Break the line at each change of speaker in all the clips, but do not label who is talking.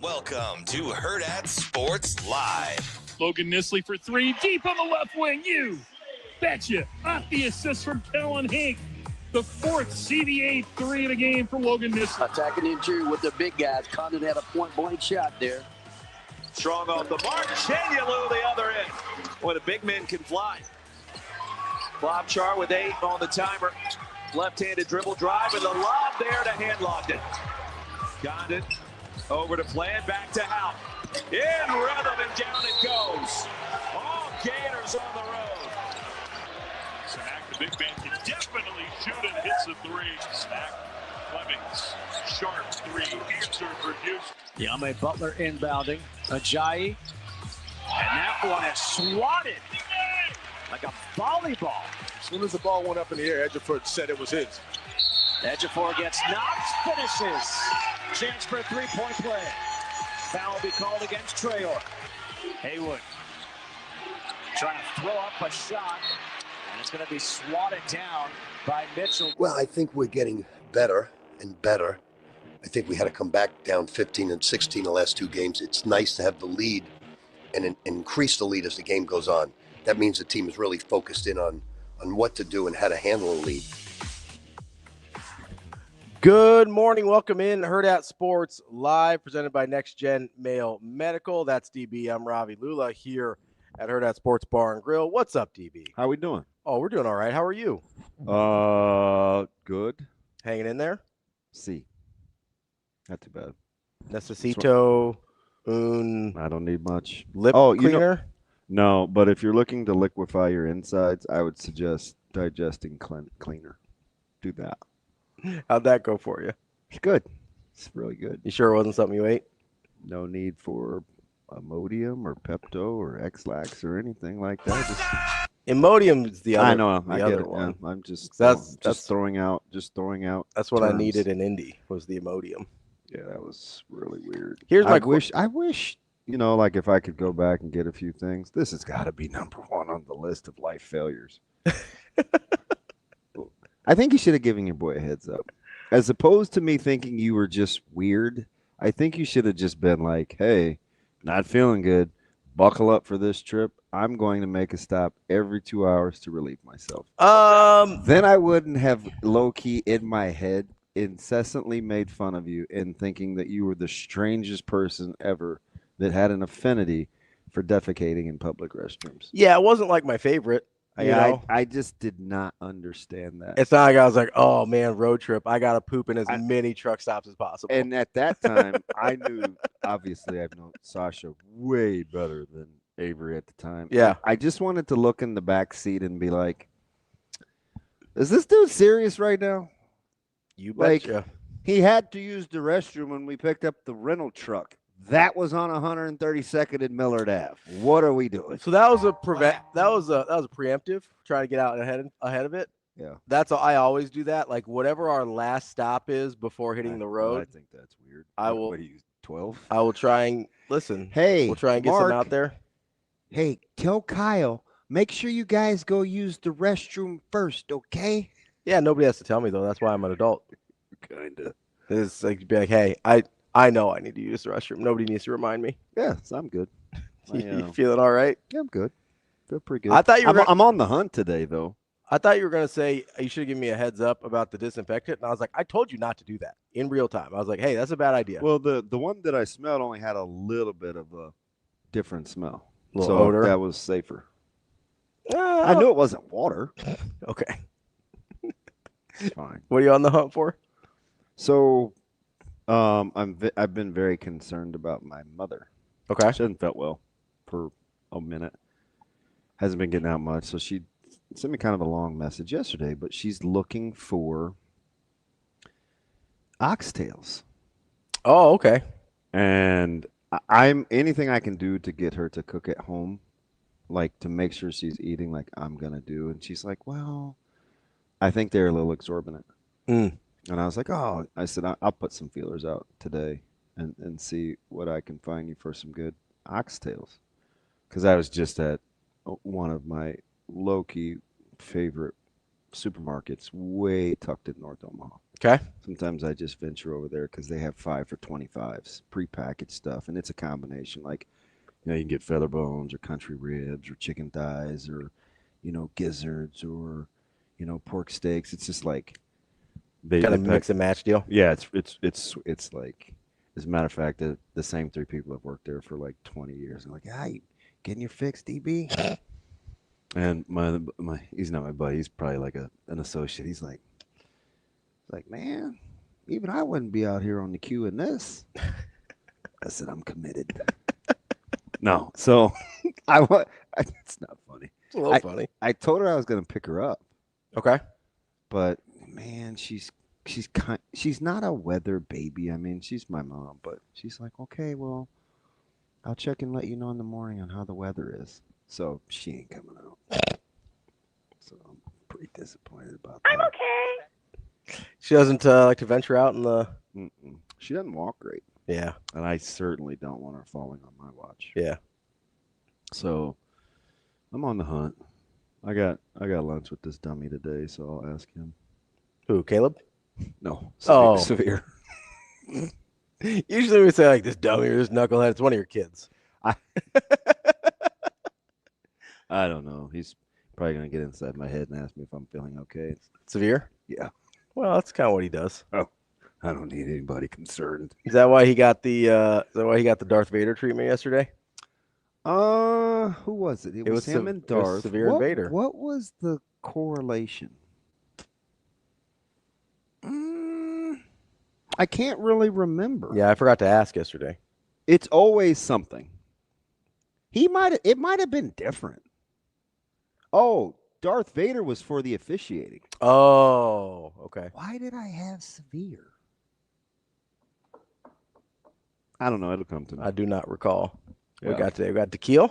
Welcome to Hurrdat Sports Live.
Logan Nisley for three, deep on the left wing. You betcha. Off the assist from Kellen Hink. The fourth CBA 3 of the game for Logan Nisley.
Attacking the interior with the big guys. Condon had a point-blank shot there.
Strong off the mark. Chanyelu the other end. Boy, the big men can fly. Klopchar with 8 on the timer. Left-handed dribble drive and the lob there to hand-locked Condon over to Flan, back to Howe. In rhythm and down it goes. All Gators on the road.
Snack, the big man, can definitely shoot and hits the three. Snack, Flemings, sharp three, answer produced.
Yame Butler inbounding. Ajayi. And that one is swatted like a volleyball.
As soon as the ball went up in the air, Ejiofor said it was his.
Ejiofor gets knocked, finishes. Chance for a three-point play. Foul will be called against Traore. Haywood trying to throw up a shot, and it's going to be swatted down by Mitchell.
Well, I think we're getting better and better. I think we had to come back down 15 and 16 the last 2 games. It's nice to have the lead and increase the lead as the game goes on. That means the team is really focused in on what to do and how to handle a lead.
Good morning. Welcome in Hurrdat Sports Live, presented by Next Gen Male Medical. That's DB. I'm Ravi. Lulla here at Hurrdat Sports Bar and Grill. What's up, DB?
How we doing?
Oh, we're doing all right. How are you?
Good.
Hanging in there?
See. Not too bad.
Necesito
I don't need much.
lip
cleaner?
cleaner?
No, but if you're looking to liquefy your insides, I would suggest digesting cleaner. Do that.
How'd that go for you?
It's good. It's really good.
You sure it wasn't something you ate?
No need for Imodium or Pepto or X-Lax or anything like that.
Imodium is the other.
I know. I get it.
one.
Yeah, I'm just
That's
throwing out.
That's what I
terms.
needed in Indy was the Imodium.
Yeah, that was really weird.
Here's my
I wish, like if I could go back and get a few things. This has got to be number 1 on the list of life failures. I think you should have given your boy a heads up. As opposed to me thinking you were just weird, I think you should have just been like, hey, not feeling good. Buckle up for this trip. I'm going to make a stop every 2 hours to relieve myself. Then I wouldn't have low-key in my head incessantly made fun of you and thinking that you were the strangest person ever that had an affinity for defecating in public restrooms.
Yeah, it wasn't like my favorite.
I just did not understand that.
It's not like I was like, oh man, road trip. I got to poop in as many truck stops as possible.
And at that time, I knew, obviously, I've known Sasha way better than Avery at the time.
Yeah.
I just wanted to look in the back seat and be like, is this dude serious right now?
You betcha.
He had to use the restroom when we picked up the rental truck. That was on 132nd and Millard Ave. What are we doing?
So that was a preemptive, trying to get out ahead of it.
Yeah.
That's all. I always do that. Like whatever our last stop is before hitting the road.
I think that's weird.
I will.
What are you, 12?
I will try and listen.
Hey,
we'll try and get
Mark,
something out there.
Hey, tell Kyle, make sure you guys go use the restroom first, okay?
Yeah, nobody has to tell me though. That's why I'm an adult.
Kinda.
It's like be like, hey, I know I need to use the restroom. Nobody needs to remind me.
Yeah, so I'm good.
You feeling all right?
Yeah, I'm good. Feel pretty good.
I thought you were.
I'm on the hunt today, though.
I thought you were gonna say you should have given me a heads up about the disinfectant, and I was like, I told you not to do that in real time. I was like, hey, that's a bad idea.
Well, the one that I smelled only had a little bit of a different smell,
so odor.
That was safer. I knew it wasn't water.
Okay,
it's fine.
What are you on the hunt for?
So, I've been very concerned about my mother.
Okay,
she hasn't felt well for a minute. Hasn't been getting out much, so she sent me kind of a long message yesterday. But she's looking for oxtails.
Oh, okay.
And I'm anything I can do to get her to cook at home, like to make sure she's eating like I'm gonna do. And she's like, well, I think they're a little exorbitant. And I was like, oh, I said, I'll put some feelers out today and see what I can find you for some good oxtails. Because I was just at one of my low-key favorite supermarkets way tucked in North Omaha.
Okay.
Sometimes I just venture over there because they have 5 for $25s, prepackaged stuff, and it's a combination. Like, you can get feather bones or country ribs or chicken thighs or, gizzards or, pork steaks. It's just like
Kind of mix and match deal.
Yeah, it's like, as a matter of fact, the same 3 people have worked there for like 20 years. I'm like, you getting your fix, DB? And my he's not my buddy. He's probably like an associate. He's like, man, even I wouldn't be out here on the queue in this. I said, I'm committed. No, so it's not funny.
It's a little funny.
I told her I was going to pick her up.
Okay.
But man, she's not a weather baby. I mean, she's my mom, but she's like, okay, well, I'll check and let you know in the morning on how the weather is. So she ain't coming out. So I'm pretty disappointed about that.
I'm okay.
She doesn't like to venture out in the.
Mm-mm. She doesn't walk great.
Yeah.
And I certainly don't want her falling on my watch.
Yeah.
So I'm on the hunt. I got lunch with this dummy today, so I'll ask him.
Who, Caleb?
No.
Severe. Usually we say like this dummy or this knucklehead. It's one of your kids.
I don't know. He's probably going to get inside my head and ask me if I'm feeling okay.
Severe?
Yeah.
Well, that's kind of what he does.
Oh, I don't need anybody concerned.
Is that why he got the Darth Vader treatment yesterday?
Who was it? It was him and Darth.
It was Severe and Vader.
What was the correlation? I can't really remember.
Yeah, I forgot to ask yesterday.
It's always something. It might have been different. Oh, Darth Vader was for the officiating.
Oh, okay.
Why did I have severe? I don't know. It'll come to me.
I do not recall.
Yeah.
We got today. We got Tequila.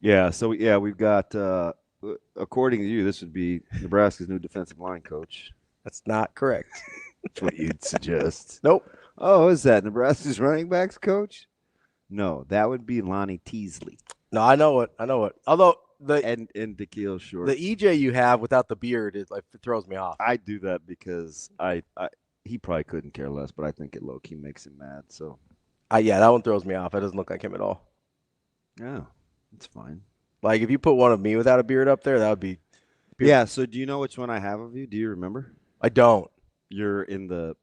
Yeah. So we've got. According to you, this would be Nebraska's new defensive line coach.
That's not correct.
That's what you'd suggest.
Nope.
Oh, is that Nebraska's running backs coach? No, that would be Lonnie Teasley.
No, I know it. Although
and Tequila short.
The EJ you have without the beard it throws me off.
I do that because he probably couldn't care less, but I think it low key makes him mad. So,
yeah, that one throws me off. It doesn't look like him at all.
Yeah, it's fine.
Like if you put one of me without a beard up there, that would be.
Yeah. So do you know which one I have of you? Do you remember?
I don't.
You're in the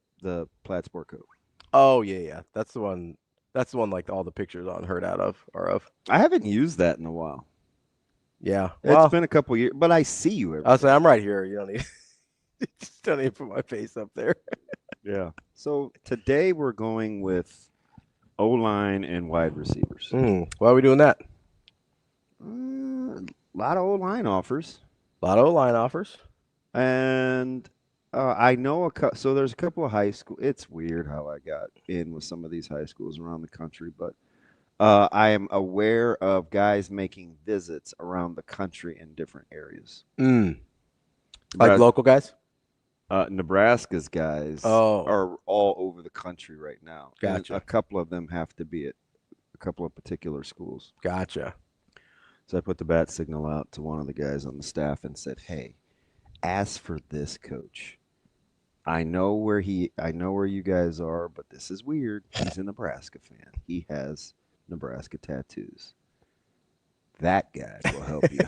plaid sport coat.
Oh yeah. That's the one. That's the one like all the pictures on Hurrdat are of.
I haven't used that in a while.
Yeah.
It's been a couple years, but I see you every
I'll say I'm right here. You don't need just don't need to put my face up there.
Yeah. So today we're going with O-line and wide receivers.
Why are we doing that?
A lot of O-line offers. And I know so there's a couple of high school. It's weird how I got in with some of these high schools around the country, but I am aware of guys making visits around the country in different areas.
Like local guys?
Nebraska's guys are all over the country right now.
Gotcha.
And a couple of them have to be at a couple of particular schools.
Gotcha.
So I put the bat signal out to one of the guys on the staff and said, "Hey, ask for this coach. I know where you guys are, but this is weird. He's a Nebraska fan. He has Nebraska tattoos. That guy will help you."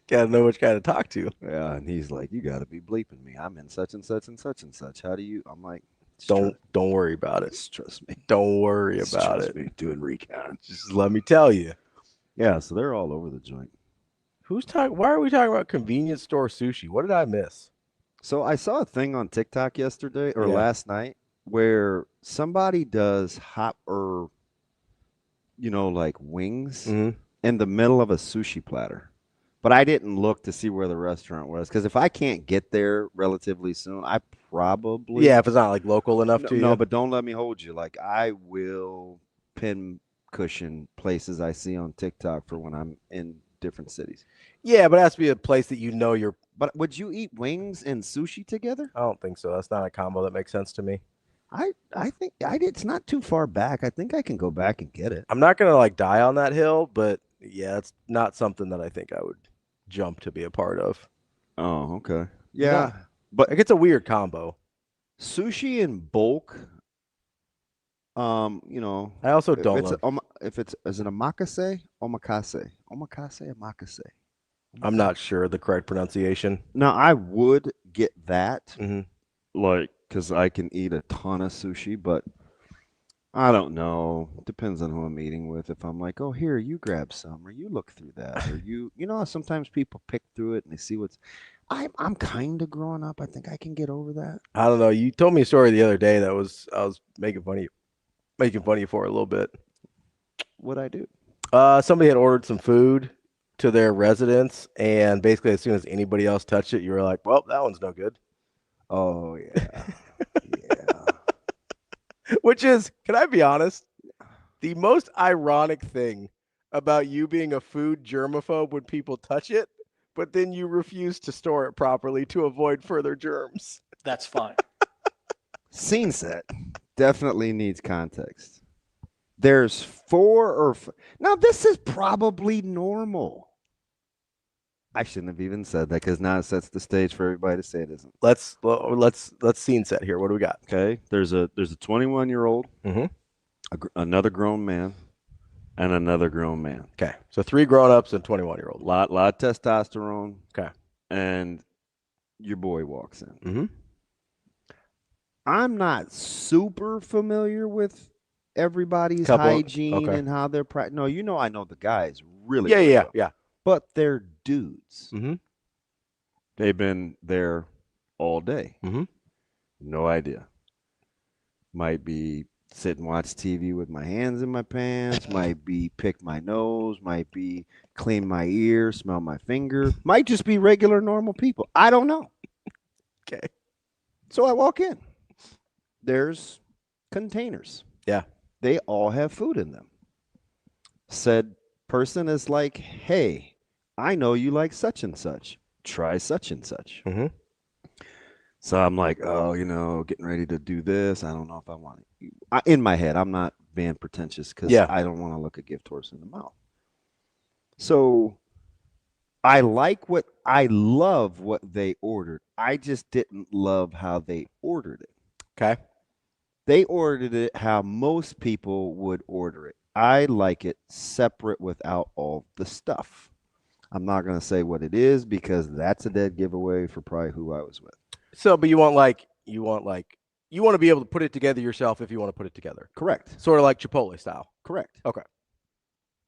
Gotta know which guy to talk to.
Yeah, and he's like, "You gotta be bleeping me. I'm in such and such and such and such. How do you?" I'm like,
Don't worry about it.
Just trust me.
Don't worry about it.
Me doing recon.
Just let me tell you.
Yeah, so they're all over the joint.
Who's talking? Why are we talking about convenience store sushi? What did I miss?
So I saw a thing on TikTok yesterday or last night where somebody does like wings in the middle of a sushi platter. But I didn't look to see where the restaurant was because if I can't get there relatively soon, I probably
if it's not like local enough to you.
No, but don't let me hold you. Like I will pin cushion places I see on TikTok for when I'm in different cities.
Yeah, but it has to be a place that you know you're.
But would you eat wings and sushi together?
I don't think so. That's not a combo that makes sense to me.
I think it's not too far back. I think I can go back and get it.
I'm not gonna like die on that hill, but yeah, it's not something that I think I would jump to be a part of.
Oh, okay. Yeah. But
Like, it's a weird combo.
sushi in bulk, you know,
I also don't love.
is it omakase? Omakase.
I'm not sure the correct pronunciation.
Now, I would get that,
Mhm.
like, because I can eat a ton of sushi, but I don't know. Depends on who I'm eating with. If I'm like, oh, here, you grab some, or you look through that, or you know, sometimes people pick through it and they see what's. I'm kind of growing up. I think I can get over that.
I don't know. You told me a story the other day that I was making fun of you for a little bit.
What'd I do?
Somebody had ordered some food to their residence, and basically as soon as anybody else touched it, you were like, well, that one's no good.
Oh, yeah. Yeah.
Which is, can I be honest, the most ironic thing about you being a food germaphobe when people touch it, but then you refuse to store it properly to avoid further germs.
That's fine.
Scene set definitely needs context. There's 4 or now this is probably normal. I shouldn't have even said that because now it sets the stage for everybody to say it isn't.
Let's scene set here. What do we got?
Okay, there's a 21-year-old,
Mhm.
another grown man, and another grown man.
Okay, so 3 grown-ups and 21-year-old.
Lot of testosterone.
Okay,
and your boy walks in.
Mm-hmm.
I'm super familiar with everybody's hygiene and how they're no, you know, I know the guys really
yeah.
But they're dudes.
Mm-hmm.
They've been there all day.
Mm-hmm.
No idea. Might be sit and watch TV with my hands in my pants, might be pick my nose, might be clean my ear, smell my finger, might just be regular normal people. I don't know.
Okay.
So I walk in. There's containers.
Yeah.
They all have food in them. Said person is like, hey, I know you like such and such. Try such and such.
Mm-hmm.
So I'm like, oh, you know, getting ready to do this. I don't know if I want it. In my head, I'm not being pretentious because I don't want to look a gift horse in the mouth. So I love what they ordered. I just didn't love how they ordered it.
Okay.
They ordered it how most people would order it. I like it separate without all the stuff. I'm not going to say what it is because that's a dead giveaway for probably who I was with.
So, but you want to be able to put it together yourself if you want to put it together.
Correct.
Sort of like Chipotle style.
Correct.
Okay.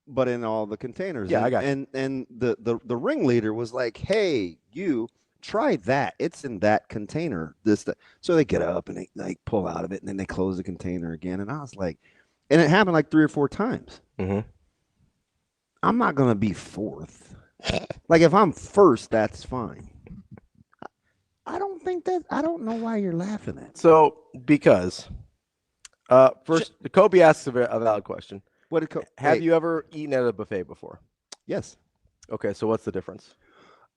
But in all the containers.
Yeah, I got
you. And the ringleader was like, hey, you try that. It's in that container. So they get up and they like pull out of it and then they close the container again. And I was like, and it happened like 3 or 4 times.
Mm-hmm.
I'm not going to be fourth. Like if I'm first, that's fine. I don't know why you're laughing at.
So because first Kobe asks a valid question. Have you ever eaten at a buffet before?
Yes.
Okay, so what's the difference?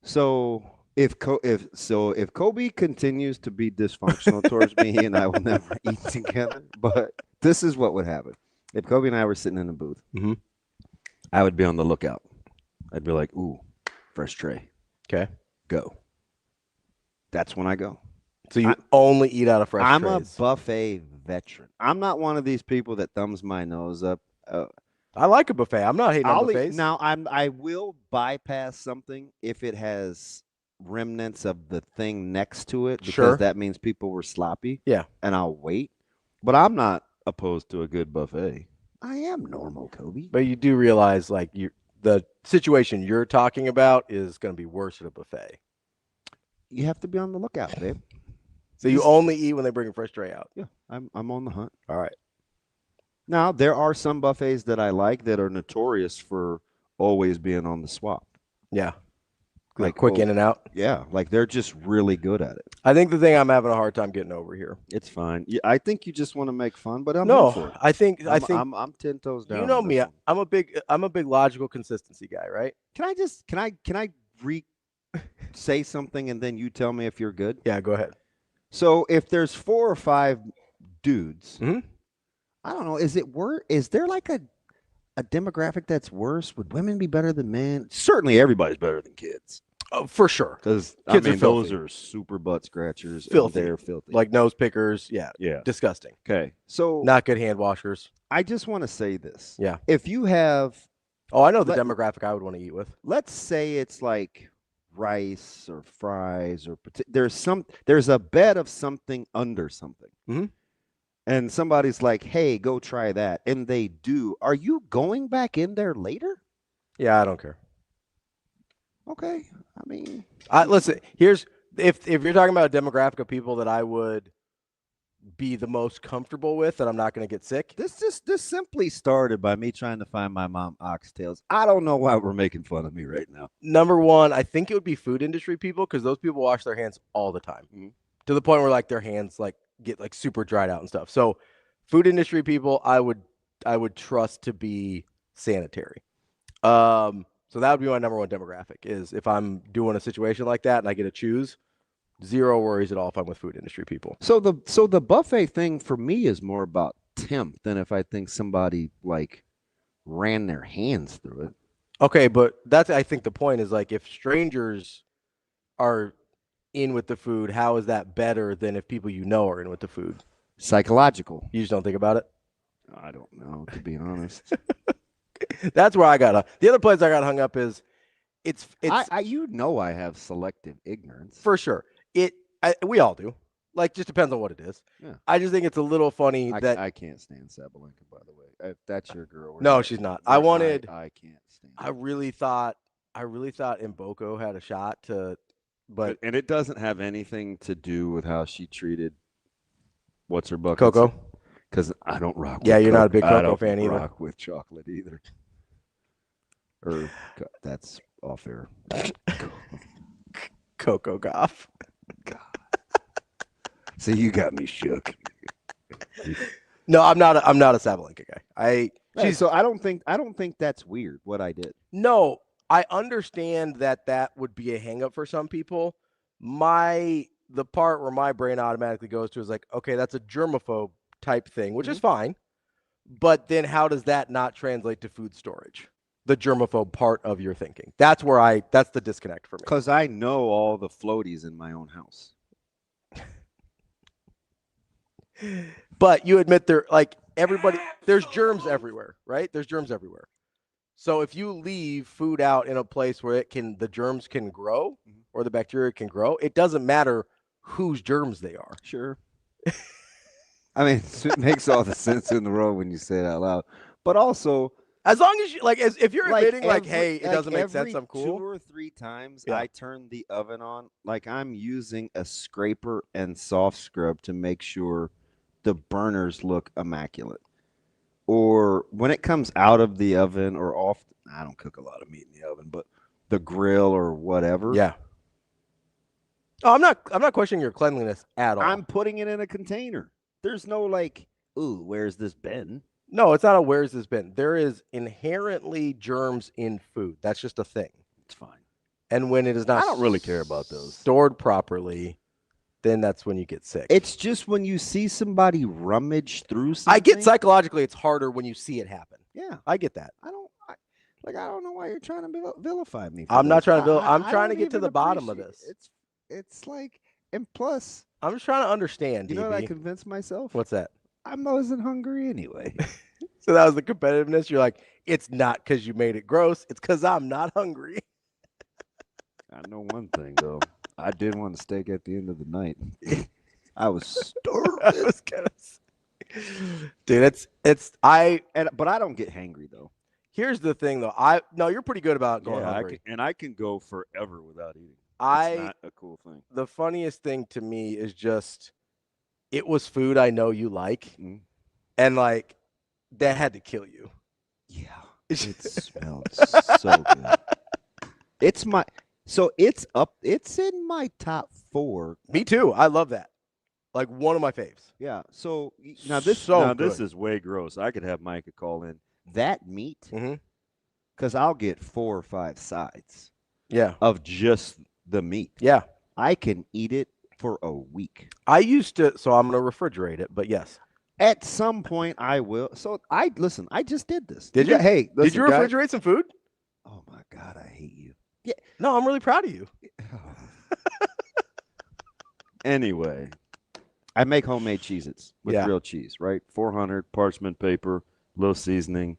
So if Kobe continues to be dysfunctional towards me, he and I will never eat together. But this is what would happen. If Kobe and I were sitting in a booth,
mm-hmm.
I would be on the lookout. I'd be like, ooh, fresh tray.
Okay.
Go. That's when I go.
So you only eat out of fresh
I'm
trays.
a buffet veteran. I'm not one of these people that thumbs my nose up.
I like a buffet. I'm not hating on buffets.
Now, I will bypass something if it has remnants of the thing next to it because that means people were sloppy.
Yeah.
And I'll wait. But I'm not opposed to a good buffet. I am normal, Kobe.
But you do realize like the situation you're talking about is going to be worse at a buffet.
You have to be on the lookout, babe.
So you only eat when they bring a fresh tray out.
Yeah, I'm on the hunt.
All right.
Now, there are some buffets that I like that are notorious for always being on the swap.
Yeah. Like quick in and out.
Yeah, like they're just really good at it.
I think the thing I'm having a hard time getting over here.
It's fine. Yeah, I think you just want to make fun, but I'm
no.
for it.
I think
I'm 10 toes down.
You know me. I'm a big logical consistency guy, right?
Can I say something and then you tell me if you're good?
Yeah, go ahead.
So if there's 4 or 5 dudes,
mm-hmm.
I don't know. Is there like a demographic that's worse? Would women be better than men? Certainly, everybody's better than kids.
Oh, for sure.
Because
Kids are
those
filthy.
are super butt scratchers.
Filthy.
And they're filthy.
Like nose pickers. Yeah.
Yeah.
Disgusting.
Okay. So
Not good hand washers.
I just want to say this.
Yeah.
If you have,
Oh, I know the demographic I would want to eat with.
let's say it's like rice or fries or there's a bed of something under something.
Mm-hmm.
And somebody's like, hey, go try that. And they do. Are you going back in there later?
Yeah, I don't care.
Okay. I mean,
listen, here's if you're talking about a demographic of people that I would be the most comfortable with, that I'm not going to get sick.
This simply started by me trying to find my mom oxtails. I don't know why we're making fun of me right now.
Number one, I think it would be food industry people, because those people wash their hands all the time to the point where like their hands like get like super dried out and stuff. So food industry people, I would trust to be sanitary. So that would be my number one demographic, is if I'm doing a situation like that and I get to choose, zero worries at all if I'm with food industry people.
So the buffet thing for me is more about temp than if I think somebody like ran their hands through it.
Okay, but that's, I think the point is, like, if strangers are in with the food, how is that better than if people you know are in with the food?
Psychological.
You just don't think about it?
I don't know, to be honest.
That's where I got the other place I got hung up is it's
I have selective ignorance.
for sure. We all do. Like, just depends on what it is.
Yeah.
I just think it's a little funny that
I can't stand Sabalenka, by the way. If that's your girl.
No, she's not. I can't stand.
I
really thought Mboko had a shot but
and it doesn't have anything to do with how she treated what's her bucket.
Coco.
Because I don't rock.
Yeah,
with
you're not a big
I
Coco
don't
fan either.
Rock with chocolate either. Or that's off air.
Coco Goff.
God. So you got me shook.
No, I'm not a Sabalenka guy.
So I don't think that's weird what I did.
No, I understand that would be a hang up for some people. The part where my brain automatically goes to is like, okay, that's a germaphobe type thing, which is fine. But then how does that not translate to food storage? The germaphobe part of your thinking. That's the disconnect for me.
Because I know all the floaties in my own house.
But you admit there's germs everywhere, right? There's germs everywhere. So if you leave food out in a place where the germs can grow or the bacteria can grow, it doesn't matter whose germs they are.
Sure. I mean, it makes all the sense in the world when you say it out loud. But also,
as long as you if you're admitting hey, it doesn't make sense, I'm cool.
2 or 3 times I turn the oven on, like I'm using a scraper and soft scrub to make sure the burners look immaculate. Or when it comes out of the oven or off, I don't cook a lot of meat in the oven, but the grill or whatever.
Yeah. Oh, I'm not questioning your cleanliness at all.
I'm putting it in a container. There's no like, ooh, where's this bin?
No, it's not a where's this bin. There is inherently germs in food. That's just a thing.
It's fine.
And when it is not
I don't really care about those.
Stored properly, then that's when you get sick.
It's just when you see somebody rummage through something.
I get psychologically it's harder when you see it happen.
Yeah.
I get that.
I don't know why you're trying to vilify me.
I'm not trying to I'm trying to get to the bottom of this.
It's like, and plus,
I'm just trying to understand.
You know what I convinced myself?
What's that?
I wasn't hungry anyway.
So that was the competitiveness. You're like, it's not because you made it gross. It's because I'm not hungry.
I know one thing though. I did want a steak at the end of the night. I was starving.
I was gonna say. Dude, but
I don't get hangry though.
Here's the thing though. You're pretty good about going hungry.
I can go forever without eating. It's not a cool thing.
The funniest thing to me is just it was food I know you like, and like that had to kill you.
Yeah, it smelled so good. It's in my top 4.
Me too. I love that. Like one of my faves.
Yeah. So now this is way gross. I could have Micah call in that meat because I'll get 4 or 5 sides.
Yeah.
Of just the meat.
Yeah.
I can eat it for a week.
I used to, so I'm going to refrigerate it, but yes.
At some point I will. So I just did this.
Did you?
Hey, listen,
did you refrigerate some food?
Oh my God, I hate you.
Yeah. No, I'm really proud of you.
Anyway, I make homemade Cheez-Its with grilled cheese, right? 400 parchment paper, little seasoning,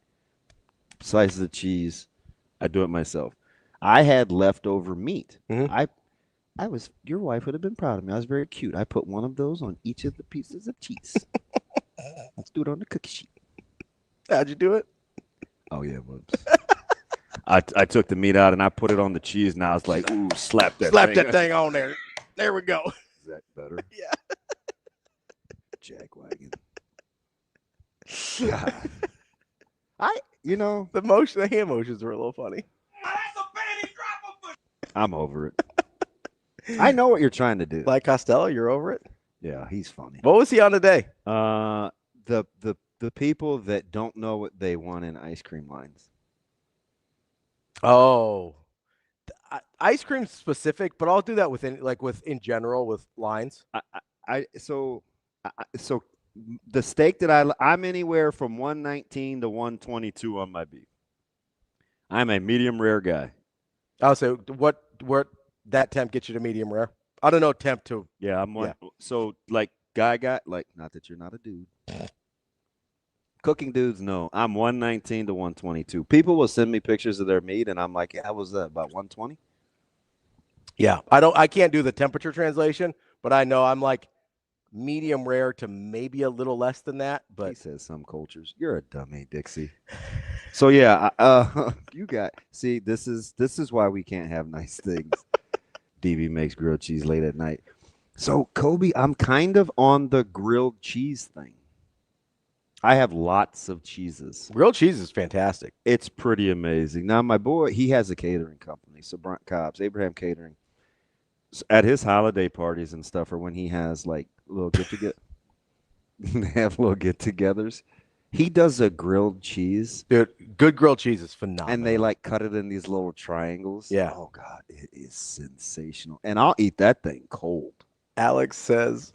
slices of cheese. I do it myself. I had leftover meat. I was, your wife would have been proud of me. I was very cute. I put one of those on each of the pieces of cheese. Let's do it on the cookie sheet.
How'd you do it?
Oh, yeah, whoops. I took the meat out and I put it on the cheese, and I was like, ooh, slap that
thing on there. There we go.
Is that better?
Yeah.
Jackwagon. God.
The hand motions were a little funny.
I'm over it. I know what you're trying to do.
Like Costello, you're over it?
Yeah, he's funny.
What was he on today?
The people that don't know what they want in ice cream lines.
Oh. Ice cream specific, but I'll do that in general with lines.
So the steak that I'm anywhere from 119 to 122 on my beef. I'm a medium rare guy.
Oh, so what that temp gets you to medium rare? I don't know temp to.
Yeah, I'm one. Yeah. So like guy, like, not that you're not a dude. Cooking dudes, no. I'm 119 to 122. People will send me pictures of their meat, and I'm like, how was that, about 120?
Yeah, I can't do the temperature translation, but I know I'm like medium rare to maybe a little less than that. But
he says some cultures. You're a dummy, Dixie. So yeah, this is why we can't have nice things. DB makes grilled cheese late at night. So Kobe, I'm kind of on the grilled cheese thing. I have lots of cheeses.
Grilled cheese is fantastic.
It's pretty amazing. Now, my boy, he has a catering company, so Brunt Cobbs, Abraham Catering. So at his holiday parties and stuff, or when he has like little get-togethers, he does a grilled cheese.
Dude, good grilled cheese is phenomenal.
And they like cut it in these little triangles.
Yeah.
Oh God, it is sensational. And I'll eat that thing cold.
Alex says,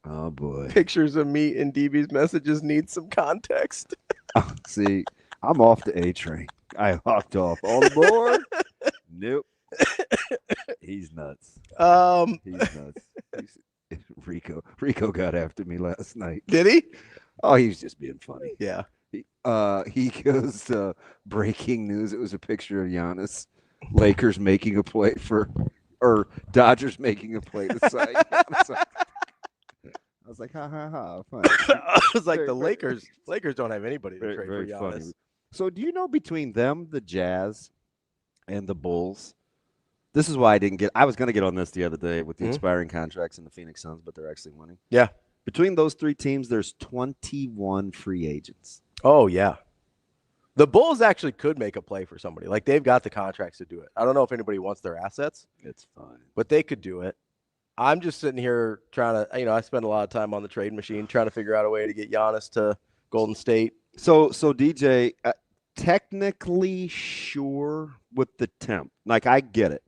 oh boy,
pictures of meat in DB's messages need some context.
See, I'm off the A train. I hopped off. All aboard? Nope. He's nuts. He's nuts. Rico got after me last night.
Did he?
Oh, he was just being funny.
Yeah.
He goes, breaking news. It was a picture of Giannis. Lakers making a play or Dodgers making a play to sign Giannis. I was like, ha, ha, ha. Fun.
I was like, Lakers don't have anybody to trade for Giannis.
Funny. So do you know between them, the Jazz, and the Bulls, this is why I was going to get on this the other day with the expiring contracts in the Phoenix Suns, but they're actually winning.
Yeah.
Between those three teams, there's 21 free agents.
Oh, yeah. The Bulls actually could make a play for somebody. Like, they've got the contracts to do it. I don't know if anybody wants their assets.
It's fine.
But they could do it. I'm just sitting here trying to, I spend a lot of time on the trade machine trying to figure out a way to get Giannis to Golden State.
So DJ, technically sure with the temp. Like, I get it.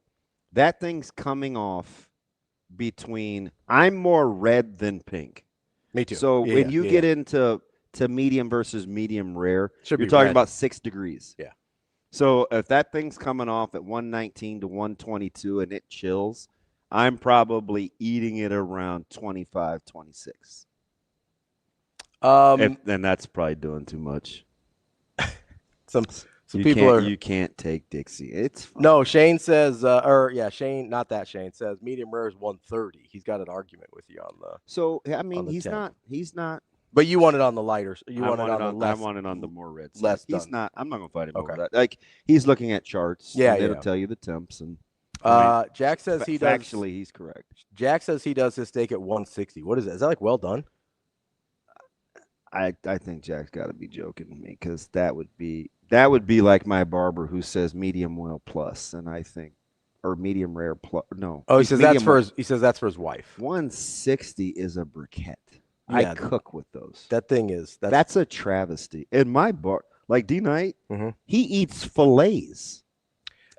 That thing's coming off between, I'm more red than pink.
Me too.
So when you get into medium versus medium rare, you're talking about 6 degrees.
Yeah.
So if that thing's coming off at 119 to 122 and it chills, I'm probably eating it around 25, 26. And that's probably doing too much.
Some people
you can't take Dixie. It's fine.
No, Shane says, Shane, not that Shane says medium rare is 130. He's got an argument with you on the.
So I mean, he's
10.
not.
But you want it on the lighter.
I want it on the more red side.
Less
he's
done.
not. I'm not gonna fight him over that. Like, he's looking at charts.
Yeah,
and it'll tell you the temps and.
Jack says he does.
Actually, he's correct.
Jack says he does his steak at 160. What is that? Is that like well done?
I think Jack's got to be joking with me, because that would be like my barber who says medium well plus, and I think, or medium rare plus. No.
Oh, he says that's for his wife.
160 is a briquette.
Yeah,
I cook with those.
That thing is
that's a travesty. In my bar, like D Knight, he eats fillets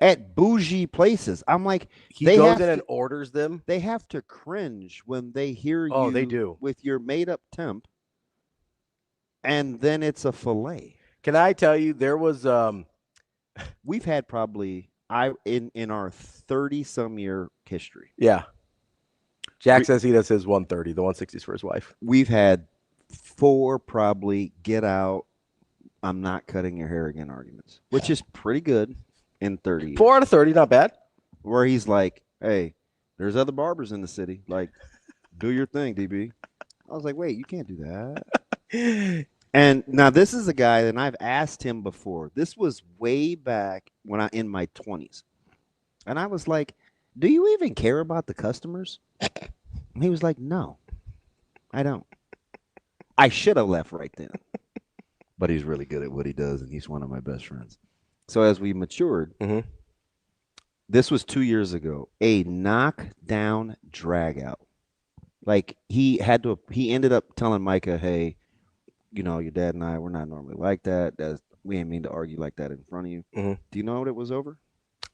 at bougie places. I'm like,
he goes in and orders them.
They have to cringe when they hear you.
Oh, they do.
With your made up temp. And then it's a fillet.
Can I tell you, there was
we've had probably in our 30-some year history.
Yeah. Jack says he does his 130. The 160 is for his wife.
We've had 4 probably get out, I'm not cutting your hair again arguments, which is pretty good in 30 years.
4 out of 30, not bad.
Where he's like, hey, there's other barbers in the city. Like, do your thing, DB. I was like, wait, you can't do that. And now this is a guy that I've asked him before. This was way back when in my 20s. And I was like, do you even care about the customers? And he was like, no, I don't. I should have left right then. But he's really good at what he does, and he's one of my best friends. So as we matured, this was 2 years ago, a knockdown drag out. Like he ended up telling Micah, hey, you know, your dad and I, we're not normally like that. We ain't mean to argue like that in front of you. Do you know what it was over?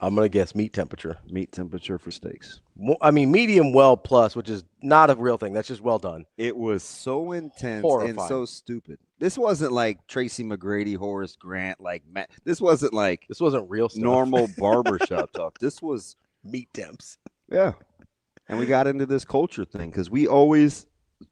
I'm going to guess meat temperature.
Meat temperature for steaks.
I mean, medium well plus, which is not a real thing. That's just well done.
It was so intense
Horrifying.
and so stupid. This wasn't like Tracy McGrady, Horace Grant, like Matt. This wasn't
real stuff.
Normal barbershop talk. This was
meat temps.
Yeah. And we got into this culture thing because we've always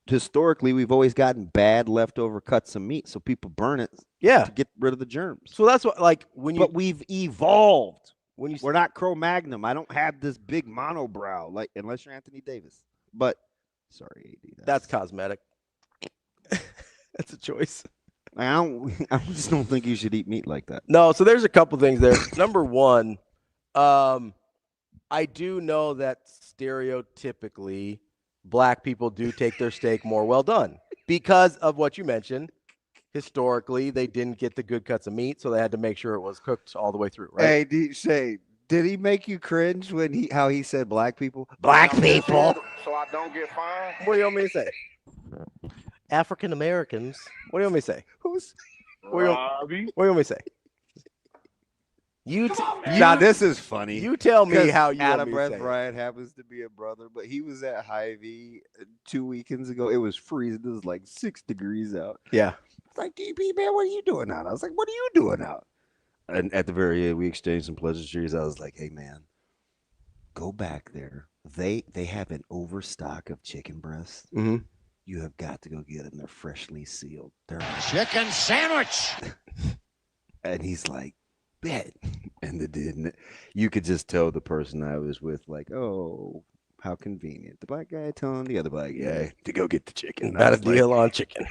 gotten bad leftover cuts of meat. So people burn it to get rid of the germs.
So that's what,
but we've evolved. We're not Cro-Magnon. I don't have this big monobrow, like unless you're Anthony Davis. But sorry, AD.
That's cosmetic. That's a choice.
I just don't think you should eat meat like that.
No, so there's a couple things there. Number one, I do know that stereotypically black people do take their steak more well done because of what you mentioned. Historically, they didn't get the good cuts of meat, so they had to make sure it was cooked all the way through, right?
Hey, did he make you cringe when how he said black people? Black people.
So I don't get fined?
What do you want me to say? African Americans. What do you want me to say?
Ravi.
What do you want me to say?
Now this is funny.
You tell me how you
Adam
want me to say
Bryant happens to be a brother, but he was at Hy-Vee 2 weekends ago. It was freezing. It was like 6 degrees out.
Yeah.
It's like, DB, man, what are you doing out? I was like, what are you doing out? And at the very end, we exchanged some pleasantries. I was like, hey, man, go back there. They have an overstock of chicken breasts. You have got to go get them. They're freshly sealed. They're
chicken sandwich.
And he's like, bet. And you could just tell the person I was with, like, oh, how convenient. The black guy telling the other black guy to go get the chicken.
Not a deal on chicken.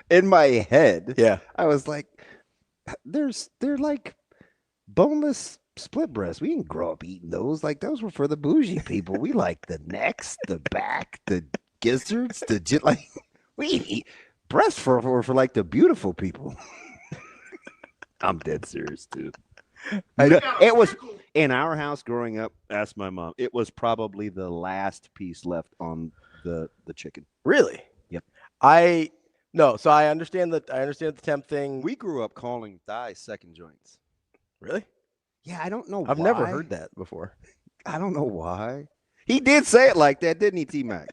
In my head,
yeah,
I was like, they're like boneless split breasts. We didn't grow up eating those. Like, those were for the bougie people. We like the necks, the back, the gizzards, we eat breasts for like the beautiful people. I'm dead serious, dude. It was in our house growing up. Ask my mom. It was probably the last piece left on the chicken.
Really?
Yep.
So I understand the temp thing.
We grew up calling thighs second joints.
Really?
Yeah, I don't know why.
I've never heard that before.
I don't know why. He did say it like that, didn't he, T-Mac?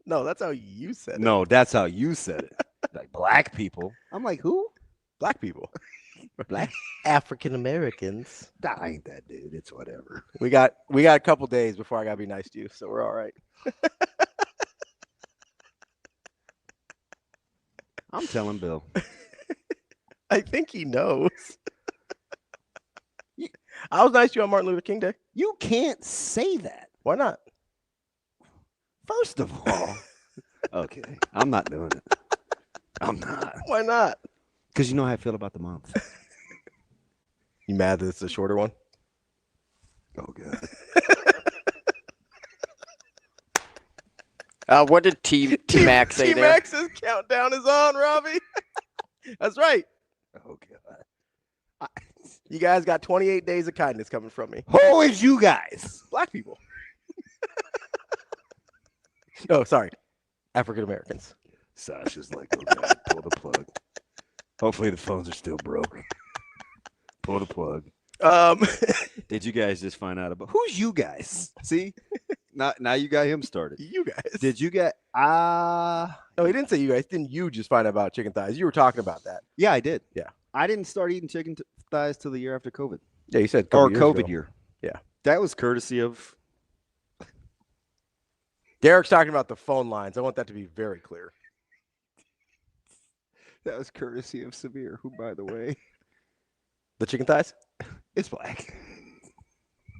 No, that's how you said it.
No, that's how you said it. Like black people. I'm like, who?
Black people.
Black
African Americans.
I ain't that dude. It's whatever.
We got a couple days before I gotta be nice to you, so we're all right.
I'm telling Bill.
I think he knows. I was nice to you on Martin Luther King Day.
You can't say that.
Why not?
First of all, okay, I'm not doing it. I'm not.
Why not?
Because you know how I feel about the month.
You mad that it's a shorter one?
Oh, God.
What did T-Mac say there?
T-Max's countdown is on, Ravi. That's right.
Oh, God.
You guys got 28 days of kindness coming from me.
Who is you guys?
Black people. No, sorry. African Americans.
Sasha's like, oh, God, pull the plug. Hopefully the phones are still broken. Pull the plug. Did you guys just find out about who's you guys? See? Now you got him started.
You guys.
Did you get
No, he didn't say you guys. Didn't you just find out about chicken thighs? You were talking about that.
Yeah, I did.
Yeah.
I didn't start eating chicken thighs till the year after COVID.
Yeah, you said
COVID year.
Yeah.
That was courtesy of
Derek's talking about the phone lines. I want that to be very clear.
That was courtesy of Severe, who, by the way,
The chicken thighs?
is black.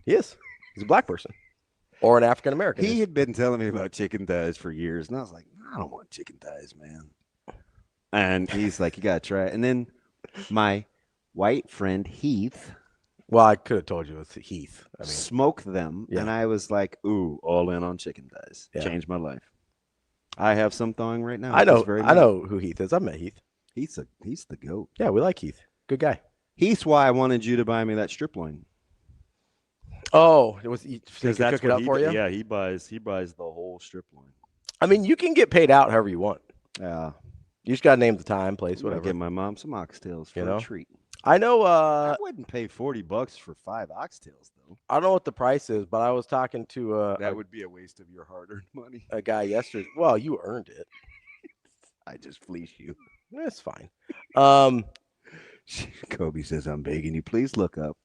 He is. He's a black person. Or an African American.
He had been telling me about chicken thighs for years, and I was like, I don't want chicken thighs, man. And he's like, you got to try it. And then my white friend Heath.
Well, I could have told you it's Heath. I mean,
smoked them, and I was like, ooh, all in on chicken thighs. Yeah. Changed my life. I have some thawing right now.
I know who Heath is. I've met Heath.
He's the GOAT.
Yeah, we like Heath. Good guy.
Heath's why I wanted you to buy me that strip loin.
Oh, it was he cook it up for you?
Yeah, he buys the whole strip loin.
I mean, you can get paid out however you want.
Yeah.
You just gotta name the time, place, whatever.
Give my mom some oxtails for a treat.
I know.
I wouldn't pay $40 for 5 oxtails, though.
I don't know what the price is, but I was talking to
that would be a waste of your hard-earned money.
A guy yesterday. Well, you earned it.
I just fleece you.
That's fine.
Kobe says, I'm begging you, please look up.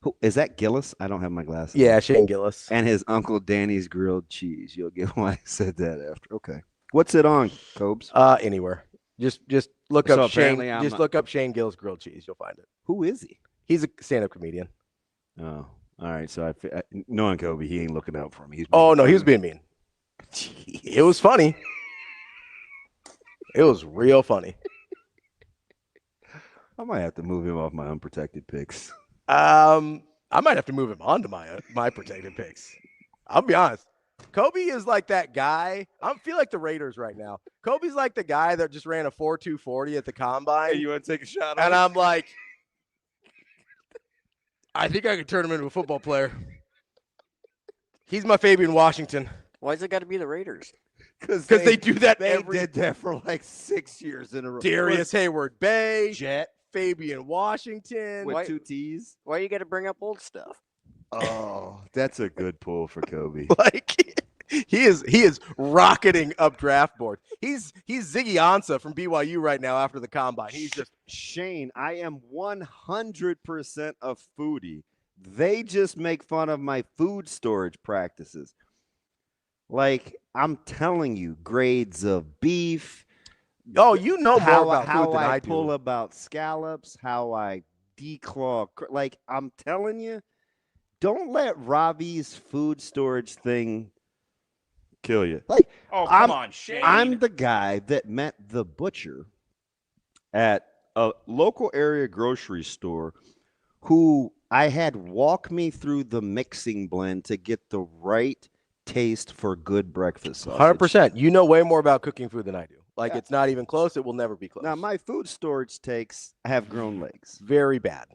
Who, is that Gillis? I don't have my glasses.
Yeah, Shane Gillis.
And his Uncle Danny's grilled cheese. You'll get why I said that after. Okay. What's it on, Cobes?
Anywhere. Just look up Shane. Look up Shane Gillis grilled cheese. You'll find it.
Who is he?
He's a stand-up comedian.
Oh, all right. So knowing Kobe, he ain't looking out for me.
He was being mean. Jeez. It was funny. It was real funny.
I might have to move him off my unprotected picks.
I might have to move him onto my protected picks. I'll be honest. Kobe is like that guy. I feel like the Raiders right now. Kobe's like the guy that just ran a 4.240 at the combine.
Hey, you want to take a shot?
And I'm like, I think I could turn him into a football player. He's my Fabian Washington.
Why's it got to be the Raiders?
Because they do that.
They did that for like 6 years in a row.
Darius Hayward Bay,
Jet,
Fabian Washington
with 2 T's.
Why you got to bring up old stuff?
Oh, that's a good pull for Kobe.
Like he is rocketing up draft board. He's Ziggy Ansah from BYU right now after the combine. He's just
Shane. I am 100% a foodie. They just make fun of my food storage practices. Like I'm telling you, grades of beef.
Oh, you know more about food than I do.
Pull about scallops, how I declaw. Like I'm telling you. Don't let Ravi's food storage thing kill you. Like,
come on, Shane.
I'm the guy that met the butcher at a local area grocery store who I had walk me through the mixing blend to get the right taste for good breakfast sausage.
100%. You know way more about cooking food than I do. Like, it's not even close. It will never be close.
Now, my food storage takes have grown legs.
Very bad.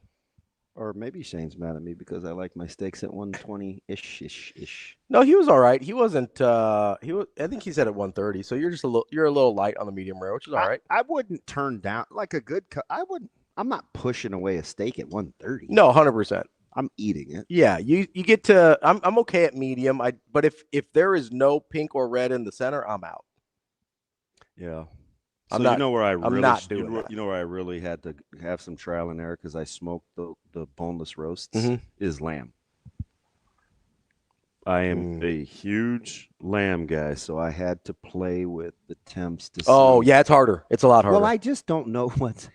Or maybe Shane's mad at me because I like my steaks at 120-ish.
No, he was all right. He wasn't. I think he said at 130. So you're a little light on the medium rare, which is all right.
I wouldn't turn down like a good cut. I'm not pushing away a steak at 130.
No, 100%.
I'm eating it.
Yeah, you get to. I'm okay at medium. But if there is no pink or red in the center, I'm out.
Yeah.
So
you know where I really,
I'm not doing that.
You know where I really had to have some trial and error because I smoked the boneless roasts is lamb. I am a huge lamb guy, so I had to play with the temps to see.
Oh, yeah, it's harder. It's a lot harder.
Well, I just don't know what's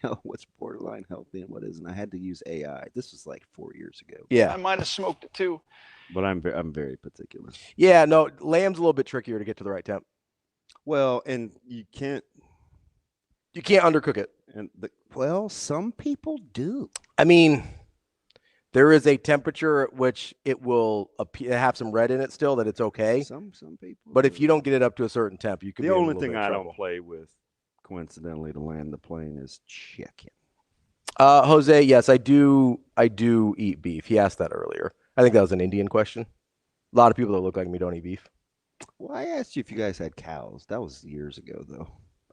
borderline healthy and what isn't. I had to use AI. This was like 4 years ago.
Yeah.
I might have smoked it too.
But I'm very particular.
Yeah, no, lamb's a little bit trickier to get to the right temp.
Well, and you can't
undercook it.
And some people do.
I mean, there is a temperature at which it will have some red in it still that it's okay.
Some people.
But if you don't get it up to a certain temp, you could.
The only thing I don't play with, coincidentally, to land the plane is chicken.
Jose, yes, I do eat beef. He asked that earlier. I think that was an Indian question. A lot of people that look like me don't eat beef.
Well, I asked you if you guys had cows. That was years ago, though.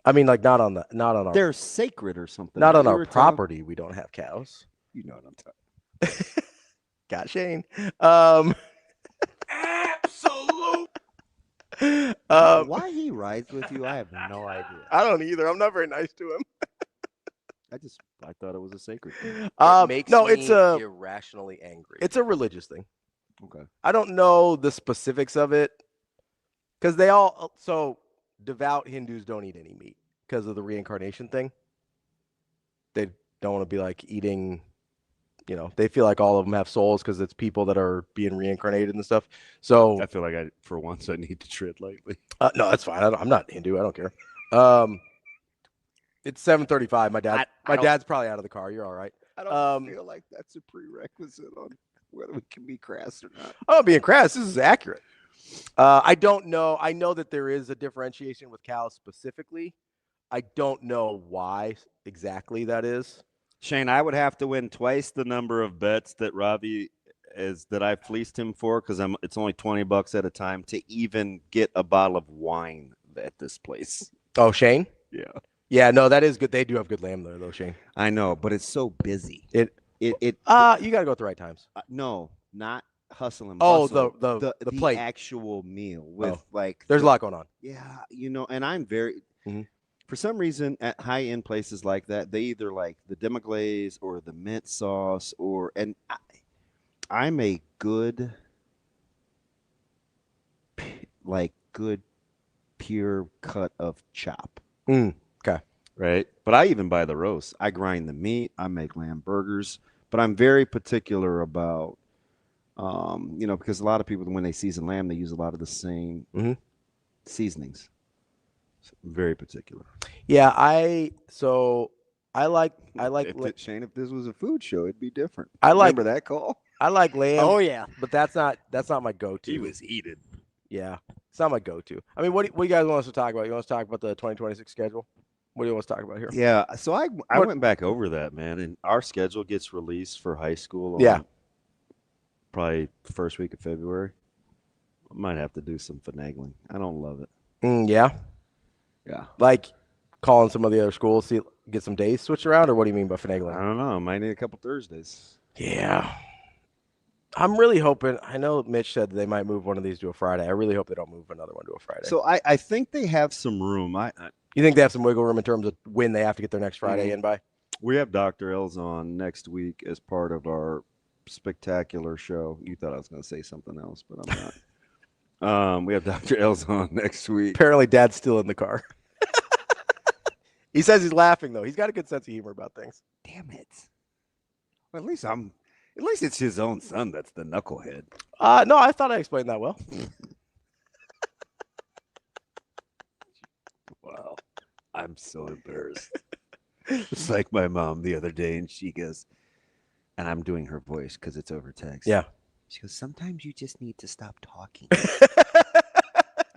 I mean, like not on our.
They're sacred or something.
Not on our property. We don't have cows.
You know what I'm talking.
Got Shane.
Absolute.
Why he rides with you, I have no idea.
I don't either. I'm not very nice to him.
I thought it was a sacred thing.
It makes me
it's
irrationally angry.
It's a religious thing.
Okay.
I don't know the specifics of it. Because they all so devout Hindus don't eat any meat because of the reincarnation thing. They don't want to be like eating, they feel like all of them have souls because it's people that are being reincarnated and stuff. So
I feel like for once I need to tread lightly.
no, that's fine. I'm not Hindu. I don't care. It's 7:35. My dad's probably out of the car. You're all right.
I don't feel like that's a prerequisite on whether we can be crass or not.
I'm not being crass. This is accurate. I don't know. I know that there is a differentiation with cows specifically. I don't know why exactly that is.
Shane, I would have to win twice the number of bets that Ravi that I fleeced him for because it's only $20 at a time to even get a bottle of wine at this place.
Oh, Shane?
Yeah.
Yeah, no, that is good. They do have good lamb there, though, Shane.
I know, but it's so busy.
You got to go at the right times.
No, not hustle and
bustle.
Oh,
the plate,
actual meal with
There's a lot going on.
Yeah, and I'm very. Mm-hmm. For some reason, at high-end places like that, they either like the demi-glaze or the mint sauce, I'm a good, good pure cut of chop.
Okay.
Right? But I even buy the roast. I grind the meat. I make lamb burgers. But I'm very particular about, because a lot of people, when they season lamb, they use a lot of the same seasonings. Very particular.
Yeah, I like
Shane, if this was a food show, it'd be different.
Remember
that call?
I like lamb.
Oh yeah,
but that's not my go-to.
He was heated.
Yeah, it's not my go-to. I mean, what do you guys want us to talk about? You want us to talk about the 2026 schedule? What do you want us to talk about here?
Yeah, so I went back over that, man, and our schedule gets released for high school. Probably the first week of February. I might have to do some finagling. I don't love it.
Yeah.
Yeah.
Like calling some of the other schools, get some days switched around, or what do you mean by finagling?
I don't know. Might need a couple Thursdays.
Yeah. I'm really hoping. I know Mitch said they might move one of these to a Friday. I really hope they don't move another one to a Friday.
So I think they have some room.
You think they have some wiggle room in terms of when they have to get their next Friday in by?
We have Dr. L's on next week as part of our spectacular show. You thought I was going to say something else, but I'm not. We have Dr. L's on next week.
Apparently, Dad's still in the car. He says he's laughing though. He's got a good sense of humor about things.
Damn it! Well, at least it's his own son that's the knucklehead.
No, I thought I explained that well.
Wow, I'm so embarrassed. It's like my mom the other day, and she goes, and I'm doing her voice because it's over text.
Yeah.
She goes, sometimes you just need to stop talking.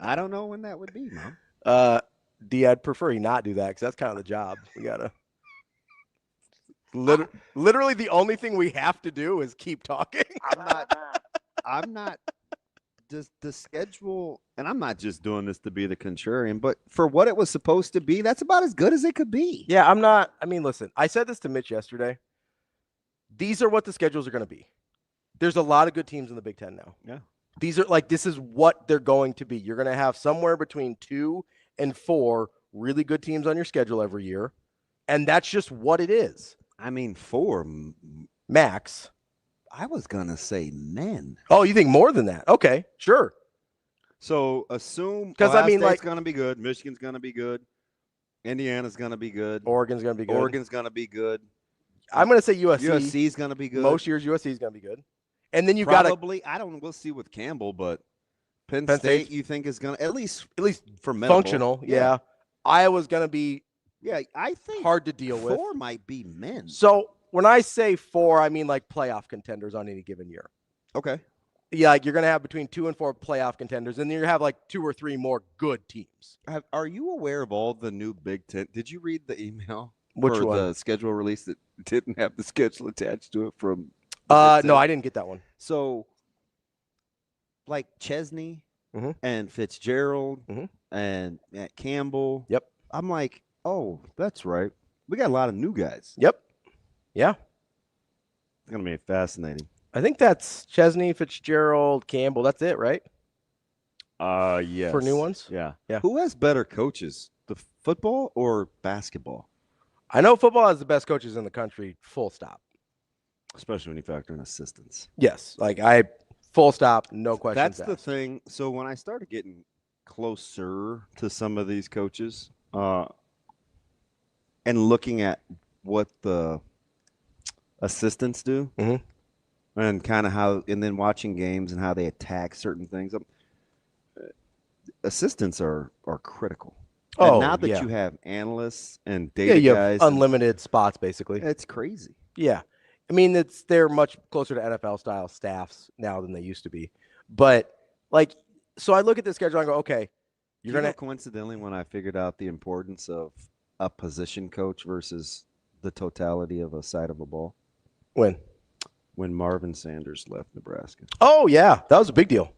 I don't know when that would be, Mom.
D, I'd prefer you not do that because that's kind of the job. We gotta literally the only thing we have to do is keep talking.
I'm not just the schedule, and I'm not just doing this to be the contrarian, but for what it was supposed to be, that's about as good as it could be.
Yeah, I'm not. I mean, listen, I said this to Mitch yesterday. These are what the schedules are going to be. There's a lot of good teams in the Big Ten now.
Yeah.
This is what they're going to be. You're going to have somewhere between 2 and 4 really good teams on your schedule every year. And that's just what it is.
I mean, 4
max.
I was going to say men.
Oh, you think more than that? Okay, sure.
So assume
because I mean,
State's going to be good. Michigan's going to be good. Indiana's going to be good.
Oregon's going to be good.
Oregon's going to be good.
I'm going to say USC.
USC's going to be good.
Most years, USC is going to be good. And then you've
probably, we'll see with Campbell, but Penn State you think is going to, at least formidable.
Functional, yeah. Iowa's going to be
I think
hard to deal with.
4 might be men.
So when I say 4, I mean like playoff contenders on any given year.
Okay.
Yeah, like you're going to have between 2 and 4 playoff contenders, and then you have like 2 or 3 more good teams.
Are you aware of all the new Big Ten? Did you read the email?
Which one?
The schedule release that didn't have the schedule attached to it from
no, I didn't get that one.
So like Chesney and Fitzgerald and Matt Campbell.
Yep.
I'm like, oh, that's right. We got a lot of new guys.
Yep. Yeah.
It's going to be fascinating.
I think that's Chesney, Fitzgerald, Campbell. That's it, right?
Yes.
For new ones?
Yeah.
Yeah.
Who has better coaches, the football or basketball?
I know football has the best coaches in the country, full stop.
Especially when you factor in assistants.
Yes. Like full stop, no questions
That's the thing. So when I started getting closer to some of these coaches and looking at what the assistants do and kind of how, and then watching games and how they attack certain things. Assistants are critical. And now that you have analysts and data
you
guys,
have unlimited spots basically.
It's crazy.
Yeah, I mean they're much closer to NFL style staffs now than they used to be. But like, so I look at the schedule and I go, okay, you're gonna
coincidentally when I figured out the importance of a position coach versus the totality of a side of a ball.
When
Marvin Sanders left Nebraska.
Oh yeah, that was a big deal.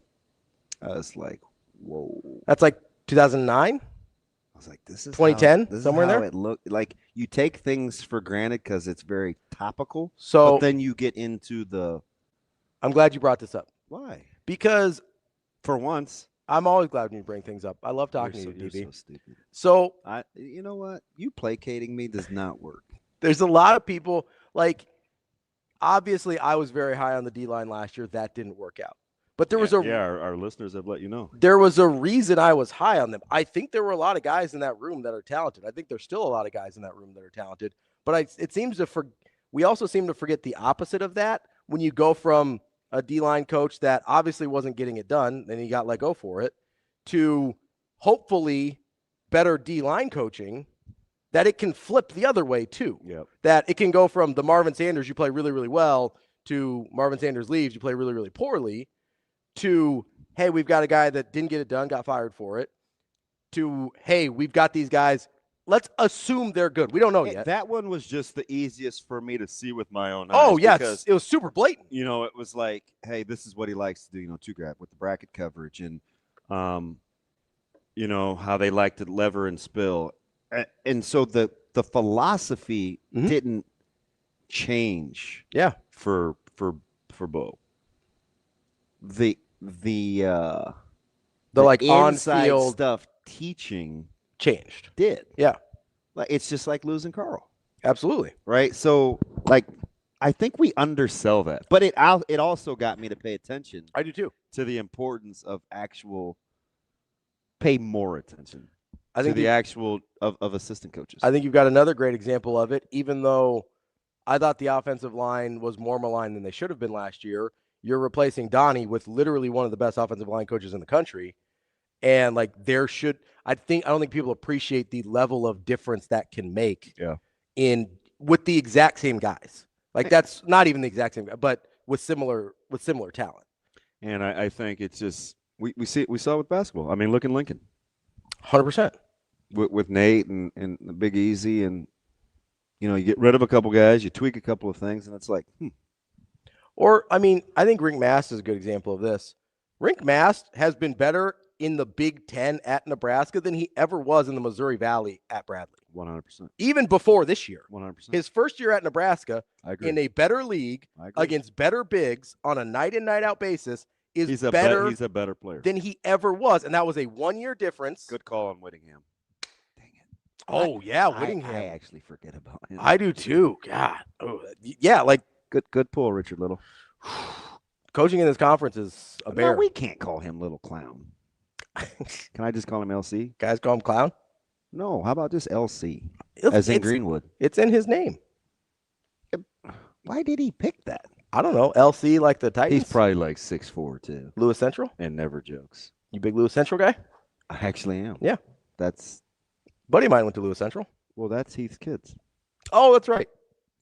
I was like, whoa.
That's like 2009.
I was like, this is
2010, somewhere in there.
It looked like you take things for granted because it's very topical.
So
but then you get into the.
I'm glad you brought this up.
Why?
Because
for once,
I'm always glad when you bring things up. I love talking to you, DB.
You're so stupid.
So
you know what? You placating me does not work.
There's a lot of people like. Obviously, I was very high on the D-line last year. That didn't work out. But there was
our listeners have let you know.
There was a reason I was high on them. I think there were a lot of guys in that room that are talented. I think there's still a lot of guys in that room that are talented. But it seems we also seem to forget the opposite of that when you go from a D-line coach that obviously wasn't getting it done, then he got let go for it, to hopefully better D-line coaching, that it can flip the other way too.
Yep.
That it can go from the Marvin Sanders, you play really, really well, to Marvin Sanders leaves, you play really, really poorly, to, hey, we've got a guy that didn't get it done, got fired for it, to, hey, we've got these guys. Let's assume they're good. We don't know yet.
That one was just the easiest for me to see with my own eyes.
Oh, yes. It was super blatant.
You know, it was like, hey, this is what he likes to do, two grab with the bracket coverage and, how they like to lever and spill. And so the philosophy didn't change.
Yeah.
For Bo. The
like
on-field
on-field
stuff teaching
changed.
Did.
Yeah.
Like it's just like losing Carl.
Absolutely.
Right? So like I think we undersell that. But it also got me to pay attention.
I do too.
To the importance of pay more attention.
I think
to the actual of assistant coaches.
I think you've got another great example of it, even though I thought the offensive line was more maligned than they should have been last year. You're replacing Donnie with literally one of the best offensive line coaches in the country. And like I don't think people appreciate the level of difference that can make with the exact same guys. Like that's not even the exact same guy, but with similar talent.
And I think it's just we saw it with basketball. I mean, look in Lincoln.
100%.
With Nate and the Big Easy, and you get rid of a couple guys, you tweak a couple of things, and it's like,
Or, I mean, I think Rink Mast is a good example of this. Rink Mast has been better in the Big Ten at Nebraska than he ever was in the Missouri Valley at Bradley.
100%.
Even before this year.
100%.
His first year at Nebraska, in a better league, against better bigs, on a night-in, night-out basis, he's a better player than he ever was. And that was a one-year difference.
Good call on Whittingham. Dang it.
Oh, yeah, Whittingham.
I actually forget about him.
I do too. God. Oh, yeah, like.
Good pull, Richard Little.
Coaching in this conference is a bear.
No, we can't call him Little Clown. Can I just call him LC?
Guys call him Clown?
No, how about just LC? As in Greenwood.
It's in his name.
Why did he pick that?
I don't know. LC like the Titans?
He's probably like 6'4", too.
Lewis Central?
And never jokes.
You big Lewis Central guy?
I actually am.
Yeah.
That's...
Buddy of mine went to Lewis Central.
Well, that's Heath's kids.
Oh, that's right.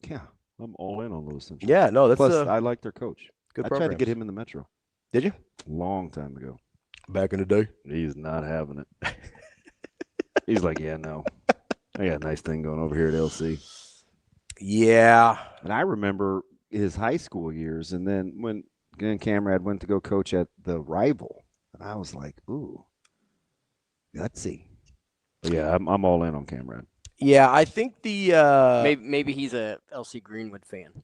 Yeah. I'm all in on Lewis Central.
Yeah, no, that's
Plus, I like their coach.
Good
I tried to get him in the Metro.
Did you?
Long time ago.
Back in the day?
He's not having it. He's like, yeah, no. I got a nice thing going over here at LC.
Yeah.
And I remember his high school years, and then when Camrad went to go coach at the rival, and I was like, ooh, gutsy. But yeah, I'm all in on Camrad.
Yeah, I think the
maybe he's a LC Greenwood fan.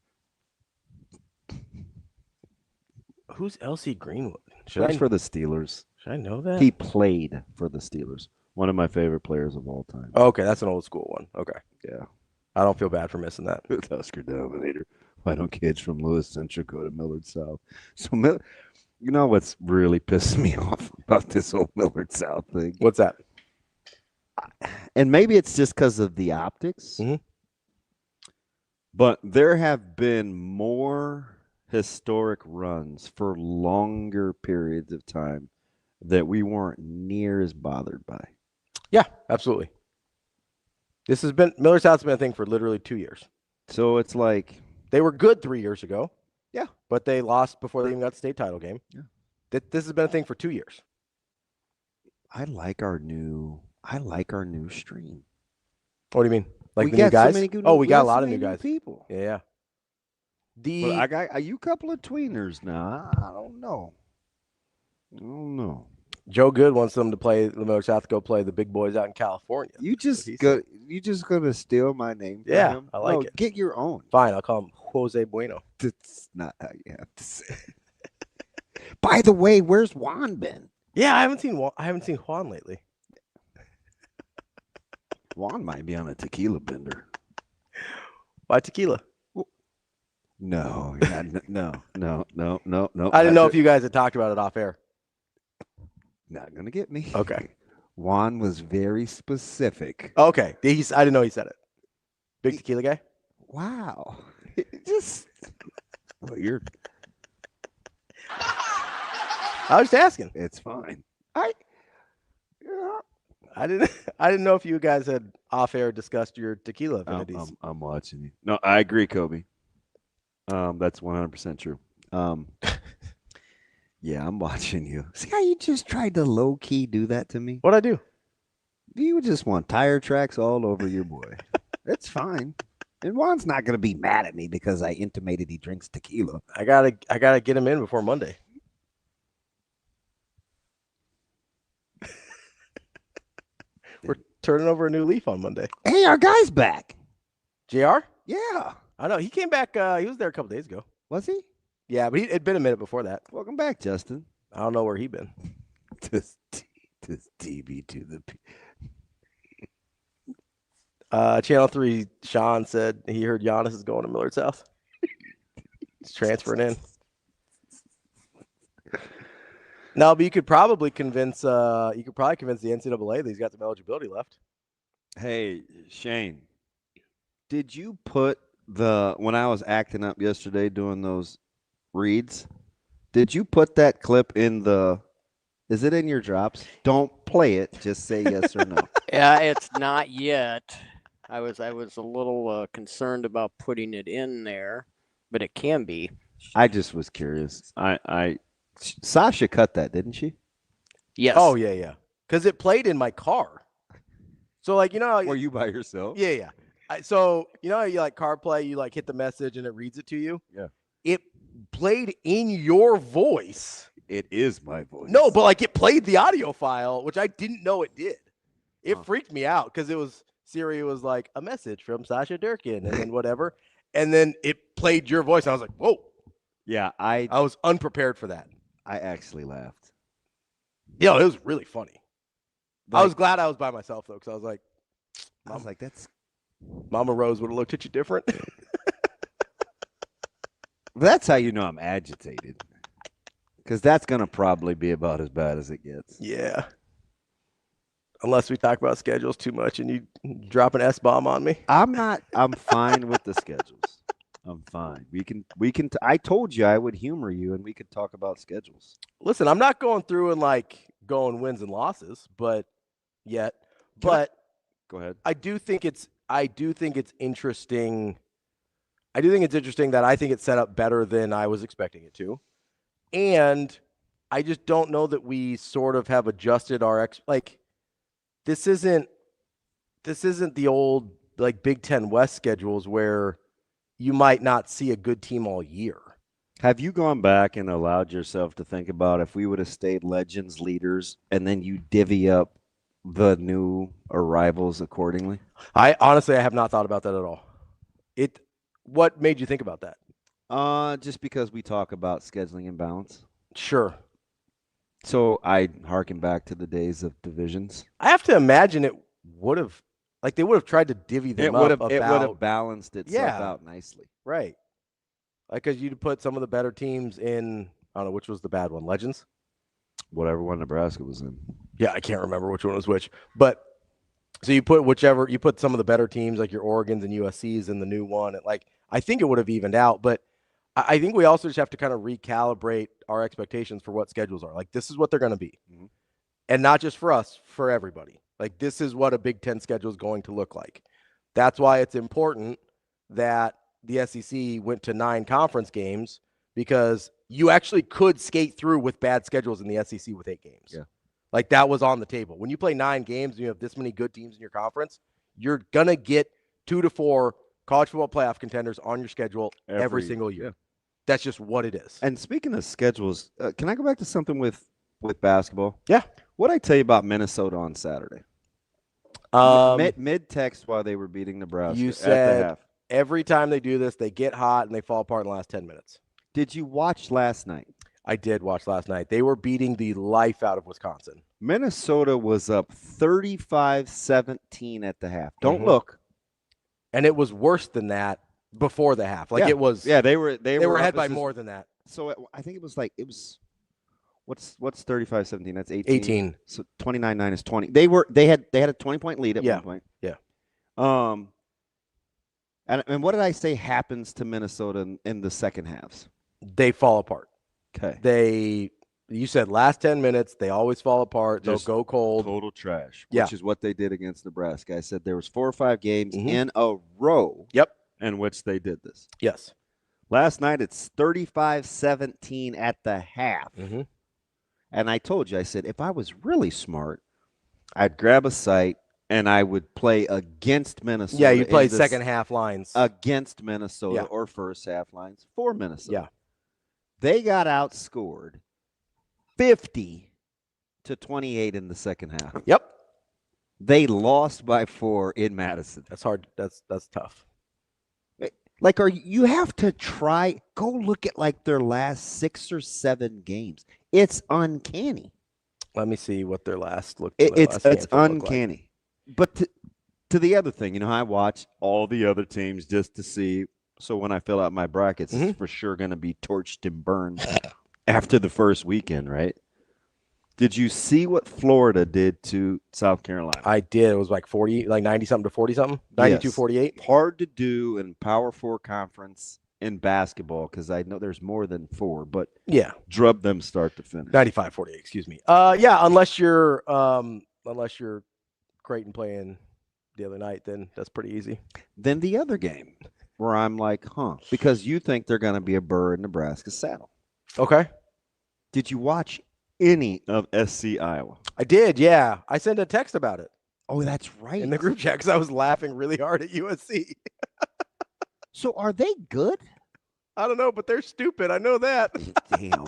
Who's LC Greenwood?
Plays for the Steelers.
Should I know that?
He played for the Steelers. One of my favorite players of all time.
Okay, that's an old school one. Okay.
Yeah.
I don't feel bad for missing that.
Husker Dominator. Why don't kids from Lewis Central go to Millard South? So You know what's really pissing me off about this whole Millard South thing?
What's that?
And maybe it's just because of the optics.
Mm-hmm.
But there have been more historic runs for longer periods of time that we weren't near as bothered by.
Yeah, absolutely. This has been Millard South's been a thing for literally 2 years.
So it's like
they were good 3 years ago.
Yeah,
but they lost before they even got the state title game.
Yeah,
this has been a thing for 2 years.
I like our new stream.
What do you mean? Like
we
the new guys?
So many good,
we got a lot of new guys.
People.
Yeah.
Well, I got you a couple of tweeners now. I don't know.
Joe Good wants them to play the Millard South, go play the big boys out in California.
You just gonna steal my name from him?
I like it.
Get your own.
Fine, I'll call him Jose Bueno.
That's not how you have to say it. By the way, where's Juan been?
Yeah, I haven't seen Juan lately.
Juan might be on a tequila bender.
Why tequila?
No. I didn't
know if you guys had talked about it off air.
Not gonna get me.
Okay.
Juan was very specific.
Okay. I didn't know he said it. Big tequila guy?
Wow. Just weird.
I was just asking.
It's fine.
I didn't know if you guys had off air discussed your tequila affinities.
I'm watching you. No, I agree, Kobe. That's 100% true. Yeah, I'm watching you. See how you just tried to low key do that to me?
What'd I do?
You just want tire tracks all over your boy. It's fine. And Juan's not gonna be mad at me because I intimated he drinks tequila.
I gotta get him in before Monday. We're turning over a new leaf on Monday.
Hey, our guy's back.
JR?
Yeah.
I know. He came back. He was there a couple days ago.
Was he?
Yeah, but it'd been a minute before that.
Welcome back, Justin.
I don't know where he been.
This DB to the
Channel 3, Sean said he heard Giannis is going to Millard South. He's transferring in. No, but you could probably convince the NCAA that he's got some eligibility left.
Hey, Shane, did you put when I was acting up yesterday doing those reads, did you put that clip in is it in your drops? Don't play it. Just say yes or no.
Yeah, it's not yet. I was a little concerned about putting it in there, but it can be.
I just was curious. Sasha cut that, didn't she?
Yes.
Oh, yeah. Because it played in my car. So, like,
were you by yourself?
Yeah. So, you like CarPlay, you like hit the message and it reads it to you?
Yeah.
It played in your voice.
It is my voice.
No, but like it played the audio file, which I didn't know it did. It freaked me out because Siri was like a message from Sasha Durkin and then whatever. And then it played your voice. And I was like, whoa.
Yeah,
I was unprepared for that.
I actually laughed.
Yeah, it was really funny. I was glad I was by myself, though, because I was like,
that's
Mama Rose would have looked at you different.
That's how you know I'm agitated. Because that's going to probably be about as bad as it gets.
Yeah. Unless we talk about schedules too much and you drop an S-bomb on me.
I'm fine with the schedules. I'm fine. We can. I told you I would humor you and we could talk about schedules.
Listen, I'm not going through and like going wins and losses, but go ahead. I do think it's interesting. I do think it's interesting that I think it's set up better than I was expecting it to. And I just don't know that we sort of have adjusted our this isn't the old like Big Ten West schedules where you might not see a good team all year.
Have you gone back and allowed yourself to think about if we would have stayed legends leaders and then you divvy up the new arrivals accordingly?
I have not thought about that at all. What made you think about that?
Just because we talk about scheduling imbalance.
Sure.
So I harken back to the days of divisions.
I have to imagine it would have, they would have tried to divvy them up.
It would have balanced itself out nicely.
Right. Because you'd put some of the better teams in I don't know which was the bad one. Legends?
Whatever one Nebraska was in.
Yeah, I can't remember which one was which. But so you put some of the better teams like your Oregons and USCs in the new one. I think it would have evened out, but I think we also just have to kind of recalibrate our expectations for what schedules are. Like, this is what they're going to be. Mm-hmm. And not just for us, for everybody. Like, this is what a Big Ten schedule is going to look like. That's why it's important that the SEC went to 9 conference games, because you actually could skate through with bad schedules in the SEC with 8 games.
Yeah.
Like, that was on the table. When you play 9 games and you have this many good teams in your conference, you're going to get 2 to 4 college football playoff contenders on your schedule every single year. Yeah. That's just what it is.
And speaking of schedules, can I go back to something with basketball?
Yeah.
What did I tell you about Minnesota on Saturday? Mid-text while they were beating Nebraska.
You said
at the half.
Every time they do this, they get hot and they fall apart in the last 10 minutes.
Did you watch last night?
I did watch last night. They were beating the life out of Wisconsin.
Minnesota was up 35-17 at the half. Don't look.
And it was worse than that before the half. It was.
Yeah, they were
ahead by more than that.
So I think it was what's 35-17? That's 18.
18.
So 29-9 is 20. They had a 20-point lead at one point.
Yeah.
And what did I say happens to Minnesota in the second halves?
They fall apart.
Okay.
You said last 10 minutes, they always fall apart. They'll go cold.
Total trash, which is what they did against Nebraska. I said there was 4 or 5 games in a row in which they did this.
Yes.
Last night, it's 35-17 at the half.
Mm-hmm.
And I told you, I said, if I was really smart, I'd grab a site and I would play against Minnesota.
Yeah, you play second half lines.
Against Minnesota or first half lines for Minnesota.
Yeah.
They got outscored 50-28 in the second half.
Yep.
They lost by 4 in Madison.
That's hard. That's tough.
You have to go look at their last 6 or 7 games. It's uncanny.
Let me see what their last looked like.
It's uncanny. But to the other thing, I watch all the other teams just to see. So when I fill out my brackets, it's for sure going to be torched and burned after the first weekend, right? Did you see what Florida did to South Carolina?
I did. It was 90-something to 40-something? 92-48?
Hard to do in Power 4 conference in basketball because I know there's more than 4, but drub them start to finish.
95-48, excuse me. Unless you're Creighton playing the other night, then that's pretty easy.
Then the other game where I'm like, because you think they're going to be a burr in Nebraska's saddle.
Okay.
Did you watch any of SC Iowa?
I did, yeah. I sent a text about it.
Oh, that's right.
In the group chat because I was laughing really hard at USC.
So are they good?
I don't know, but they're stupid. I know that.
Damn.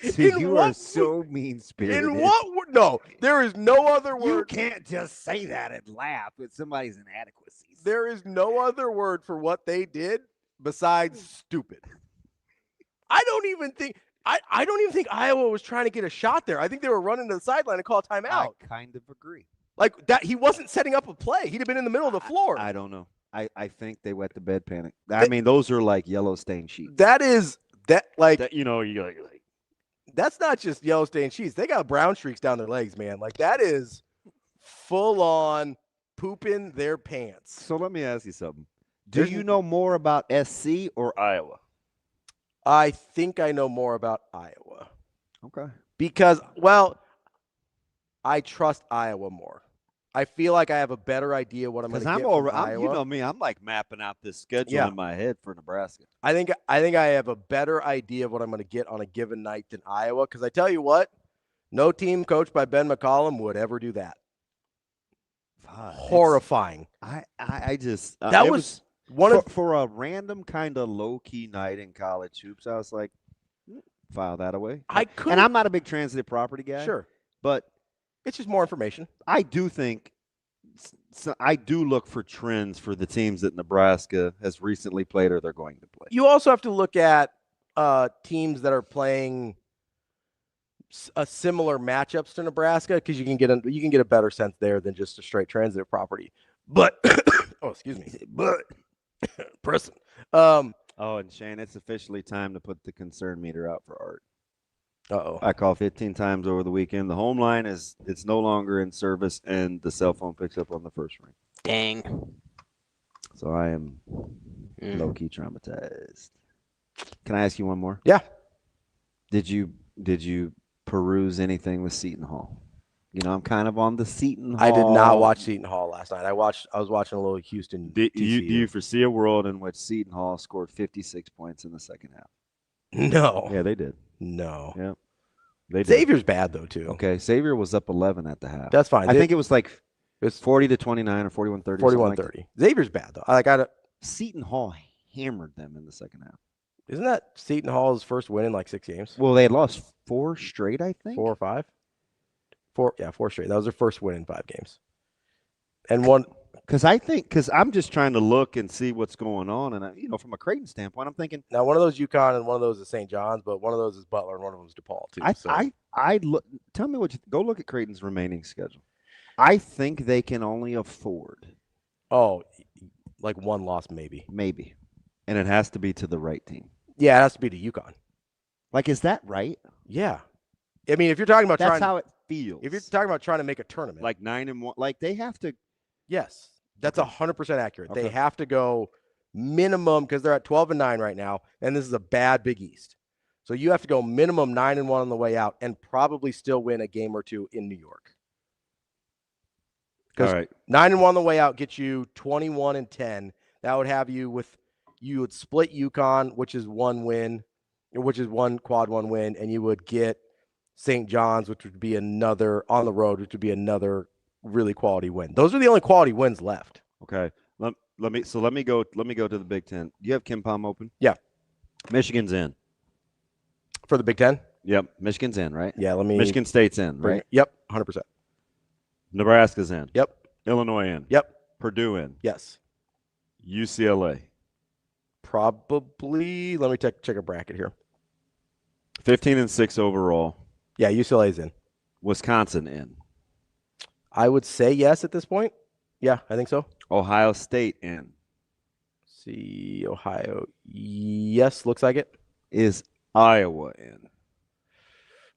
See, you are so mean-spirited.
In what word? No, there is no other word.
You can't just say that and laugh at somebody's inadequacies.
There is no other word for what they did besides stupid. I don't even think Iowa was trying to get a shot there. I think they were running to the sideline and call a timeout.
I kind of agree.
Like that, he wasn't setting up a play. He'd have been in the middle of the floor.
I don't know. I think they wet the bed panic. I mean, those are like yellow stain sheets.
That's not just yellow stain sheets. They got brown streaks down their legs, man. Like that is full on pooping their pants.
So let me ask you something. Do you know more about SC or Iowa?
I think I know more about Iowa.
Okay.
Because, I trust Iowa more. I feel like I have a better idea what I'm going to get from Iowa.
You know me, I'm like mapping out this schedule in my head for Nebraska.
I think I have a better idea of what I'm going to get on a given night than Iowa. Because I tell you what, no team coached by Ben McCollum would ever do that. Horrifying.
I just
that was one
for a random kind of low key night in college hoops. I was like, file that away. And I'm not a big transitive property guy.
Sure,
but
it's just more information.
I do think. So I do look for trends for the teams that Nebraska has recently played or they're going to play.
You also have to look at teams that are playing a similar matchups to Nebraska because you can get a better sense there than just a straight transitive property. But excuse me, but Preston.
Oh, and Shane, it's officially time to put the concern meter out for Art.
Uh-oh.
I called 15 times over the weekend. The home line it's no longer in service, and the cell phone picks up on the first ring.
Dang.
So I am low-key traumatized. Can I ask you one more?
Yeah.
Did you peruse anything with Seton Hall? You know, I'm kind of on the Seton Hall.
I did not watch Seton Hall last night. I was watching a little Houston.
Do you foresee a world in which Seton Hall scored 56 points in the second half?
No.
Yeah, they did.
No.
Yeah. They did.
Xavier's bad though too.
Okay, Xavier was up 11 at the half.
That's fine.
I think it was like 40-29 or 41-30.
41-30. Xavier's bad though. I got it.
Seton Hall hammered them in the second half.
Isn't that Seton Hall's first win in like 6 games?
Well, they had lost 4 straight, I think.
4 or 5? 4 straight. That was their first win in 5 games. And one
because I'm just trying to look and see what's going on, and from a Creighton standpoint, I'm thinking
now one of those UConn and one of those is St. John's, but one of those is Butler and one of them is DePaul too.
I look. Tell me go look at Creighton's remaining schedule. I think they can only afford
like one loss maybe,
and it has to be to the right team.
Yeah, it has to be to UConn.
Like, is that right?
Yeah, I mean, if you're talking about
that's how it feels.
If you're talking about trying to make a tournament,
like 9-1, like they have to.
Yes. That's 100% accurate.
Okay.
They have to go minimum because they're at 12-9 right now, and this is a bad Big East. So you have to go minimum 9-1 on the way out, and probably still win a game or two in New York. Because 9-1 on the way out gets you 21-10. That would have you would split UConn, which is one quad one win, and you would get St. John's, which would be another on the road, which would be another really quality win. Those are the only quality wins left.
Okay. Let me go to the Big Ten. Do you have Kim Pom open?
Yeah.
Michigan's in.
For the Big Ten?
Yep. Michigan's in, right?
Yeah,
Michigan State's in, right?
Yep, 100%.
Nebraska's in.
Yep.
Illinois in.
Yep.
Purdue in.
Yes.
UCLA.
Probably. Let me check a bracket here.
15-6 overall.
Yeah, UCLA's in.
Wisconsin in.
I would say yes at this point. Yeah, I think so.
Ohio State in.
See, Ohio. Yes, looks like it.
Is Iowa in?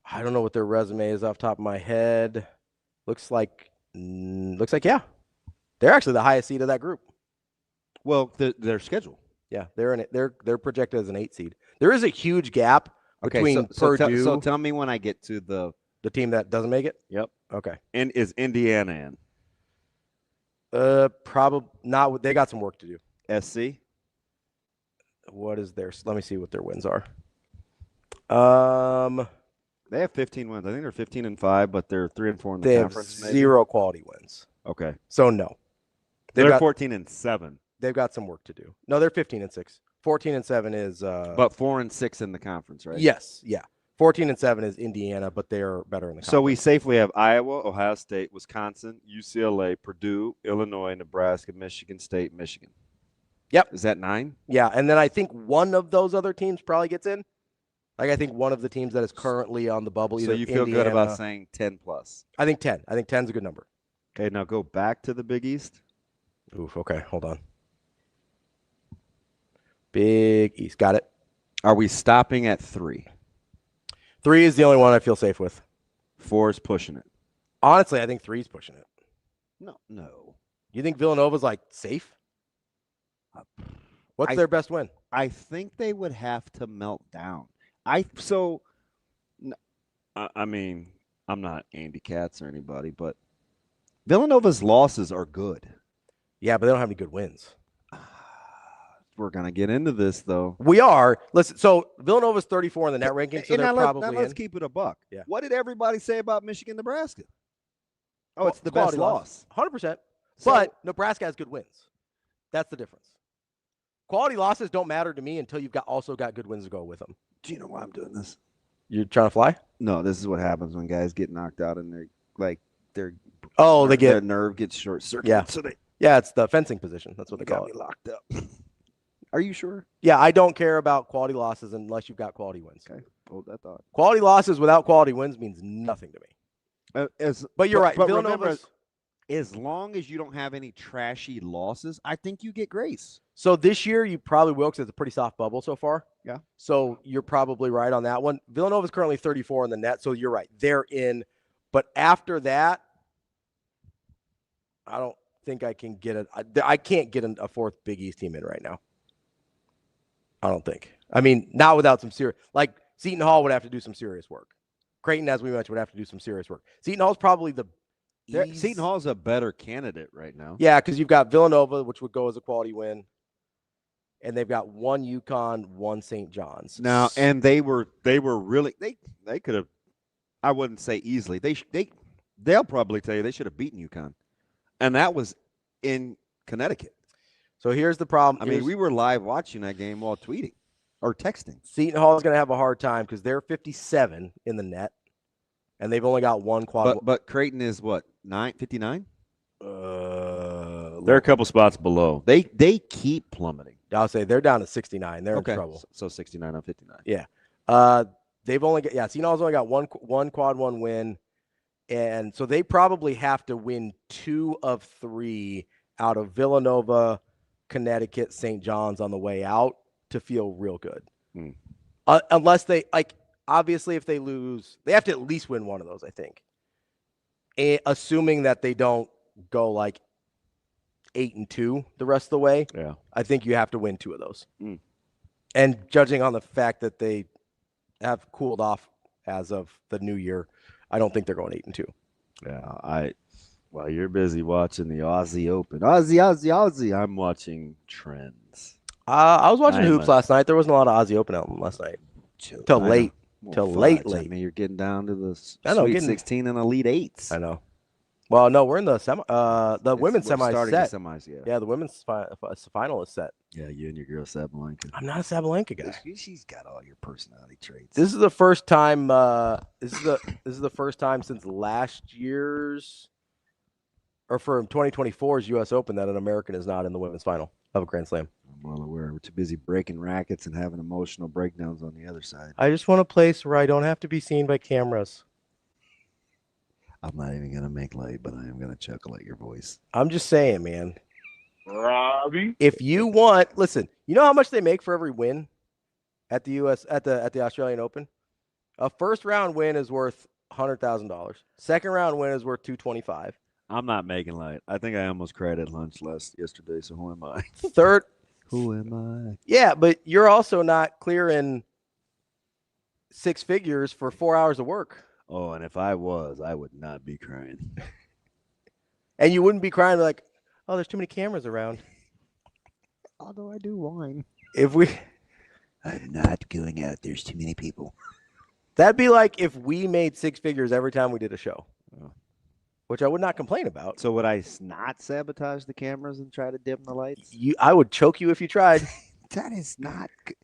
I don't know what their resume is off the top of my head. Looks like yeah. They're actually the highest seed of that group.
Well, their schedule.
Yeah, they're in it. They're projected as an 8 seed. There is a huge gap between Purdue.
So tell me when I get to the
team that doesn't make it.
Yep.
Okay.
And is Indiana
in? Probably not. They got some work to do.
SC.
What is their? Let me see what their wins are.
They have 15 wins. I think they're 15-5, but they're 3-4 in the
they
conference.
Have 0 quality wins.
Okay.
So no.
They're 14-7.
They've got some work to do. No, they're 15-6. 14-7 is.
But 4-6 in the conference, right?
Yes. Yeah. 14-7 is Indiana, but they're better in the conference.
So we safely have Iowa, Ohio State, Wisconsin, UCLA, Purdue, Illinois, Nebraska, Michigan State, Michigan.
Yep.
Is that 9?
Yeah, and then I think one of those other teams probably gets in. Like I think one of the teams that is currently on the bubble.
So you feel
Indiana,
good about saying 10 plus?
I think 10. I think 10 is a good number.
Okay, now go back to the Big East.
Oof. Okay, hold on. Big East, got it.
Are we stopping at 3?
3 is the only one I feel safe with.
4 is pushing it.
Honestly, I think 3 is pushing it.
No.
You think Villanova's like safe? What's their best win?
I think they would have to melt down. I mean, I'm not Andy Katz or anybody, but Villanova's losses are good.
Yeah, but they don't have any good wins.
We're going to get into this, though.
We are. Listen, so Villanova's 34 in the net ranking, so they're probably
let's keep it a buck.
Yeah.
What did everybody say about Michigan, Nebraska? Oh, it's the
best
best loss.
100%. But Nebraska has good wins. That's the difference. Quality losses don't matter to me until you've also got good wins to go with them.
Do you know why I'm doing this?
You're trying to fly?
No, this is what happens when guys get knocked out and their nerve gets short circuited.
Yeah.
So
it's the fencing position. That's what they
got
call
me
it.
locked up. Are you sure?
Yeah, I don't care about quality losses unless you've got quality wins.
Okay, hold that thought.
Quality losses without quality wins means nothing to me. But you're right.
But
Villanova's
as long as you don't have any trashy losses, I think you get grace.
So this year you probably will because it's a pretty soft bubble so far.
Yeah.
So you're probably right on that one. Villanova's currently 34 in the net, so you're right. They're in. But after that, I don't think I can get I can't get a fourth Big East team in right now. I don't think. I mean, not without some serious, like Seton Hall would have to do some serious work. Creighton, as we mentioned, would have to do some serious work. Seton Hall's probably
Seton Hall's a better candidate right now.
Yeah, because you've got Villanova, which would go as a quality win. And they've got one UConn, one St. John's.
Now, and they were really they could have, I wouldn't say easily. They'll probably tell you they should have beaten UConn. And that was in Connecticut.
So here's the problem.
I mean, we were live watching that game while tweeting or texting.
Seton Hall is going to have a hard time because they're 57 in the net, and they've only got one quad.
But Creighton is what, 59?
They're a couple spots below.
They keep plummeting.
I'll say they're down to 69. They're in trouble.
So 69 on 59.
Yeah. They've only got Seton Hall's only got one quad one win, and so they probably have to win 2 of 3 out of Villanova, Connecticut, St. John's on the way out to feel real good. Unless they obviously if they lose, they have to at least win one of those, I think. Assuming that they don't go 8-2 the rest of the way.
Yeah.
I think you have to win 2 of those. And judging on the fact that they have cooled off as of the new year, I don't think they're going 8-2.
Yeah, while you're busy watching the Aussie Open, Aussie, I'm watching trends.
I was watching hoops last night. There wasn't a lot of Aussie Open out last night. Till late. Late.
I mean, you're getting down to the
Sweet
16 and Elite Eights.
I know. Well, no, we're in the women's semi
starting
set.
The semis,
Yeah, the women's final is set.
Yeah, you and your girl Sabalenka.
I'm not a Sabalenka guy.
She's got all your personality traits.
This is the first time. This is the first time since last year's, or from 2024's U.S. Open that an American is not in the women's final of a Grand Slam.
I'm well aware. We're too busy breaking rackets and having emotional breakdowns on the other side.
I just want a place where I don't have to be seen by cameras.
I'm not even going to make light, but I am going to chuckle at your voice.
I'm just saying, man.
Ravi.
If you want, listen, you know how much they make for every win at the at the Australian Open? A first round win is worth $100,000. Second round win is worth $225,000.
I'm not making light. I think I almost cried at lunch yesterday, so who am I?
Third.
Who am I?
Yeah, but you're also not clearing 6 figures for 4 hours of work.
Oh, and if I was, I would not be crying.
And you wouldn't be crying like, oh, there's too many cameras around.
Although I do whine. I'm not going out. There's too many people.
That'd be like if we made 6 figures every time we did a show, which I would not complain about.
So would I not sabotage the cameras and try to dim the lights?
I would choke you if you tried.
That is not
good.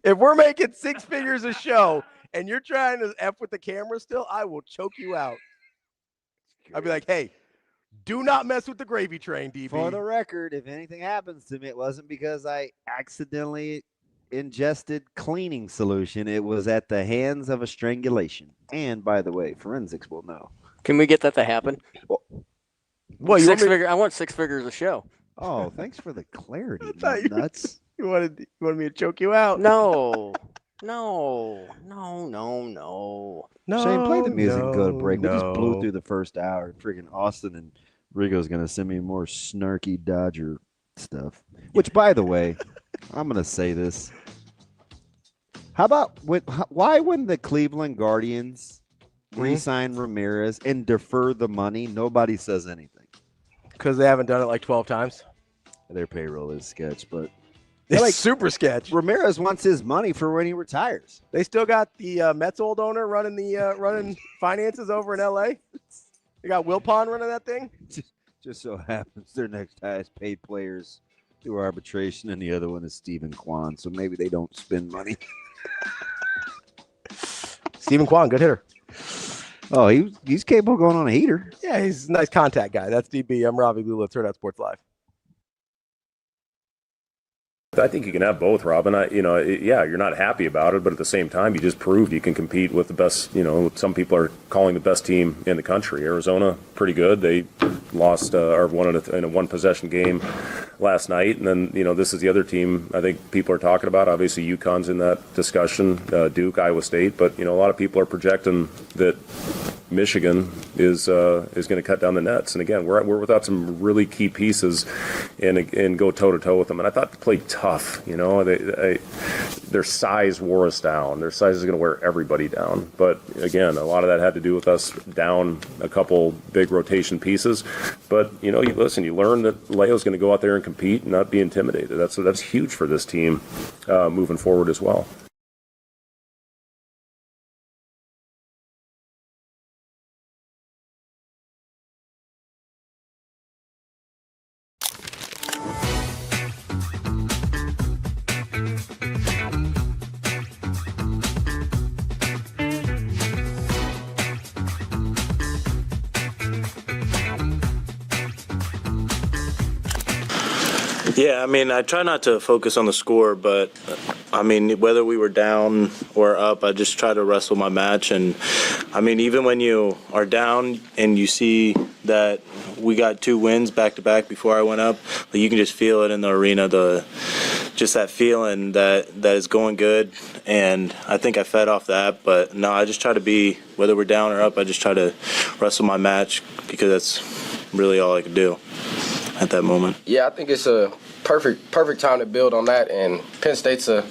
If we're making 6 figures a show and you're trying to F with the camera still, I will choke you out. I'd be like, hey, do not mess with the gravy train, DB.
For the record, if anything happens to me, it wasn't because I accidentally ingested cleaning solution. It was at the hands of a strangulation. And by the way, forensics will know.
Can we get that to happen?
Well,
I want 6 figures a show.
Oh, thanks for the clarity.
Nuts. You wanted me to choke you out?
No.
Shane, play the music and go to break. We just blew through the first hour. Freaking Austin and Rigo's going to send me more snarky Dodger stuff. Which, by the way, I'm going to say this. How about why when the Cleveland Guardians re-sign Ramirez and defer the money, nobody says anything?
Because they haven't done it like 12 times.
Their payroll is sketch, but
it's super sketch.
Ramirez wants his money for when he retires.
They still got the Mets old owner running running finances over in L.A. They got Wilpon running that thing.
Just so happens their next highest paid players through arbitration, and the other one is Stephen Kwan. So maybe they don't spend money.
Stephen Kwan, good hitter.
Oh, he's capable of going on a heater.
Yeah, he's a nice contact guy. That's DB. I'm Ravi. Lulla, Hurrdat Sports Live.
I think you can have both, Robin. You're not happy about it, but at the same time, you just proved you can compete with the best. Some people are calling the best team in the country. Arizona, pretty good. They lost or won in a one-possession game last night, and then this is the other team I think people are talking about. Obviously, UConn's in that discussion. Duke, Iowa State, but a lot of people are projecting that Michigan is going to cut down the nets. And again, we're without some really key pieces, and go toe to toe with them. And I thought they played tough. Their size wore us down. Their size is going to wear everybody down. But again, a lot of that had to do with us down a couple big rotation pieces. But you learn that Leo's going to go out there and compete and not be intimidated. That's huge for this team moving forward as well.
Yeah, I try not to focus on the score, but whether we were down or up, I just try to wrestle my match. And even when you are down and you see that we got 2 wins back to back before I went up, you can just feel it in the arena, just that feeling that is going good. And I think I fed off that. But no, I just try to be, whether we're down or up, I just try to wrestle my match, because that's really all I could do at that moment.
Yeah, I think it's a perfect time to build on that. And Penn State's a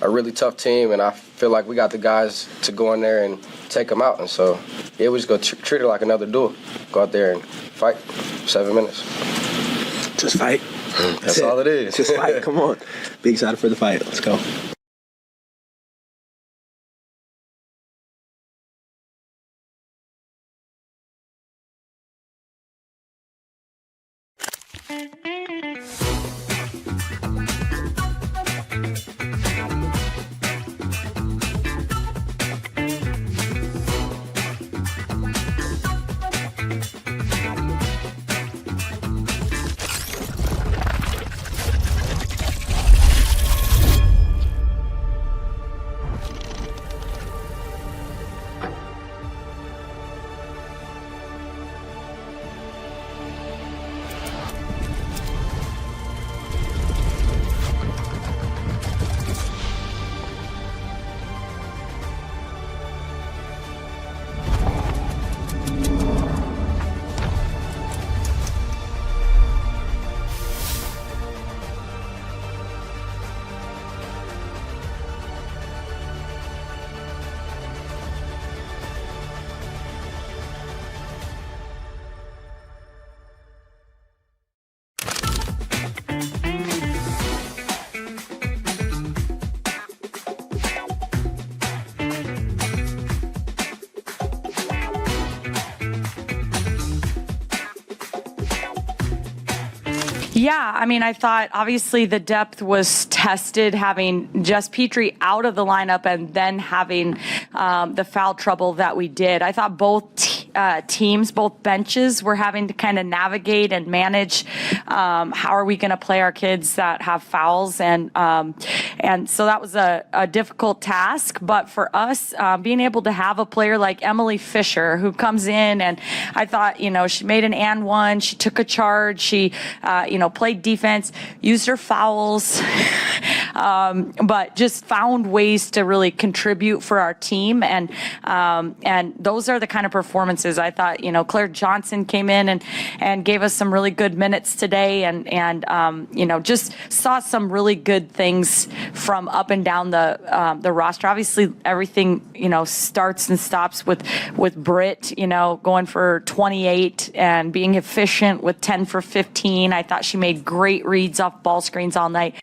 really tough team, and I feel like we got the guys to go in there and take them out. And so, yeah, we just go treat it like another duel. Go out there and fight 7 minutes.
Just fight.
That's all it is.
Just fight. Come on. Be excited for the fight. Let's go.
Yeah, I thought obviously the depth was tested, having Jess Petrie out of the lineup and then having the foul trouble that we did. I thought both teams, both benches were having to kind of navigate and manage how are we going to play our kids that have fouls. And so that was a difficult task. But for us, being able to have a player like Emily Fisher who comes in, and I thought, she made an and one, she took a charge, she, played defense, used her fouls, but just found ways to really contribute for our team. And those are the kind of performances I thought, Claire Johnson came in and gave us some really good minutes today, and just saw some really good things from up and down the roster. Obviously, everything, starts and stops with Britt, going for 28 and being efficient with 10 for 15. I thought she made great reads off ball screens all night.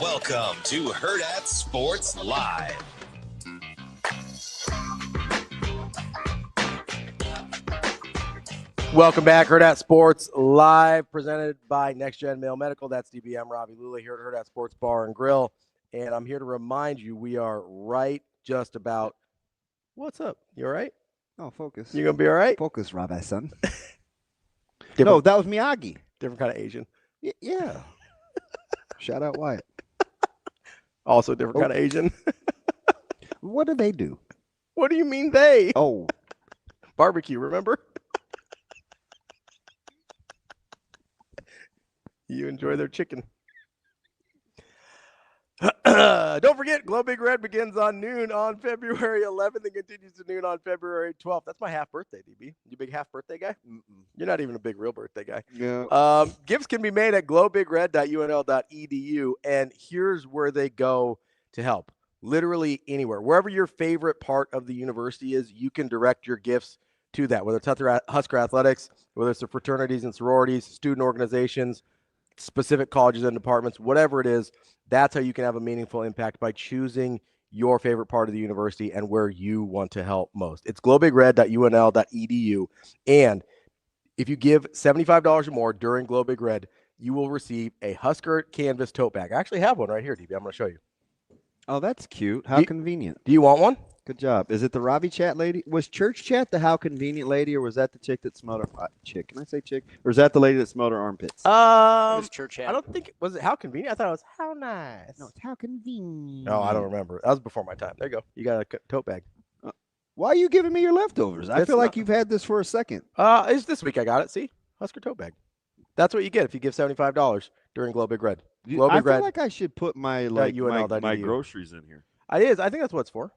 Welcome to Hurrdat Sports Live.
Welcome back, Hurrdat Sports Live, presented by Next Gen Male Medical. That's DBM Ravi, Lulla here at Hurrdat Sports Bar and Grill. And I'm here to remind you, we are right just about. What's up? You all right?
Oh, focus.
You gonna be all right?
Focus, Ravi, son.
Different,
no, that was Miyagi.
different kind of Asian.
Yeah. Shout out Wyatt.
Also different kind of Asian.
What do they do?
What do you mean they?
Oh,
Barbecue, remember? You enjoy their chicken. Don't forget, Glow Big Red begins on noon on February 11th and continues to noon on February 12th. That's my half birthday, DB. You big half birthday guy? You're not even a big real birthday guy.
yeah.
Gifts can be made at glowbigred.unl.edu, and here's where they go to help. Literally anywhere. Wherever your favorite part of the university is, you can direct your gifts to that, whether it's Husker Athletics, whether it's the fraternities and sororities, student organizations, specific colleges and departments, whatever it is. That's how you can have a meaningful impact by choosing your favorite part of the university and where you want to help most. It's glowbigred.unl.edu. And if you give $75 or more during Glow Big Red, you will receive a Husker canvas tote bag. I actually have one right here, DB. I'm going to show you.
Oh, that's cute. How convenient.
Do you want one?
Good job. Is it the Ravi Chat lady? Was Church Chat the how convenient lady, or was that the chick that smelled her chick? Can I say chick? Or is that the lady that smelled her armpits?
It was Church Chat.
I don't think was it how convenient. I thought it was how nice.
No, it's how convenient.
No, I don't remember. That was before my time. There you go. You got a tote bag.
Why are you giving me your leftovers? I feel like you've had this for a second.
It's this week I got it. See, Husker tote bag. That's what you get if you give $75 during Glow Big Red.
I feel like I should put my my groceries in here.
I think that's what it's for.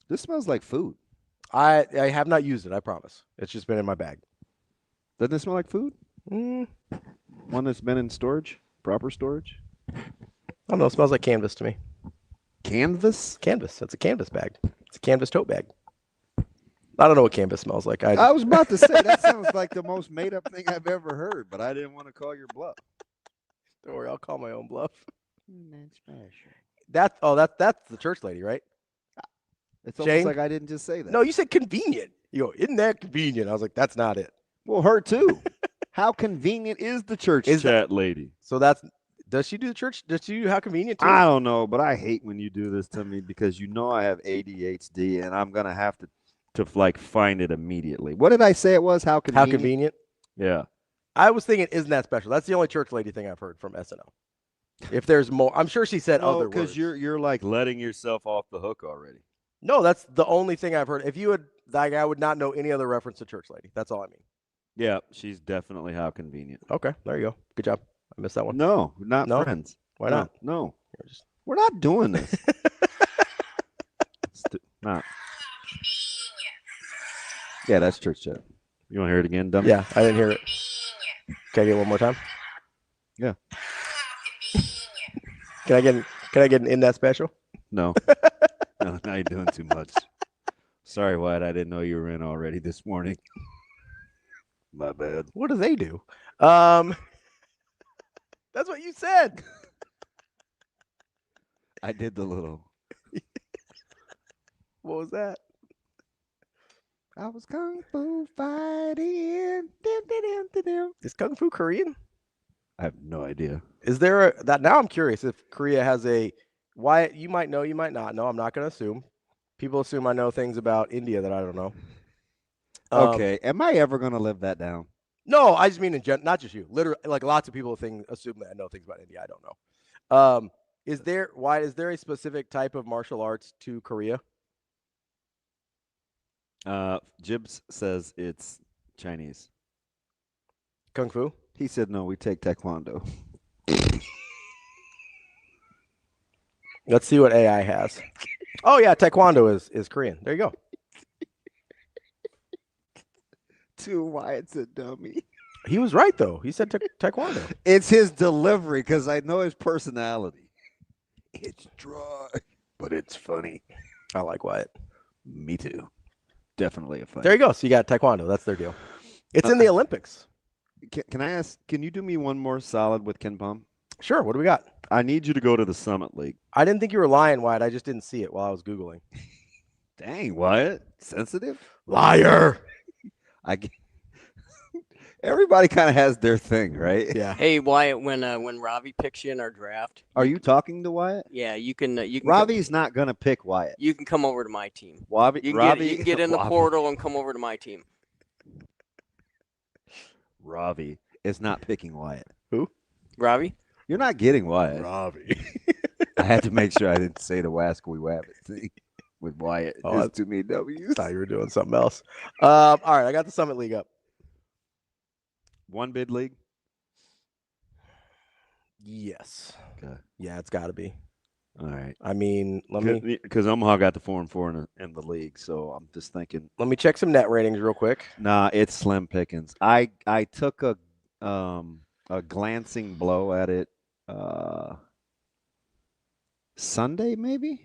This smells like food.
I have not used it. I promise. It's just been in my bag.
Doesn't it smell like food? One that's been in storage, proper storage.
I don't know. It smells like canvas to me.
Canvas?
Canvas. It's a canvas bag. It's a canvas tote bag. I don't know what canvas smells like.
I was about to say that sounds like the most made up thing I've ever heard, but I didn't want to call your bluff.
Don't worry, I'll call my own bluff.
That's special.
That's the church lady, right?
It's almost like I didn't just say that.
No, you said convenient. You go, isn't that convenient? I was like, that's not it.
Well, her too. How convenient is the church chat lady?
So does she do the church? Does she do how convenient too?
I don't know, but I hate when you do this to me because you know I have ADHD and I'm gonna have to like find it immediately. What did I say it was? How convenient?
How convenient?
Yeah.
I was thinking, isn't that special? That's the only church lady thing I've heard from SNL. If there's more, I'm sure she said other words.
Because you're like letting yourself off the hook already.
No, that's the only thing I've heard. If you would, like, I would not know any other reference to church lady. That's all I mean.
Yeah, she's definitely how convenient.
Okay, there you go. Good job. I missed that one.
No, not friends.
Why not?
No. We're not doing this. Not. Yeah, that's church chat. You want to hear it again, dumb?
Yeah, I didn't hear it. Can I get it one more time?
Yeah.
Can I get an in that special?
No. No, now you're doing too much. Sorry, Wyatt. I didn't know you were in already this morning. My bad.
What do they do? That's what you said.
I did the little.
What was that?
I was kung fu fighting.
Is kung fu Korean?
I have no idea.
Is there that? Now I'm curious if Korea has a. Wyatt, you might know, you might not know. I'm not going to assume. People assume I know things about India that I don't know.
Okay. Am I ever going to live that down?
No, I just mean in general, not just you. Literally, like lots of people assume that I know things about India. I don't know. Is there a specific type of martial arts to Korea?
Jibs says it's Chinese.
Kung fu?
He said no, we take taekwondo.
Let's see what AI has. Oh yeah, taekwondo is Korean. There you go.
Wyatt's a dummy.
He was right though. He said taekwondo.
It's his delivery because I know his personality. It's dry, but it's funny.
I like Wyatt.
Me too. Definitely a funny.
There you go. So you got taekwondo. That's their deal. It's in the Olympics.
Can I ask? Can you do me one more solid with Ken Palm?
Sure. What do we got?
I need you to go to the Summit League.
I didn't think you were lying, Wyatt. I just didn't see it while I was Googling.
Dang, Wyatt. Sensitive?
Liar.
Everybody kind of has their thing, right?
Yeah.
Hey, Wyatt, when Ravi picks you in our draft.
Are you talking to Wyatt?
Yeah, you can.
Ravi's not going to pick Wyatt.
You can come over to my team.
Ravi,
you can get in the portal and come over to my team.
Ravi is not picking Wyatt.
Who?
Ravi?
You're not getting Wyatt.
Ravi.
I had to make sure I didn't say the Wascally Wabbit thing with Wyatt.
Oh,
There's too many W's.
I thought you were doing something else. All right, I got the Summit League up.
One bid league?
Yes.
Okay.
Yeah, it's got to be.
All right.
I mean,
because Omaha got the 4-4 in the league, so I'm just thinking.
Let me check some net ratings real quick.
Nah, it's slim pickings. I took a glancing blow at it Sunday maybe,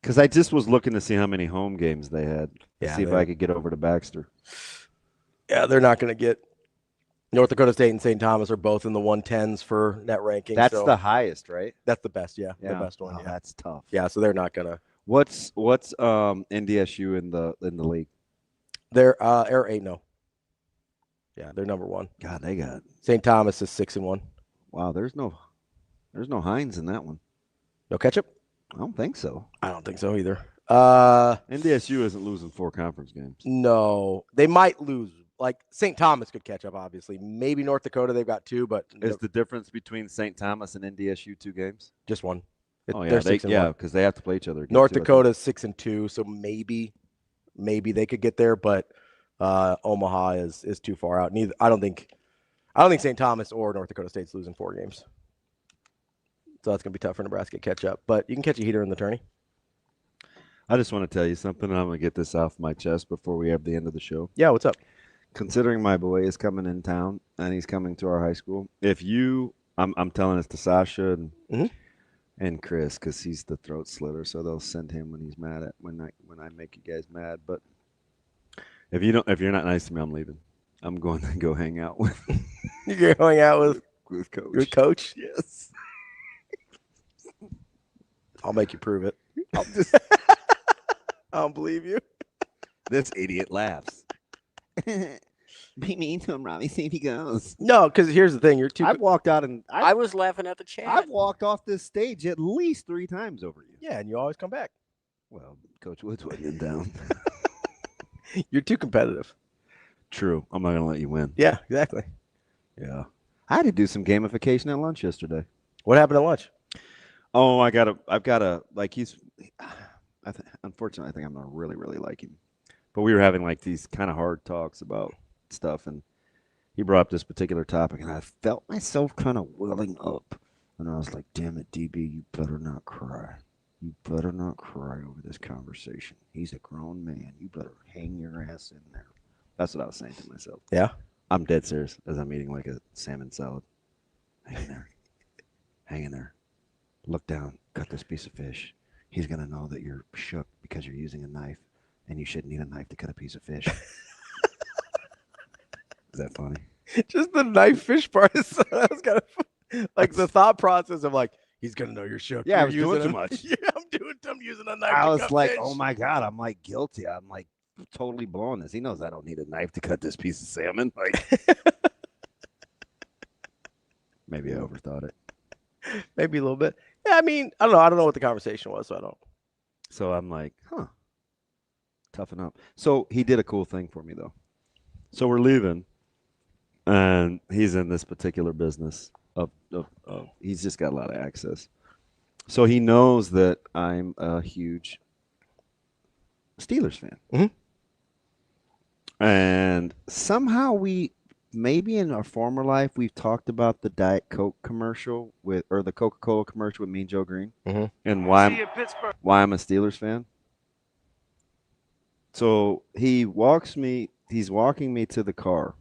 because I just was looking to see how many home games they had. See if I could get over to Baxter.
Yeah, they're not going to get. North Dakota State and St. Thomas are both in the 110s for net ranking.
That's the highest, right?
That's the best, yeah. The best one.
Oh,
yeah.
That's tough.
Yeah, so they're not gonna.
What's NDSU in the league?
They're 8-0. Yeah, they're number 1.
God, they got
St. Thomas is 6-1.
Wow, there's no Hines in that one.
No ketchup?
I don't think so.
I don't think so either.
NDSU isn't losing 4 conference games.
No, they might lose. Like St. Thomas could catch up, obviously. Maybe North Dakota, they've got 2, but
is the difference between St. Thomas and NDSU 2 games?
Just 1.
Oh yeah, because they have to play each other.
North Dakota's 6-2, so maybe they could get there, but Omaha is too far out. I don't think St. Thomas or North Dakota State's losing 4 games. So that's gonna be tough for Nebraska to catch up. But you can catch a heater in the tourney.
I just want to tell you something. I'm gonna get this off my chest before we have the end of the show.
Yeah, what's up?
Considering my boy is coming in town and he's coming to our high school, I'm telling this to Sasha and Chris because he's the throat slitter, so they'll send him when he's mad at when I make you guys mad. But if you're not nice to me, I'm leaving. I'm going to go hang out with.
You're going out with
Coach.
Your coach?
Yes.
I'll make you prove it. I don't believe you.
This idiot laughs. Be mean to him, Robbie. See if he goes.
No, because here's the thing. You're too.
I've walked out and
I was laughing at the chat.
I've walked off this stage at least 3 times over you.
Yeah, and you always come back.
Well, Coach Woods wasn't in town.
You're too competitive.
True. I'm not gonna let you win.
Yeah, exactly.
Yeah. I had to do some gamification at lunch yesterday.
What happened at lunch?
Oh, I've got to unfortunately, I think I'm gonna really, really like him. But we were having like these kind of hard talks about stuff, and he brought up this particular topic, and I felt myself kind of welling up, and I was like, "Damn it, DB, you better not cry. You better not cry over this conversation. He's a grown man. You better hang your ass in there." That's what I was saying to myself.
Yeah,
I'm dead serious as I'm eating like a salmon salad. Hang in there. Hang in there. Look down. Cut this piece of fish. He's gonna know that you're shook because you're using a knife. And you shouldn't need a knife to cut a piece of fish. Is that funny?
Just the knife fish part is that was kind of like the thought process of like he's gonna know you're shook.
Yeah, I was
You're
doing
using
too much.
Yeah, I'm using a knife.
I
to
was
cut
like,
fish.
oh my God, I'm like guilty. I'm like totally blowing this. He knows I don't need a knife to cut this piece of salmon. Like, maybe I overthought it.
Maybe a little bit. Yeah, I mean, I don't know. I don't know what the conversation was, so I don't.
So I'm like, toughen up. So he did a cool thing for me though. So we're leaving, and he's in this particular business of he's just got a lot of access. So he knows that I'm a huge Steelers fan.
Mm-hmm.
And somehow maybe in our former life, we've talked about the Diet Coke commercial or the Coca-Cola commercial with Mean Joe Green, and why I'm a Steelers fan. So he's walking me to the car,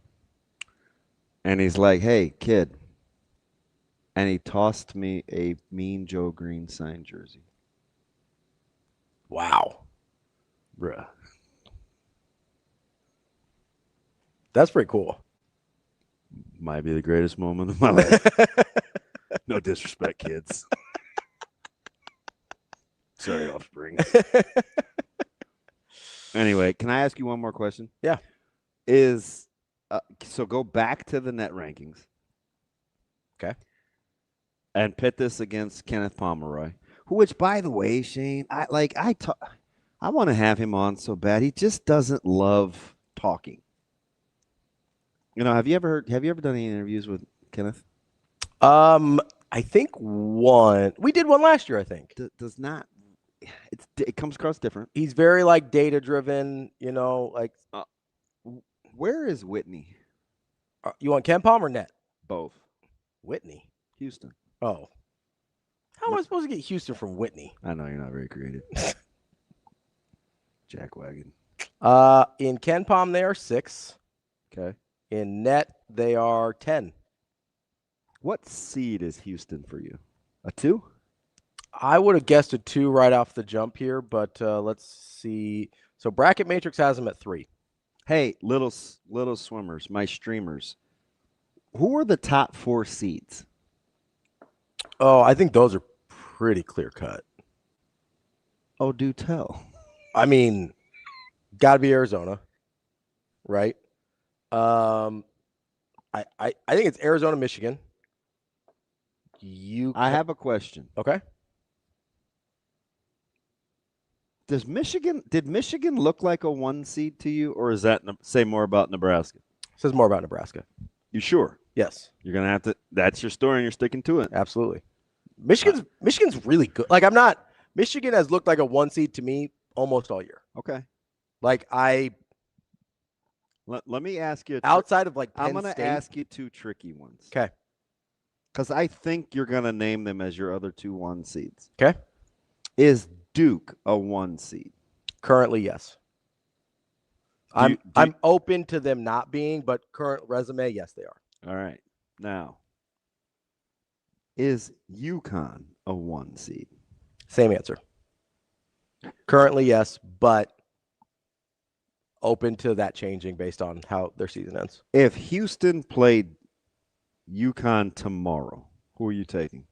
and he's like, "Hey, kid," and he tossed me a Mean Joe Green signed jersey.
Wow,
bruh,
that's pretty cool.
Might be the greatest moment of my life. No disrespect, kids. Sorry, offspring. Anyway, can I ask you one more question?
Yeah.
So go back to the net rankings.
Okay.
And pit this against Kenneth Pomeroy, which, by the way, Shane, I want to have him on so bad. He just doesn't love talking. Have you ever done any interviews with Kenneth?
I think one. We did one last year, I think.
Does not. It comes across different.
He's very like data driven,
Where is Whitney?
You want Ken Palm or Net?
Both.
Whitney.
Houston.
Oh. How am I supposed to get Houston from Whitney?
I know you're not very creative. Jackwagon.
In Ken Palm, they are 6.
Okay.
In Net, they are 10.
What seed is Houston for you? A 2?
I would have guessed a 2 right off the jump here, but let's see. So Bracket Matrix has them at 3.
Hey, little swimmers, my streamers. Who are the top 4 seeds?
Oh, I think those are pretty clear cut.
Oh, do tell.
I mean, got to be Arizona, right? I think it's Arizona, Michigan.
I have a question.
Okay.
Did Michigan look like a 1 seed to you, or is that say more about Nebraska?
Says more about Nebraska.
You sure?
Yes.
You're gonna have to. That's your story, and you're sticking to it.
Absolutely. Michigan's really good. Michigan has looked like a 1 seed to me almost all year.
Okay.
Let
me ask you.
Outside of Penn
I'm gonna
State.
ask you 2 tricky ones.
Okay.
Because I think you're gonna name them as your other 2 1 seeds.
Okay.
Is Duke a 1 seed?
Currently, yes. I'm open to them not being, but current resume, yes, they are.
All right. Now, is UConn a 1 seed?
Same answer. Currently, yes, but open to that changing based on how their season ends.
If Houston played UConn tomorrow, who are you taking?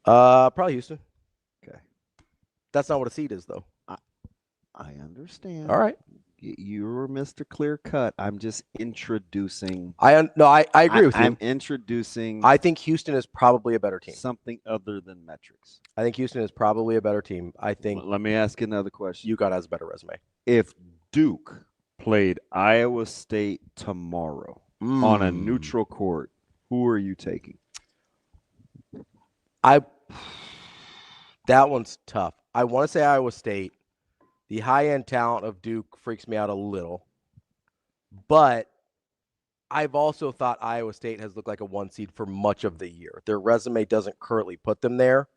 Probably Houston.
Okay.
That's not what a seed is, though.
I understand.
All right.
You're Mr. Clear Cut. I'm just introducing.
I agree with you.
I'm introducing.
I think Houston is probably a better team.
Something other than metrics.
I think Houston is probably a better team. I think.
Let me ask you another question.
UConn has a better resume.
If Duke played Iowa State tomorrow on a neutral court, who are you taking?
That one's tough. I want to say Iowa State. The high-end talent of Duke freaks me out a little. But I've also thought Iowa State has looked like a 1 seed for much of the year. Their resume doesn't currently put them there,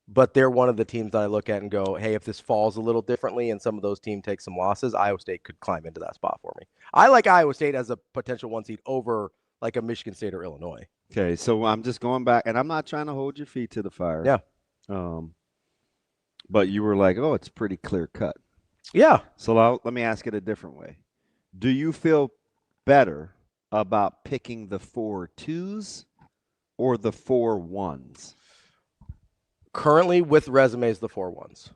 but they're one of the teams that I look at and go, hey, if this falls a little differently and some of those teams take some losses, Iowa State could climb into that spot for me. I like Iowa State as a potential 1 seed over like a Michigan State or Illinois.
Okay, so I'm just going back, and I'm not trying to hold your feet to the fire.
Yeah.
But you were like, oh, it's pretty clear cut.
Yeah.
So let me ask it a different way. Do you feel better about picking the 4 2s or the 4 1s?
Currently with resumes, the 4 1s.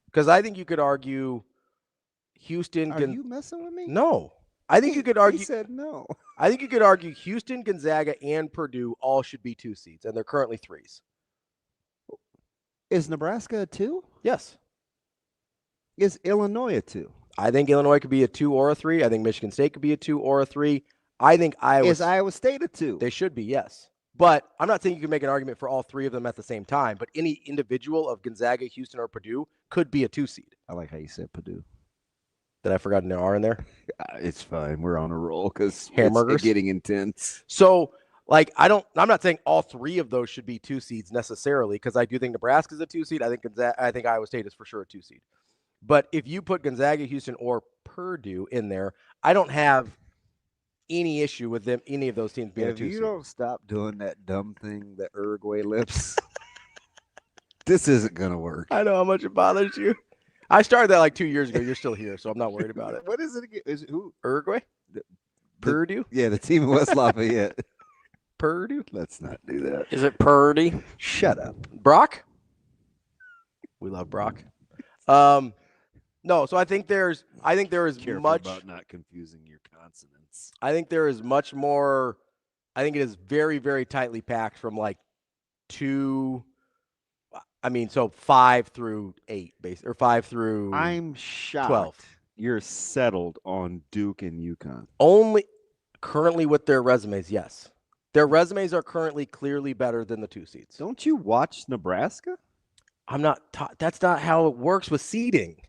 Because I think you could argue Houston.
Are you messing with me?
No. I think you could argue.
He said no.
I think you could argue Houston, Gonzaga, and Purdue all should be 2 seeds, and they're currently 3s.
Is Nebraska a 2?
Yes.
Is Illinois a 2?
I think Illinois could be a 2 or a 3. I think Michigan State could be a 2 or a 3. I think
Is Iowa State a 2?
They should be, yes. But I'm not saying you can make an argument for all 3 of them at the same time, but any individual of Gonzaga, Houston, or Purdue could be a 2 seed.
I like how you said Purdue.
Did I forgot an R in there?
It's fine. We're on a roll because
Hamburgers?
it's getting intense.
So, I'm not saying all 3 of those should be 2 seeds necessarily, because I do think Nebraska's a 2 seed. I think Iowa State is for sure a 2 seed. But if you put Gonzaga, Houston, or Purdue in there, I don't have any issue with them, any of those teams being a 2 seed.
If you don't stop doing that dumb thing, the Uruguay lips, this isn't going to work.
I know how much it bothers you. I started that like 2 years ago. You're still here, so I'm not worried about it.
What is it again? Is it who?
Uruguay? Purdue?
Yeah, the team in West Lafayette.
Purdue?
Let's not do that.
Is it Purdy?
Shut up.
Brock? We love Brock. No, so I think there is
Careful
much
about not confusing your consonants.
I think there is much more. I think it is very, very tightly packed from like 5 through 8, or 5 through.
I'm shocked
12.
You're settled on Duke and UConn.
Only currently with their resumes, yes. Their resumes are currently clearly better than the 2 seeds.
Don't you watch Nebraska?
I'm not. That's not how it works with seeding.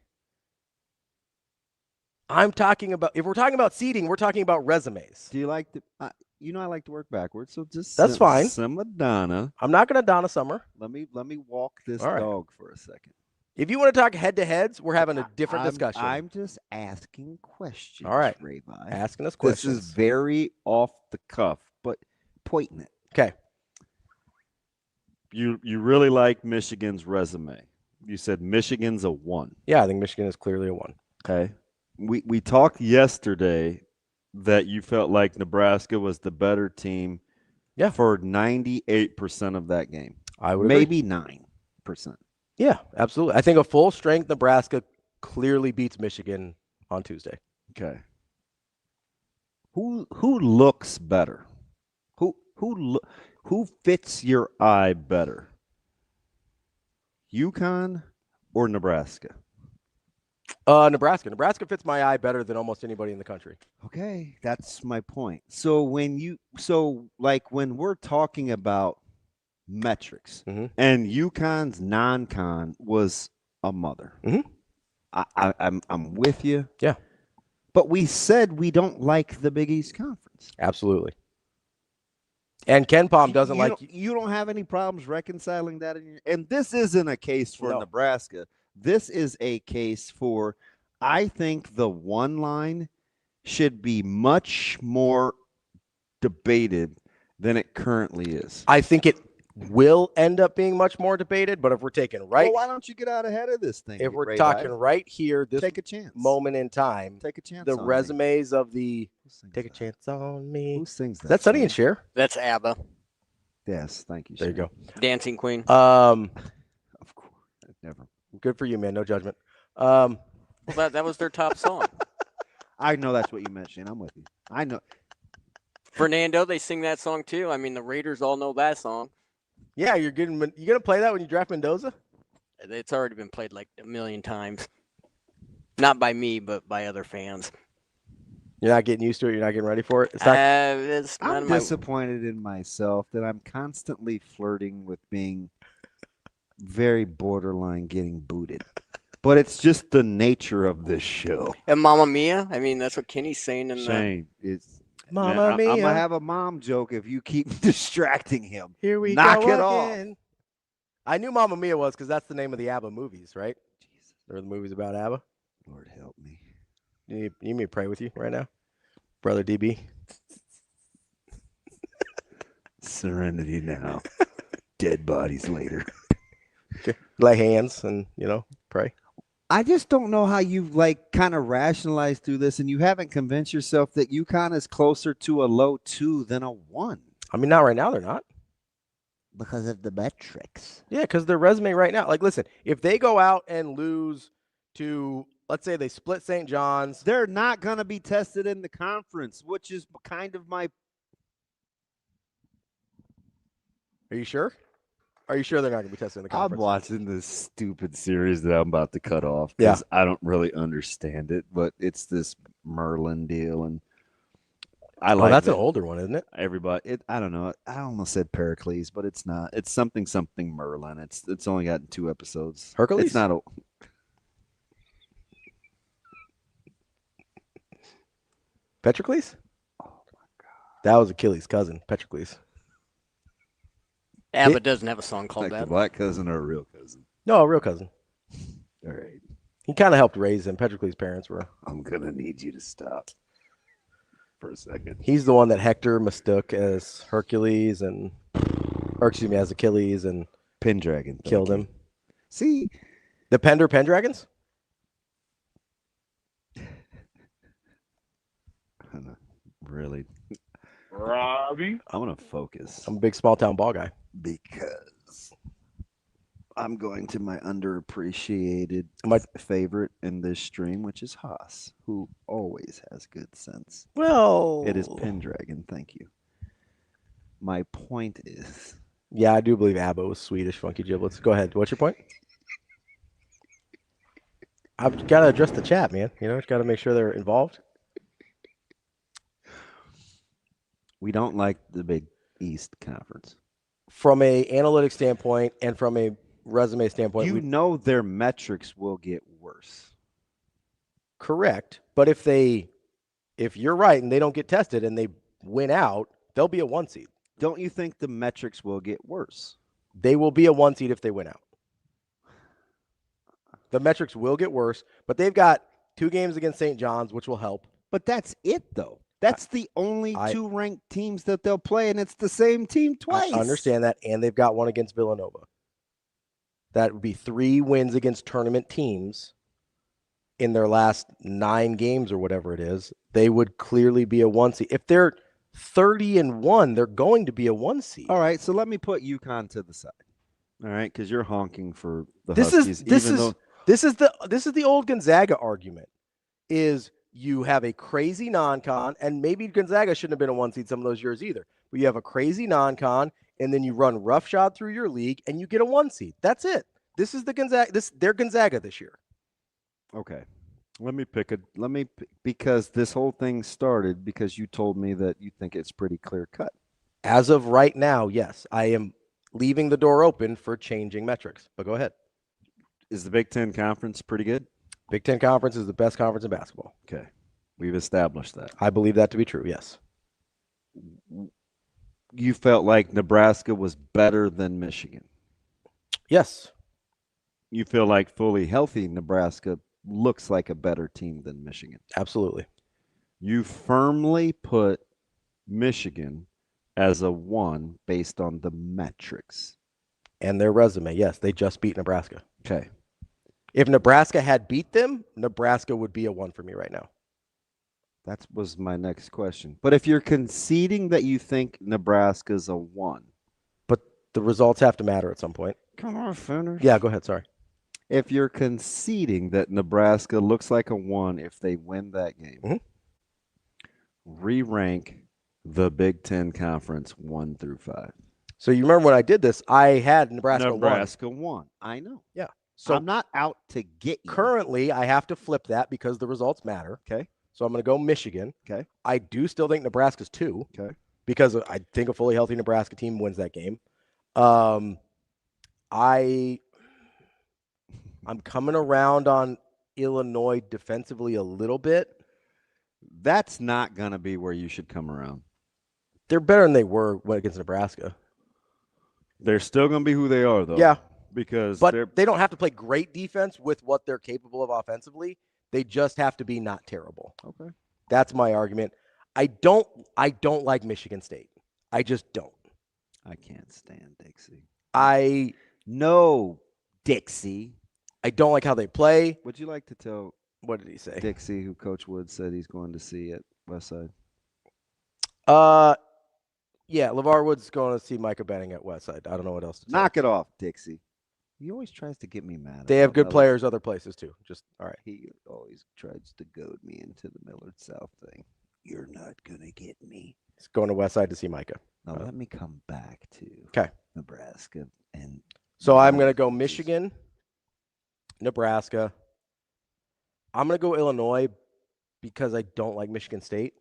I'm talking about, if we're talking about seeding, we're talking about resumes.
Do you like to? I like to work backwards, so just
that's fine.
Madonna.
I'm not going to Donna Summer.
Let me walk this
All right.
dog for a second.
If you want to talk head to heads, we're having a different discussion.
I'm just asking questions.
All right,
Ravi.
asking us questions.
This is very off the cuff, but poignant.
Okay.
You really like Michigan's resume. You said Michigan's a 1.
Yeah, I think Michigan is clearly a 1.
Okay. We talked yesterday that you felt like Nebraska was the better team for 98% of that game.
I would
maybe
agree.
9%.
Yeah, absolutely. I think a full strength Nebraska clearly beats Michigan on Tuesday.
Okay. Who looks better? Who fits your eye better? UConn or Nebraska?
Nebraska. Nebraska fits my eye better than almost anybody in the country.
Okay, that's my point. So when we're talking about metrics, and UConn's non-con was a mother. I'm with you.
Yeah.
But we said we don't like the Big East Conference.
Absolutely. And Ken Palm doesn't
you don't have any problems reconciling that and this isn't a case for Nebraska. This is a case for, I think the one line should be much more debated than it currently is.
I think it will end up being much more debated, but if we're taking
Well, why don't you get out ahead of this thing?
If we're talking right here, this
take a chance.
Moment in time,
take a chance.
The
on
resumes of the Take a Chance on Me.
Who sings that?
Is that Sonny and Cher?
That's ABBA.
Yes, thank you.
There you go.
Dancing Queen.
Of course. Never.
Good for you, man. No judgment.
Well, that was their top song.
I know that's what you meant, Shane. I'm with you. I know.
Fernando, they sing that song too. I mean, the Raiders all know that song.
Yeah, you gonna play that when you draft Mendoza?
It's already been played like a million times. Not by me, but by other fans.
You're not getting used to it. You're not getting ready for it. It's not,
I'm disappointed in myself that I'm constantly flirting with being very borderline getting booted. But it's just the nature of this show.
And Mamma Mia? I mean, that's what Kenny's saying in
Shane, it's
Mamma Mia.
I'm gonna have a mom joke if you keep distracting him.
Here we
Knock
go
it off.
again. I knew Mamma Mia was because that's the name of the ABBA movies, right? Jesus. They're the movies about ABBA.
Lord help me.
You need me to pray with you right now? Brother DB.
Serenity now. Dead bodies later.
Okay. Lay hands and, pray.
I just don't know how you've kind of rationalized through this and you haven't convinced yourself that UConn is closer to a low 2 than a 1.
I mean, not right now, they're not.
Because of the metrics.
Yeah, because their resume right now, listen, if they go out and lose to, let's say they split St. John's.
They're not going to be tested in the conference, which is kind of my.
Are you sure? Are you sure they're not going to be tested in the conference?
I'm watching this stupid series that I'm about to cut off because I don't really understand it, but it's this Merlin deal, and I like.
That's an older one, isn't it?
Everybody, I don't know. I almost said Pericles, but it's not. It's something Merlin. It's only got 2 episodes.
Hercules.
It's not a.
Petrocles? Oh my God. That was Achilles' cousin, Petrocles.
ABBA doesn't have a song called that.
A black cousin or a real cousin?
No, a real cousin.
All right.
He kind of helped raise him. Petrocles' parents were.
I'm gonna need you to stop for a second.
He's the one that Hector mistook as Hercules as Achilles and
Pendragon
killed him.
See,
the Pendragons?
Really?
Ravi.
I'm going to focus.
I'm a big small town ball guy.
Because I'm going to my underappreciated favorite in this stream, which is Haas, who always has good sense.
Well,
it is Pendragon. Thank you. My point is,
yeah, I do believe Abba was Swedish funky giblets. Go ahead. What's your point? I've got to address the chat, man. You know, got to make sure they're involved.
we don't like the Big East Conference.
From a analytic standpoint and from a resume standpoint,
You know their metrics will get worse.
Correct. But if you're right and they don't get tested and they win out, they'll be a 1 seed.
Don't you think the metrics will get worse?
They will be a 1 seed if they win out. The metrics will get worse, but they've got 2 games against St. John's, which will help.
But that's it, though. That's the only 2 ranked teams that they'll play, and it's the same team twice.
I understand that, and they've got 1 against Villanova. That would be 3 wins against tournament teams in their last 9 games or whatever it is. They would clearly be a 1 seed. If they're 30-1, they're going to be a 1 seed.
All right, so let me put UConn to the side. All right, because you're honking for the
This
Huskies.
is the old Gonzaga argument. Is you have a crazy non-con, and maybe Gonzaga shouldn't have been a 1 seed some of those years either. But you have a crazy non-con, and then you run roughshod through your league, and you get a 1 seed. That's it. This is the Gonzaga. They're Gonzaga this year.
Okay. Because this whole thing started because you told me that you think it's pretty clear cut.
As of right now, yes. I am leaving the door open for changing metrics. But go ahead.
Is the Big Ten Conference pretty good?
Big Ten Conference is the best conference in basketball.
Okay. We've established that.
I believe that to be true, yes.
You felt like Nebraska was better than Michigan?
Yes.
You feel like fully healthy Nebraska looks like a better team than Michigan?
Absolutely.
You firmly put Michigan as a 1 based on the metrics.
And their resume, yes. They just beat Nebraska.
Okay.
If Nebraska had beat them, Nebraska would be a 1 for me right now.
That was my next question. But if you're conceding that you think Nebraska's a 1.
But the results have to matter at some point.
Come on, finish.
Yeah, go ahead. Sorry.
If you're conceding that Nebraska looks like a 1 if they win that game, re-rank the Big Ten Conference 1 through 5.
So you remember when I did this, I had Nebraska
1. I know.
Yeah. So
I'm not out to get you.
Currently, I have to flip that because the results matter.
Okay.
So I'm going to go Michigan.
Okay.
I do still think Nebraska's 2.
Okay.
Because I think a fully healthy Nebraska team wins that game. I'm coming around on Illinois defensively a little bit.
That's not going to be where you should come around.
They're better than they were against Nebraska.
They're still going to be who they are, though.
Yeah.
But
they don't have to play great defense with what they're capable of offensively. They just have to be not terrible.
Okay.
That's my argument. I don't like Michigan State. I just don't.
I can't stand Dixie.
No,
Dixie.
I don't like how they play.
Would you like to tell
what did he say?
Dixie, who Coach Wood said he's going to see at Westside?
Yeah, LeVar Wood's going to see Micah Benning at Westside. I don't know what else to say.
Knock it off, Dixie. He always tries to get me mad.
They have good players other places too. Just all right.
He always tries to goad me into the Millard South thing. You're not gonna get me.
He's going to Westside to see Micah.
Now let me come back to Nebraska and.
So I'm going to go Michigan, Nebraska. I'm going to go Illinois because I don't like Michigan State.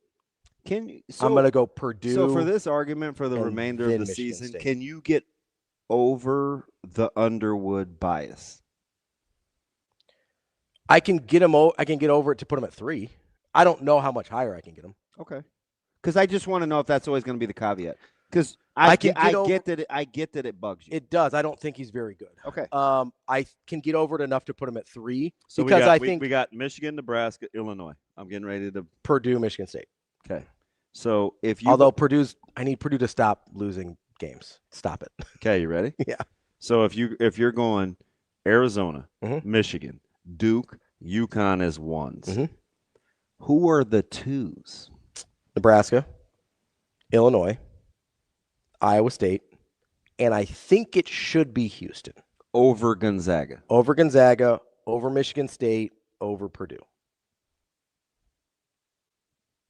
I'm going to go Purdue.
So for this argument for the remainder of the season, can you get over the Underwood bias?
I can get him. I can get over it to put him at 3. I don't know how much higher I can get him.
Okay. Because I just want to know if that's always going to be the caveat. Because I get that it bugs you.
It does. I don't think he's very good.
Okay.
I can get over it enough to put him at 3
so
because
I
think
we got Michigan, Nebraska, Illinois. I'm getting ready to
Purdue, Michigan State.
Okay. So if you
I need Purdue to stop losing games. Stop it.
Okay, you ready?
Yeah.
So if you're going Arizona, Michigan, Duke, UConn as 1s. Who are the 2s?
Nebraska, Illinois, Iowa State, and I think it should be Houston.
Over Gonzaga.
Over Gonzaga, over Michigan State, over Purdue.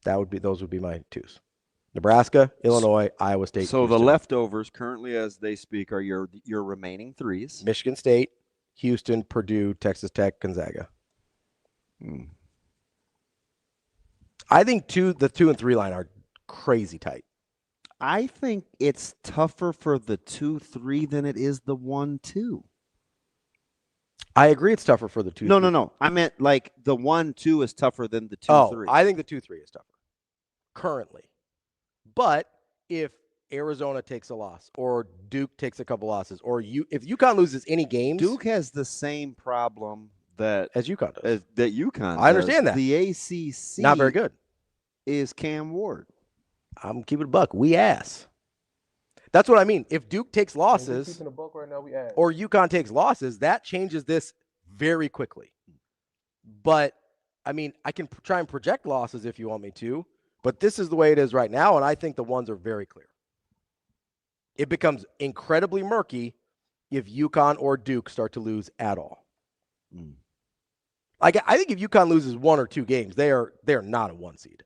Those would be my twos. Nebraska, Illinois, Iowa State.
So
Houston.
the leftovers currently as they speak are your remaining threes.
Michigan State, Houston, Purdue, Texas Tech, Gonzaga. I think the 2 and 3 line are crazy tight.
I think it's tougher for the 2-3 than it is the 1-2.
I agree it's tougher for the 2-3.
No. I meant like the 1-2 is tougher than the 2-3.
I think the 2-3 is tougher currently. But if Arizona takes a loss or Duke takes a couple losses or if UConn loses any games.
Duke has the same problem as
UConn does.
That UConn
I understand
does.
that.
The ACC
not very good.
Is Cam Ward.
I'm keeping it a buck. We ass. That's what I mean. If Duke takes losses or UConn takes losses, that changes this very quickly. But, I mean, I can try and project losses if you want me to, but this is the way it is right now, and I think the ones are very clear. It becomes incredibly murky if UConn or Duke start to lose at all. Like, I think if UConn loses 1 or 2 games, they are not a 1 seed.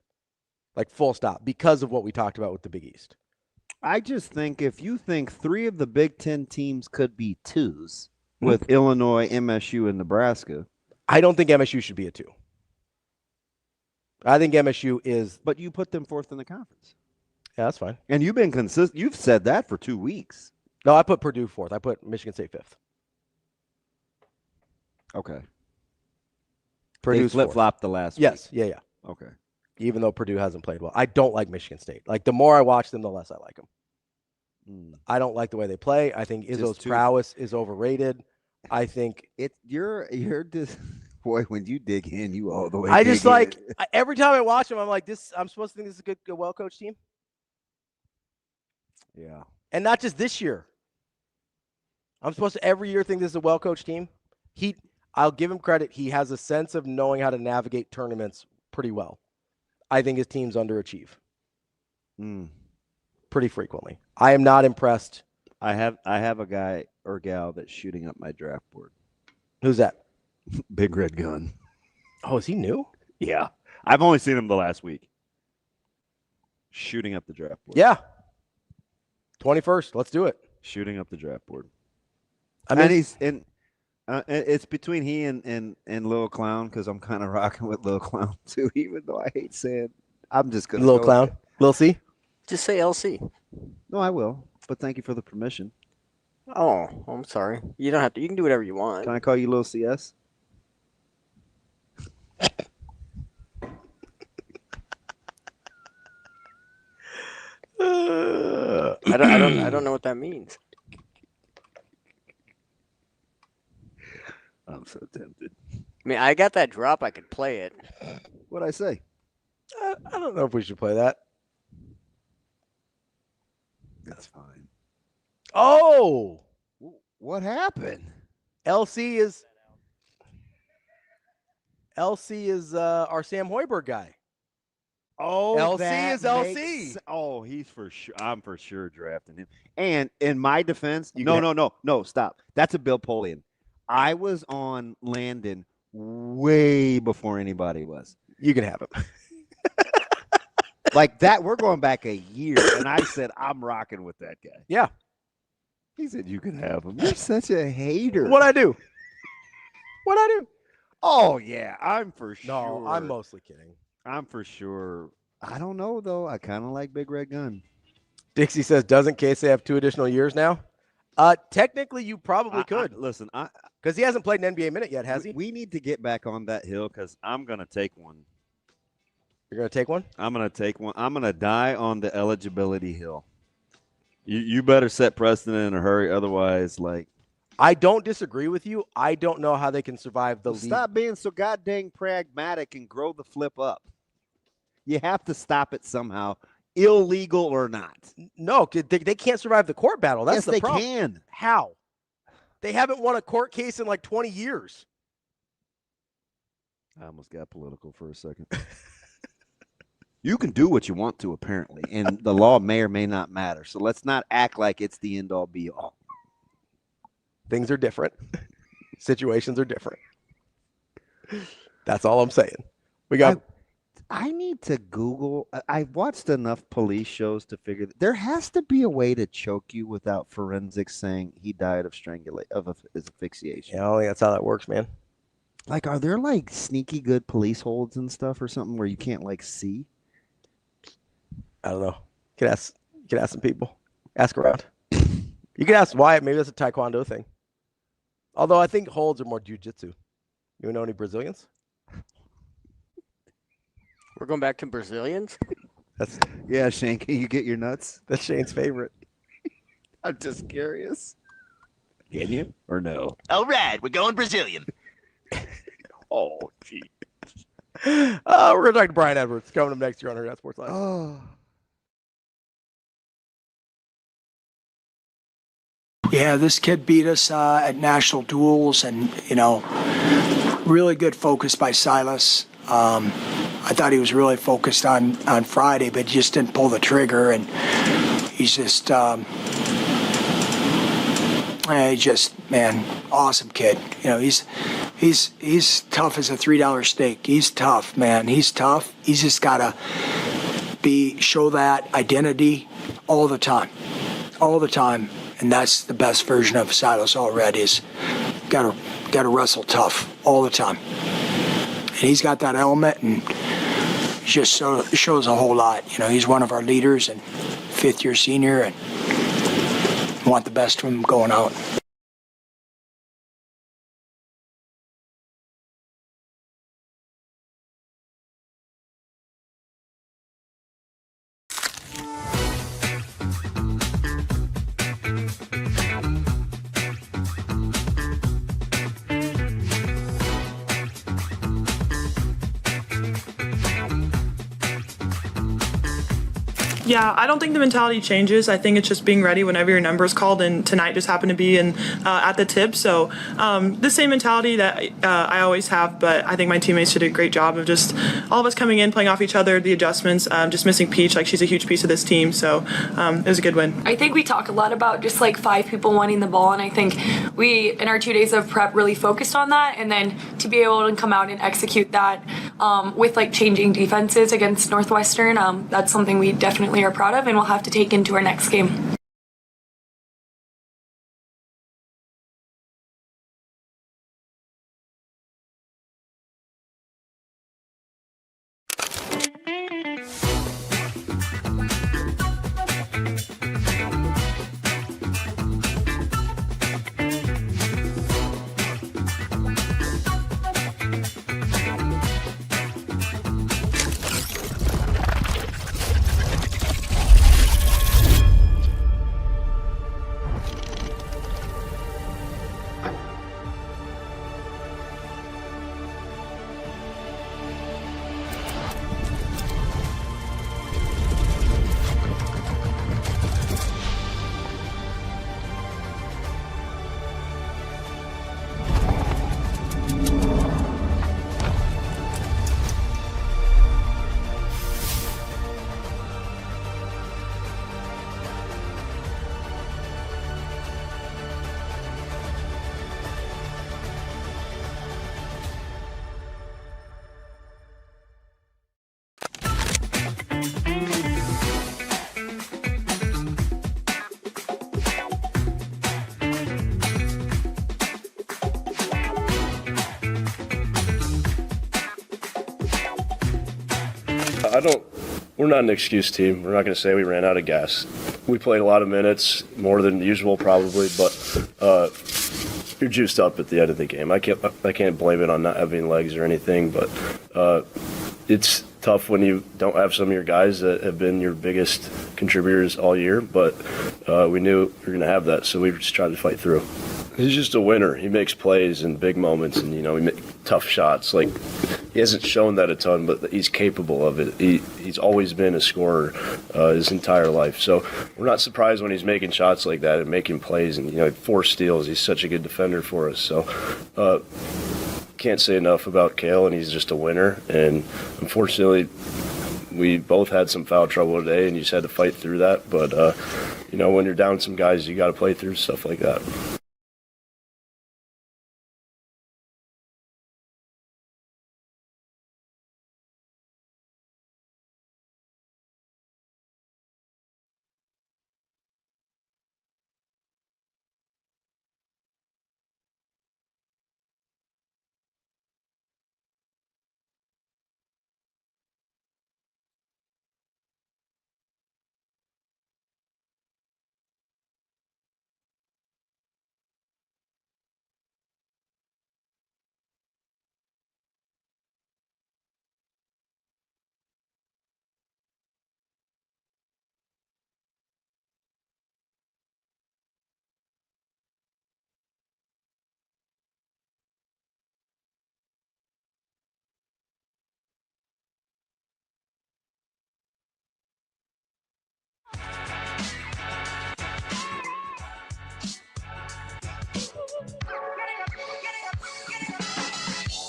Like, full stop, because of what we talked about with the Big East.
I just think if you think 3 of the Big Ten teams could be 2s with Illinois, MSU, and Nebraska.
I don't think MSU should be a 2. I think MSU is.
But you put them 4th in the conference.
Yeah, that's fine.
And you've been consistent. You've said that for 2 weeks.
No, I put Purdue 4th. I put Michigan State 5th.
Okay.
Purdue's
they flip-flopped the last week.
Yes. Yeah.
Okay.
Even though Purdue hasn't played well. I don't like Michigan State. Like, the more I watch them, the less I like them. I don't like the way they play. I think Izzo's prowess is overrated. I think
you're just boy, when you dig in, you all the way.
I just like every time I watch them, I'm like, I'm supposed to think this is a good well-coached team.
Yeah.
And not just this year. I'm supposed to every year think this is a well-coached team. I'll give him credit. He has a sense of knowing how to navigate tournaments pretty well. I think his teams underachieve pretty frequently. I am not impressed.
I have a guy or gal that's shooting up my draft board.
Who's that?
Big Red Gun.
Oh, is he new?
Yeah. I've only seen him the last week. Shooting up the draft board.
Yeah. 21st. Let's do it.
Shooting up the draft board.
I mean,
and he's in. It's between he and Lil Clown because I'm kind of rocking with Lil Clown too, even though I hate saying I'm just gonna
Lil Clown. Lil C.
Just say LC.
No, I will. But thank you for the permission.
Oh, I'm sorry. You don't have to. You can do whatever you want.
Can I call you Lil CS?
I don't know what that means.
I'm so tempted.
I mean, I got that drop. I could play it.
What'd I say?
I don't know if we should play that.
That's fine.
Oh,
what happened?
LC is our Sam Hoiberg guy.
Oh,
LC is LC.
Oh, he's for sure. I'm for sure drafting him. And in my defense, no, stop. That's a Bill Polian. I was on Landon way before anybody was.
You can have him.
Like that, we're going back a year, and I said, I'm rocking with that guy.
Yeah.
He said, you can have him. You're such a hater.
What'd I do?
Oh, yeah, I'm for sure.
No, I'm mostly kidding.
I'm for sure. I don't know, though. I kind of like Big Red Gun.
Dixie says, doesn't Casey have 2 additional years now? Technically, you probably could.
Listen,
because he hasn't played an NBA minute yet, has he?
We need to get back on that hill because I'm going to take one.
You're going to take one?
I'm going to take one. I'm going to die on the eligibility hill. You better set precedent in a hurry. Otherwise,
I don't disagree with you. I don't know how they can survive the league.
Stop being so goddamn pragmatic and grow the flip up. You have to stop it somehow, illegal or not.
No, they can't survive the court battle. That's the problem.
Yes, they can.
How? They haven't won a court case in 20 years.
I almost got political for a second. You can do what you want to, apparently, and the law may or may not matter. So let's not act like it's the end all be all.
Things are different. Situations are different. That's all I'm saying. We got.
I need to Google. I've watched enough police shows to figure that there has to be a way to choke you without forensics saying he died of asphyxiation.
Yeah, I don't think that's how that works, man.
Like, are there like sneaky good police holds and stuff or something where you can't like see?
I don't know. You can ask some people. Ask around. You can ask Wyatt. Maybe that's a Taekwondo thing. Although I think holds are more jiu-jitsu. You know any Brazilians?
We're going back to Brazilians?
Yeah, Shane, can you get your nuts?
That's Shane's favorite.
I'm just curious. Can you or no?
All right, we're going Brazilian.
Oh, gee.
We're going to talk to Brian Edwards coming up next year on Hurrdat Sports Live.
Oh.
Yeah, this kid beat us at national duels, and really good focus by Silas. I thought he was really focused on Friday, but just didn't pull the trigger, and he's just man, awesome kid. He's tough as a $3 steak. He's tough, man. He's tough. He's just gotta show that identity all the time. And that's the best version of Silas already. Is gotta wrestle tough all the time. And he's got that element, and just shows a whole lot. He's one of our leaders and fifth-year senior, and want the best from him going out.
Yeah, I don't think the mentality changes. I think it's just being ready whenever your number is called, and tonight just happened to be at the tip. So the same mentality that I always have, but I think my teammates did a great job of just all of us coming in, playing off each other, the adjustments, just missing Peach. Like, she's a huge piece of this team, so it was a good win.
I think we talk a lot about just like 5 people wanting the ball, and I think we, in our 2 days of prep, really focused on that, and then to be able to come out and execute that with like changing defenses against Northwestern, that's something we definitely are proud of and we'll have to take into our next game.
We're not an excuse team. We're not going to say we ran out of gas. We played a lot of minutes, more than usual probably, but you're juiced up at the end of the game. I can't blame it on not having legs or anything, but it's tough when you don't have some of your guys that have been your biggest contributors all year, but we knew we were going to have that, so we just tried to fight through. He's just a winner. He makes plays in big moments, and he makes tough shots. Like, he hasn't shown that a ton, but he's capable of it. He's always been a scorer his entire life. So we're not surprised when he's making shots like that and making plays. And 4 steals. He's such a good defender for us. So can't say enough about Kale, and he's just a winner. And unfortunately,
we both had some foul trouble today, and you just had to fight through that. But, when you're down some guys, you got to play through stuff like that.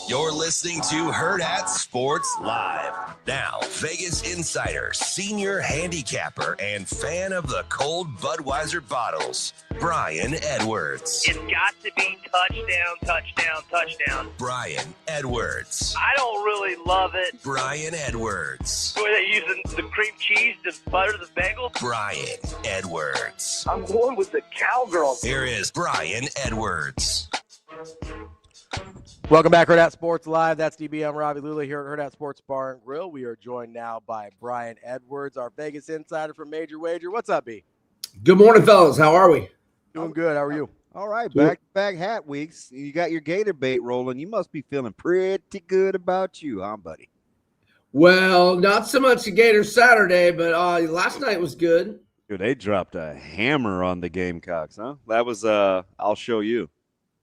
You're listening to Hurrdat Sports Live. Now, Vegas insider, senior handicapper, and fan of the cold Budweiser bottles, Brian Edwards.
It's got to be touchdown, touchdown, touchdown.
Brian Edwards.
I don't really love it.
Brian Edwards.
Were they using the cream cheese to butter the bagel?
Brian Edwards.
I'm going with the cowgirl.
Here is Brian Edwards.
Welcome back, Hurrdat Sports Live. That's DB. I'm Ravi Lulla here at Hurrdat Sports Bar and Grill. We are joined now by Brian Edwards, our Vegas insider from Major Wager. What's up, B?
Good morning, fellas. How are we?
Doing good. How are you?
All right, back-to-back hat weeks. You got your Gator bait rolling. You must be feeling pretty good about you, huh, buddy?
Well, not so much a Gator Saturday, but last night was good.
Dude, they dropped a hammer on the Gamecocks, huh? That was I'll show you.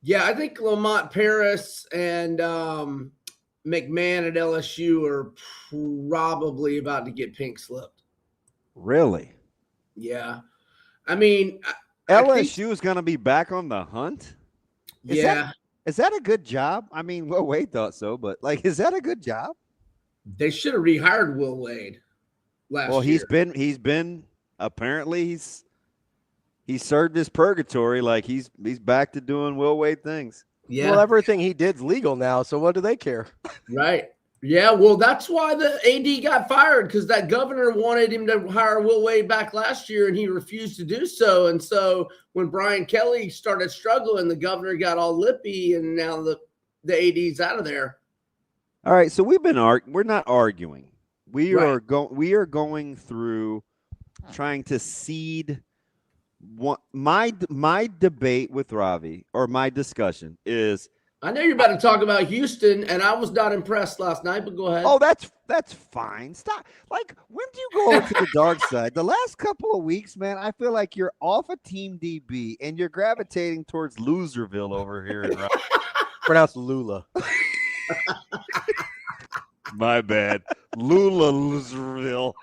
Yeah, I think Lamont Paris and McMahon at LSU are probably about to get pink slipped.
Really?
Yeah. I mean,
LSU is going to be back on the hunt? Is that a good job? I mean, Will Wade thought so, but, is that a good job?
They should have rehired Will Wade last year.
Well, he's been apparently he served his purgatory. He's back to doing Will Wade things.
Yeah.
Well, everything he did's legal now, so what do they care?
Right. Yeah, well, that's why the AD got fired, because that governor wanted him to hire Will Wade back last year, and he refused to do so. And so when Brian Kelly started struggling, the governor got all lippy, and now the AD's out of there.
All right, so we're not arguing. We are going through trying to seed. My debate with Ravi, or my discussion, is
I know you're about to talk about Houston, and I was not impressed last night, but go ahead.
Oh, that's fine. Stop. When do you go over to the dark side? The last couple of weeks, man, I feel like you're off of Team DB and you're gravitating towards Loserville over here in Ravi.
Pronounced Lulla.
My bad. Lulla Loserville.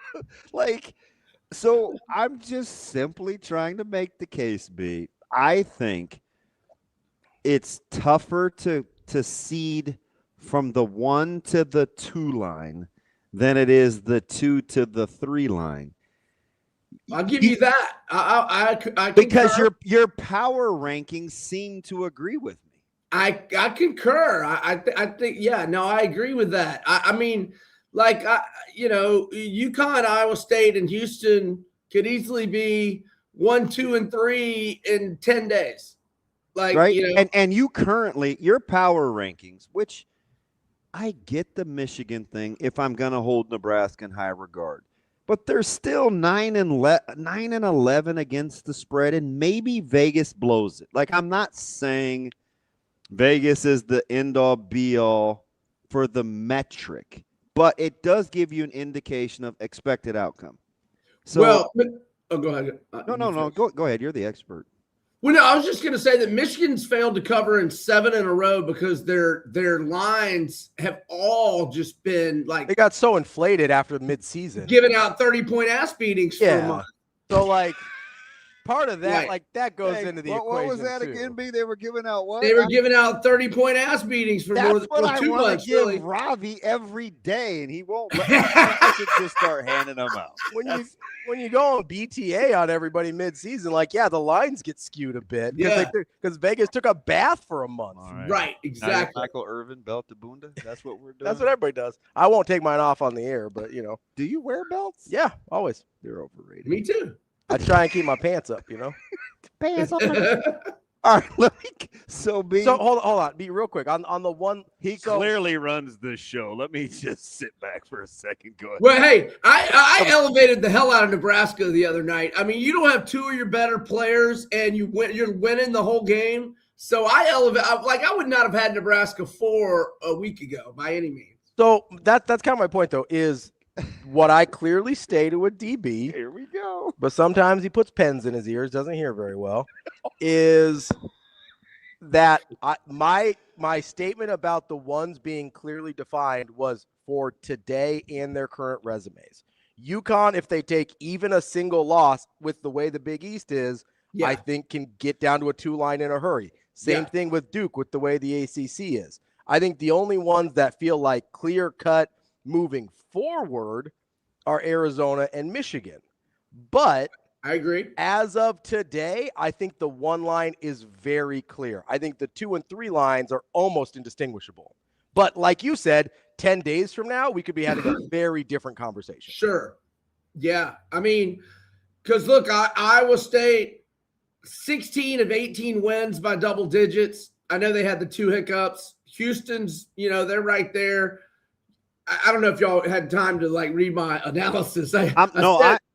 So I'm just simply trying to make the case, B. I think it's tougher to seed from the 1 to the 2 line than it is the 2 to the 3 line.
I'll give you that. I
because your power rankings seem to agree with me.
I concur. I think, yeah, no, I agree with that. I mean, UConn, Iowa State, and Houston could easily be 1, 2, and 3 in 10 days.
Right. And you currently, your power rankings, which I get the Michigan thing if I'm going to hold Nebraska in high regard, but they're still 9 and 11 against the spread, and maybe Vegas blows it. I'm not saying Vegas is the end all be all for the metric, but it does give you an indication of expected outcome. So,
go ahead.
No. Go ahead. You're the expert.
Well, no, I was just going to say that Michigan's failed to cover in 7 in a row because their lines have all just been
they got so inflated after midseason,
giving out 30-point ass beatings for a month.
So part of that,
Right.
like that goes into the equation.
What was that
too.
again, B? They were giving out what?
They were giving out 30-point ass beatings for more
That's
than
what I
2
want
months.
to give
Really.
Ravi every day, and he won't let me. I should just start handing them out.
When you go on BTA on everybody mid-season, like, yeah, the lines get skewed a bit because Vegas took a bath for a month.
Right, exactly.
Michael Irvin, belt to Bunda. That's what we're doing.
That's what everybody does. I won't take mine off on the air, but
Do you wear belts?
Yeah, always.
They're overrated.
Me too.
I try and keep my pants up,
Pants on. All right, let me. So
hold on, be real quick on the one.
He clearly runs the show. Let me just sit back for a second. Go ahead.
Well, hey, I elevated the hell out of Nebraska the other night. I mean, you don't have two of your better players, and you're winning the whole game. So I elevate. I would not have had Nebraska 4 a week ago by any means.
So that's kind of my point, though, is what I clearly stated with DB.
Here we go.
But sometimes he puts pens in his ears, doesn't hear very well. Is that my statement about the ones being clearly defined was for today and their current resumes. UConn, if they take even a single loss with the way the Big East is, I think can get down to a 2-line in a hurry. Same thing with Duke with the way the ACC is. I think the only ones that feel like clear-cut moving forward are Arizona and Michigan. But
I agree.
As of today, I think the 1 line is very clear. I think the 2 and 3 lines are almost indistinguishable. But like you said, 10 days from now, we could be having a very different conversation.
Sure. Yeah. I mean, because look, Iowa State, 16 of 18 wins by double digits. I know they had the 2 hiccups. Houston's, they're right there. I don't know if y'all had time to read my analysis.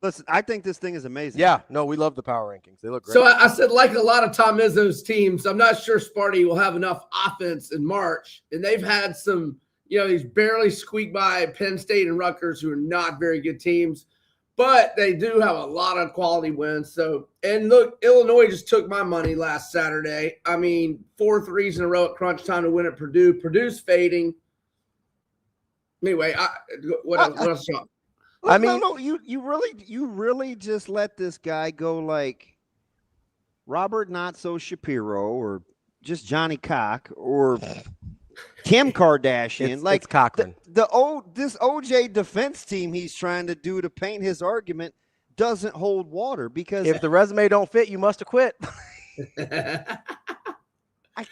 Listen, I think this thing is amazing.
Yeah, no, we love the power rankings. They look great.
So I said, like a lot of Tom Izzo's teams, I'm not sure Sparty will have enough offense in March. And they've had some, these barely squeak by Penn State and Rutgers, who are not very good teams, but they do have a lot of quality wins. So, and look, Illinois just took my money last Saturday. I mean, 4 threes in a row at crunch time to win at Purdue. Purdue's fading. Anyway, what else?
You really just let this guy go like Robert Not So Shapiro or just Johnny Cock or Kim Kardashian.
It's Cochran.
This OJ defense team he's trying to do to paint his argument doesn't hold water because
if the resume don't fit, you must have quit.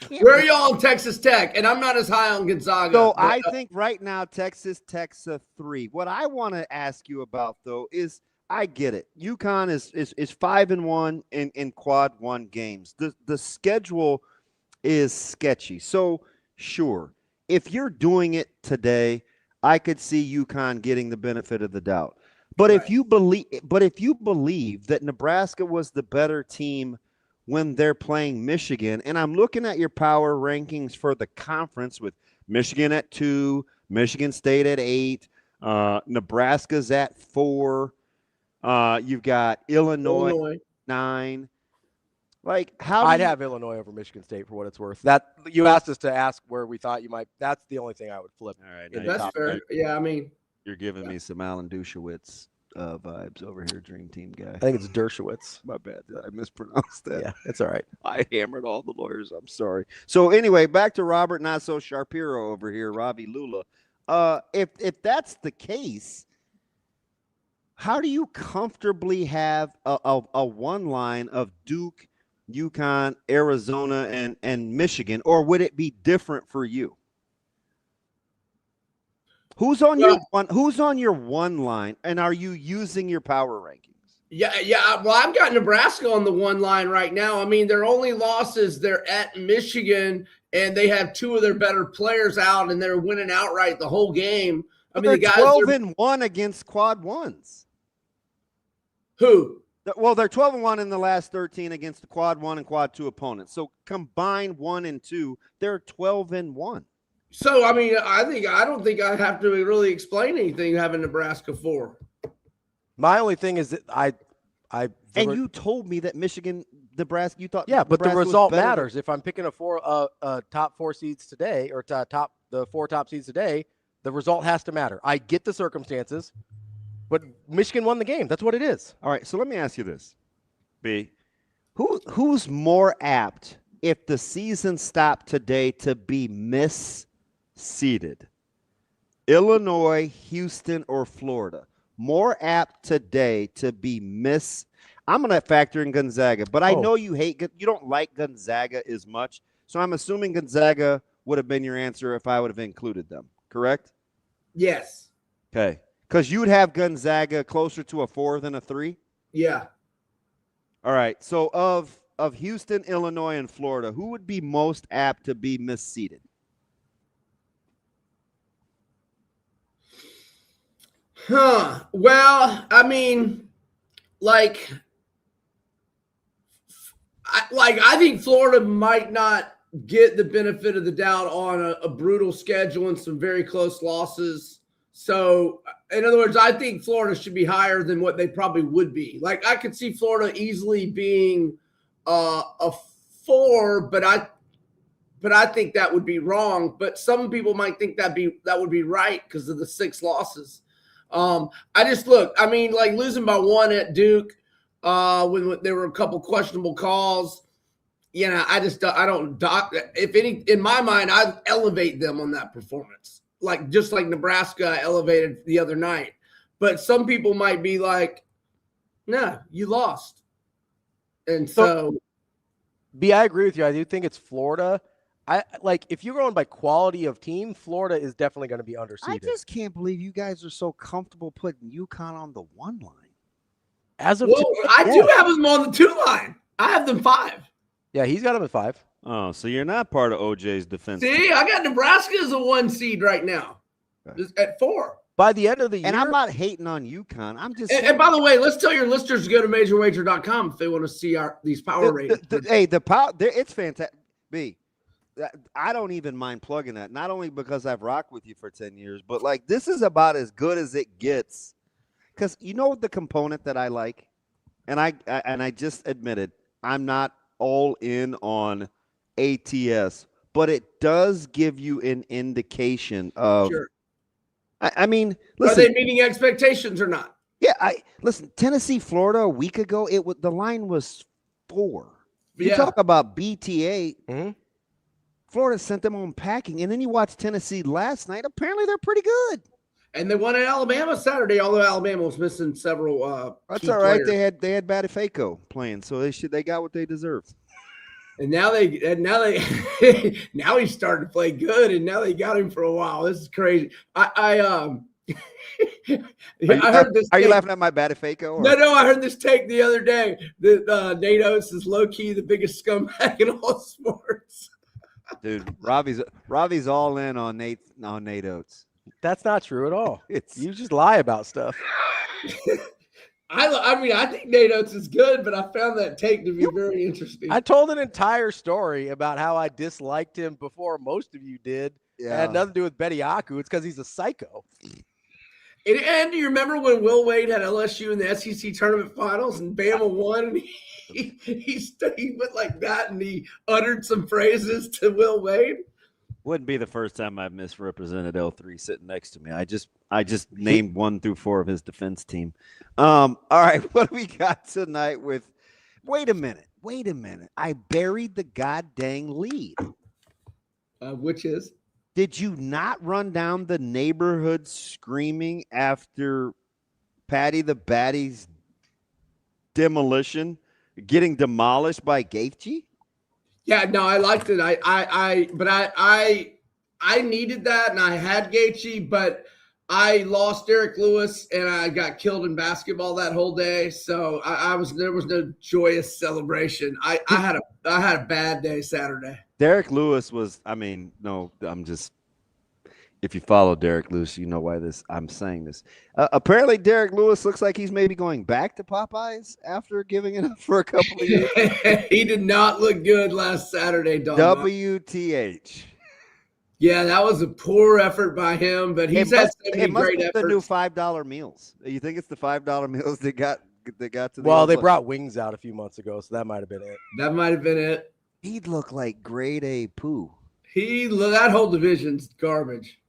Where are y'all on Texas Tech? And I'm not as high on Gonzaga.
So I think right now Texas Tech's a 3. What I want to ask you about though is I get it. UConn is 5-1 in quad 1 games. The schedule is sketchy. So sure, if you're doing it today, I could see UConn getting the benefit of the doubt. But if you believe that Nebraska was the better team when they're playing Michigan, and I'm looking at your power rankings for the conference with Michigan at 2, Michigan State at 8, Nebraska's at 4, you've got Illinois 9.
I'd have Illinois over Michigan State for what it's worth. That you asked us to ask where we thought you might. That's the only thing I would flip.
All right,
that's fair. Yeah, I mean,
you're giving me some Alan Dershowitz vibes over here, Dream Team guy.
I think it's Dershowitz.
My bad. Did I mispronounce that?
Yeah, it's all right.
I hammered all the lawyers. I'm sorry. So anyway, back to Robert Not So Shapiro over here, Ravi Lulla. If that's the case, how do you comfortably have a 1 line of Duke, UConn, Arizona, and Michigan, or would it be different for you? Who's on your 1 line, and are you using your power rankings?
Yeah. Well, I've got Nebraska on the 1 line right now. I mean, their only losses, they're at Michigan, and they have 2 of their better players out, and they're winning outright the whole game. I mean,
they're
the guys
12-1 against quad 1s.
Who?
Well, they're 12-1 in the last 13 against the quad 1 and quad 2 opponents. So combined 1 and 2, they're 12-1.
So, I mean, I don't think I have to really explain anything having Nebraska 4.
My only thing is that
you told me that Michigan, Nebraska, you thought.
Yeah, but
Nebraska
the result
was better
matters. If I'm picking a top 4 seeds today, or the 4 top seeds today, the result has to matter. I get the circumstances, but Michigan won the game. That's what it is.
All right, so let me ask you this, B. Who's more apt if the season stopped today to be misseeded? Illinois, Houston, or Florida? More apt today to be I'm going to factor in Gonzaga, but I know you don't like Gonzaga as much, so I'm assuming Gonzaga would have been your answer if I would have included them, correct?
Yes.
Okay. Because you would have Gonzaga closer to a 4 than a 3?
Yeah.
All right. So of Houston, Illinois, and Florida, who would be most apt to be misseeded?
Well, I mean, I think Florida might not get the benefit of the doubt on a brutal schedule and some very close losses. So, in other words, I think Florida should be higher than what they probably would be. Like, I could see Florida easily being a 4, but I think that would be wrong. But some people might think that would be right because of the 6 losses. Losing by 1 at Duke when there were a couple questionable calls. In my mind, I elevate them on that performance. Just like Nebraska elevated the other night. But some people might be like, no, you lost. And so
B, I agree with you. I do think it's Florida. If you're going by quality of team, Florida is definitely going to be underseeded.
I just can't believe you guys are so comfortable putting UConn on the 1 line.
I do have them on the 2 line. I have them 5.
Yeah, he's got them at 5.
Oh, so you're not part of OJ's defense.
See, I got Nebraska as a 1 seed right now at 4.
By the end of the year.
And I'm not hating on UConn. I'm just
and by the way, let's tell your listeners to go to majorwager.com if they want to see these power ratings.
The power, it's fantastic. B, I don't even mind plugging that. Not only because I've rocked with you for 10 years, but this is about as good as it gets. Because you know the component that I like, and I just admitted I'm not all in on ATS, but it does give you an indication of. Sure. I mean, listen,
are they meeting expectations or not?
Yeah, listen. Tennessee, Florida a week ago, the line was 4. You talk about BTA.
Mm-hmm.
Florida sent them on packing, and then you watch Tennessee last night. Apparently, they're pretty good.
And they won at Alabama Saturday, although Alabama was missing several.
That's all right. Players. They had Batifaco playing, so they got what they deserved.
And now now he's starting to play good, and now they got him for a while. This is crazy. I heard this.
Are you laughing at my Batifaco?
No. I heard this take the other day that Nate Oates is low key the biggest scumbag in all sports.
Dude, Ravi's all in on Nate Oates.
That's not true at all. You just lie about stuff.
I think Nate Oates is good, but I found that take to be very interesting.
I told an entire story about how I disliked him before most of you did. Yeah. It had nothing to do with Bediaku. It's because he's a psycho.
And do you remember when Will Wade had LSU in the SEC tournament finals and Bama won? And he went like that and he uttered some phrases to Will Wade.
Wouldn't be the first time I've misrepresented L3 sitting next to me. I just named 1 through 4 of his defense team. All right, what do we got tonight with wait a minute. I buried the goddamn lead.
Which is?
Did you not run down the neighborhood screaming after Patty the Batty's demolition, getting demolished by Gaethje?
Yeah, no, I liked it. I needed that, and I had Gaethje, but I lost Derek Lewis, and I got killed in basketball that whole day. So there was no joyous celebration. I had a bad day Saturday.
Derek Lewis was. If you follow Derek Lewis, you know why I'm saying this. Apparently, Derek Lewis looks like he's maybe going back to Popeyes after giving it up for a couple of years.
He did not look good last Saturday, dog.
WTH.
Yeah, that was a poor effort by him, but he's had so many great efforts.
The new $5 meals. You think it's the $5 meals that got to the
they brought wings out a few months ago, so that might have been it.
That might have been it.
He'd look like grade A poo.
That whole division's garbage.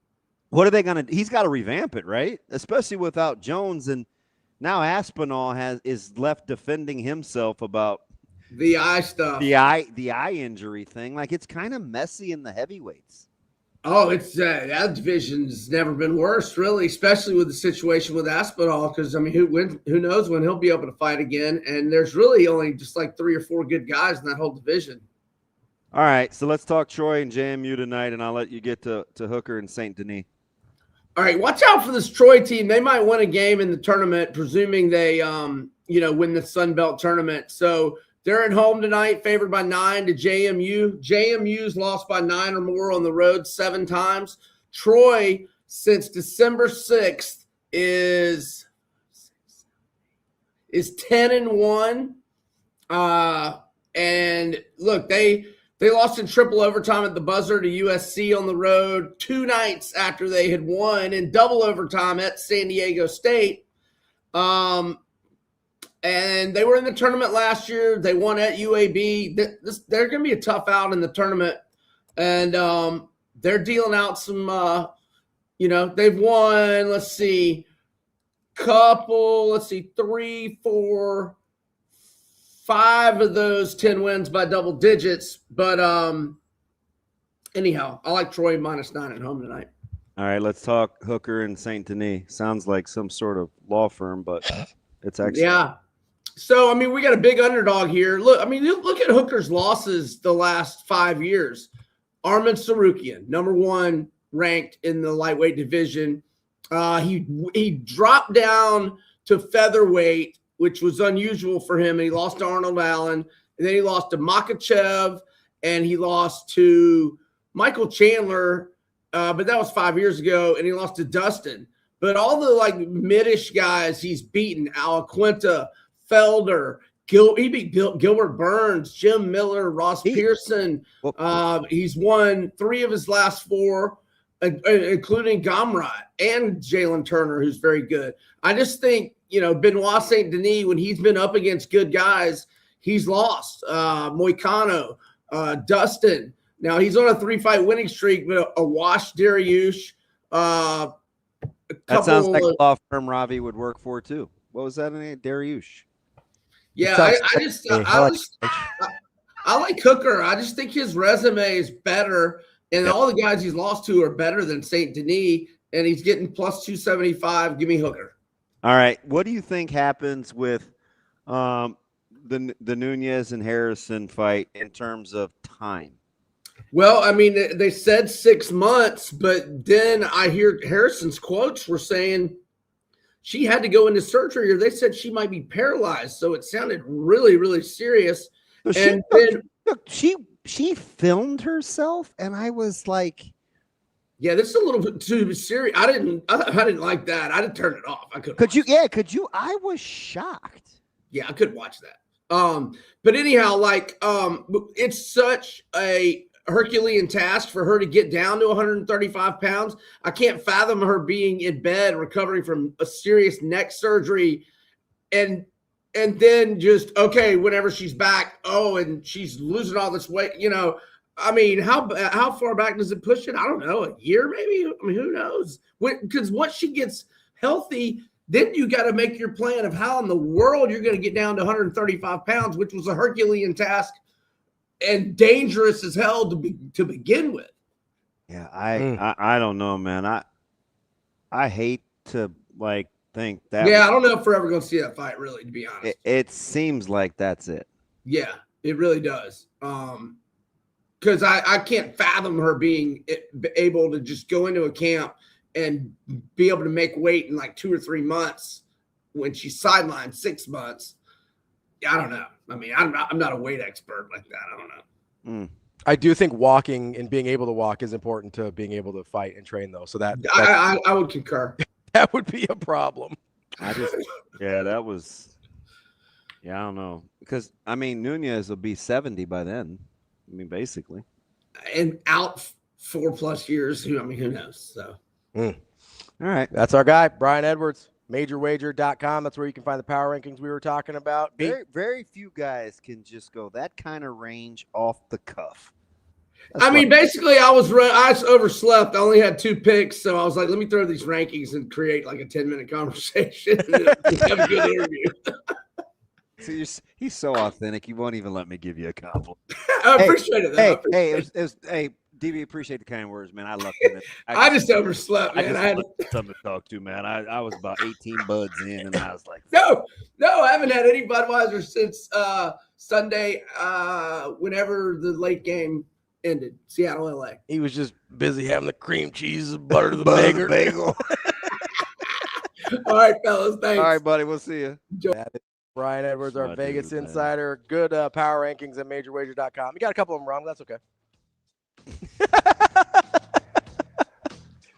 What are they going to – he's got to revamp it, right? Especially without Jones. And now Aspinall is left defending himself about
The eye stuff.
The eye injury thing. Like, it's kind of messy in the heavyweights.
Oh, it's that division's never been worse, really, especially with the situation with Aspinall. Because I mean, who knows when he'll be able to fight again? And there's really only just like 3 or 4 good guys in that whole division.
All right, so let's talk Troy and JMU tonight, and I'll let you get to Hooker and St. Denis.
All right, watch out for this Troy team. They might win a game in the tournament, presuming they win the Sun Belt tournament. So they're at home tonight, favored by 9 to JMU. JMU's lost by 9 or more on the road 7 times. Troy, since December 6th, is 10-1. And look, they lost in triple overtime at the buzzer to USC on the road 2 nights after they had won in double overtime at San Diego State. And they were in the tournament last year. They won at UAB. They're going to be a tough out in the tournament. And they're dealing out some, they've won, 3, 4, 5 of those 10 wins by double digits. But anyhow, I like Troy -9 at home tonight.
All right, let's talk Hooker and St. Denis. Sounds like some sort of law firm, but it's actually.
Yeah. So, I mean, we got a big underdog here. Look at Hooker's losses the last 5 years. Armin Sarukian, number 1 ranked in the lightweight division. He dropped down to featherweight, which was unusual for him. And he lost to Arnold Allen. And then he lost to Makachev. And he lost to Michael Chandler. But that was 5 years ago. And he lost to Dustin. But all the mid-ish guys he's beaten, Alaquinta, Felder, he beat Gilbert Burns, Jim Miller, Ross Pearson. He's won 3 of his last 4, including Gamrot and Jalen Turner, who's very good. I just think, Benoit St. Denis, when he's been up against good guys, he's lost. Moicano, Dustin. Now, he's on a 3-fight winning streak, but a wash Dariush.
That sounds like a law firm Ravi would work for, too. What was that name? Dariush.
Yeah, I like Hooker. I just think his resume is better, and all the guys he's lost to are better than St. Denis, and he's getting +275. Give me Hooker.
All right. What do you think happens with the Nunez and Harrison fight in terms of time?
Well, I mean, they said 6 months, but then I hear Harrison's quotes were saying she had to go into surgery, or they said she might be paralyzed. So it sounded really, really serious.
So she filmed herself, and I was like,
"Yeah, this is a little bit too serious." I didn't like that. I didn't turn it off. I couldn't.
Could you? Yeah, could you? I was shocked.
Yeah, I couldn't watch that. But anyhow, it's such a Herculean task for her to get down to 135 pounds. I can't fathom her being in bed recovering from a serious neck surgery and then just, whenever she's back, and she's losing all this weight, I mean, how far back does it push it? I don't know, a year maybe? I mean, who knows? Because once she gets healthy, then you got to make your plan of how in the world you're going to get down to 135 pounds, which was a Herculean task and dangerous as hell to begin with.
Yeah, I don't know, man. I hate to think that.
Yeah, I don't know if we're ever going to see that fight, really, to be honest.
It seems like that's it.
Yeah, it really does. Because I can't fathom her being able to just go into a camp and be able to make weight in 2 or 3 months when she's sidelined 6 months. I don't know. I mean, I'm not a weight expert like that. I don't know.
I do think walking and being able to walk is important to being able to fight and train, though. So that
I would concur.
That would be a problem.
I don't know, because I mean Nunez will be 70 by then. I mean, basically,
and out 4+ years. Who knows? So,
all right,
that's our guy, Brian Edwards. MajorWager.com. That's where you can find the power rankings we were talking about.
Very, very few guys can just go that kind of range off the cuff.
Basically, I overslept. I only had 2 picks, so I was like, let me throw these rankings and create a 10-minute conversation and have a good interview.
So he's so authentic. He won't even let me give you a compliment.
I appreciate it.
Hey, DB, appreciate the kind words, man. I love it.
I just overslept, man.
I had something to talk to, man. I was about 18 buds in, and I was like,
no, I haven't had any Budweiser since Sunday, whenever the late game ended, Seattle, LA.
He was just busy having the cream cheese and butter to the bagel.
All right, fellas. Thanks.
All right, buddy. We'll see you.
Brian Edwards, our Vegas insider. Good power rankings at majorwager.com. You got a couple of them wrong. That's okay.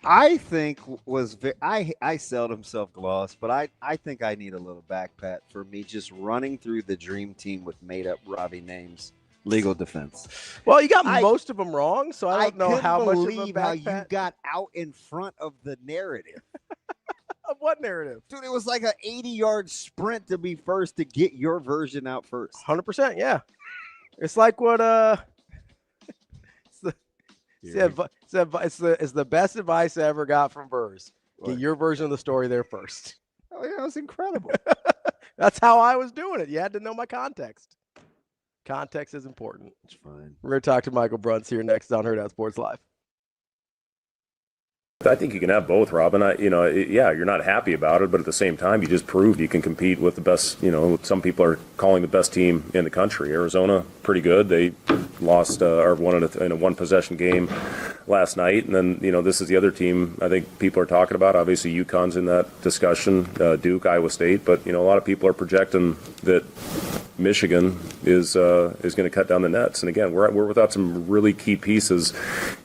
I think I seldom self-gloss, but I think I need a little back pat for me just running through the dream team with made-up Ravi names. Legal defense.
Well, you got most of them wrong, so I don't know how much of a
believe
back
how you
pat.
got out in front of the narrative.
Of what narrative?
Dude, it was like an 80-yard sprint to be first to get your version out first.
100%, yeah. It's like what it's the best advice I ever got from Burrs. Get your version of the story there first.
Oh yeah, it was incredible.
That's how I was doing it. You had to know my context. Context is important.
It's fine.
We're going to talk to Michael BRUNTZ here next on Hurrdat Sports Live.
I think you can have both, Robin. You're not happy about it, but at the same time, you just proved you can compete with the best. Some people are calling the best team in the country. Arizona, pretty good. They lost or won in a one-possession game last night, and then this is the other team I think people are talking about. Obviously, UConn's in that discussion. Duke, Iowa State, but a lot of people are projecting that Michigan is going to cut down the nets. And again, we're without some really key pieces,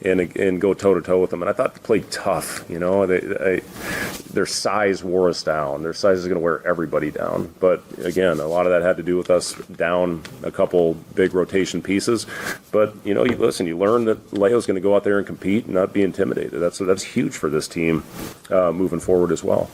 and go toe to toe with them. And I thought they played tough. Their size wore us down. Their size is going to wear everybody down. But again, a lot of that had to do with us down a couple big rotation pieces. But you learn that Leo's going to go out there and compete and not be intimidated. That's huge for this team moving forward as well.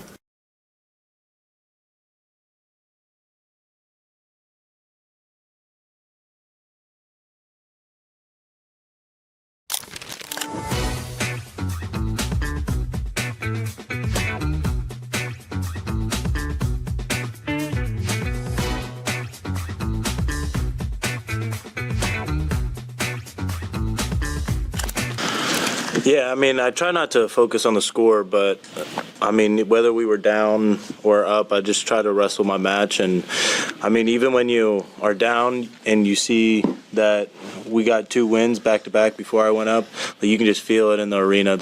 Yeah, I try not to focus on the score, but whether we were down or up, I just try to wrestle my match. And even when you are down and you see that we got 2 wins back to back before I went up, you can just feel it in the arena,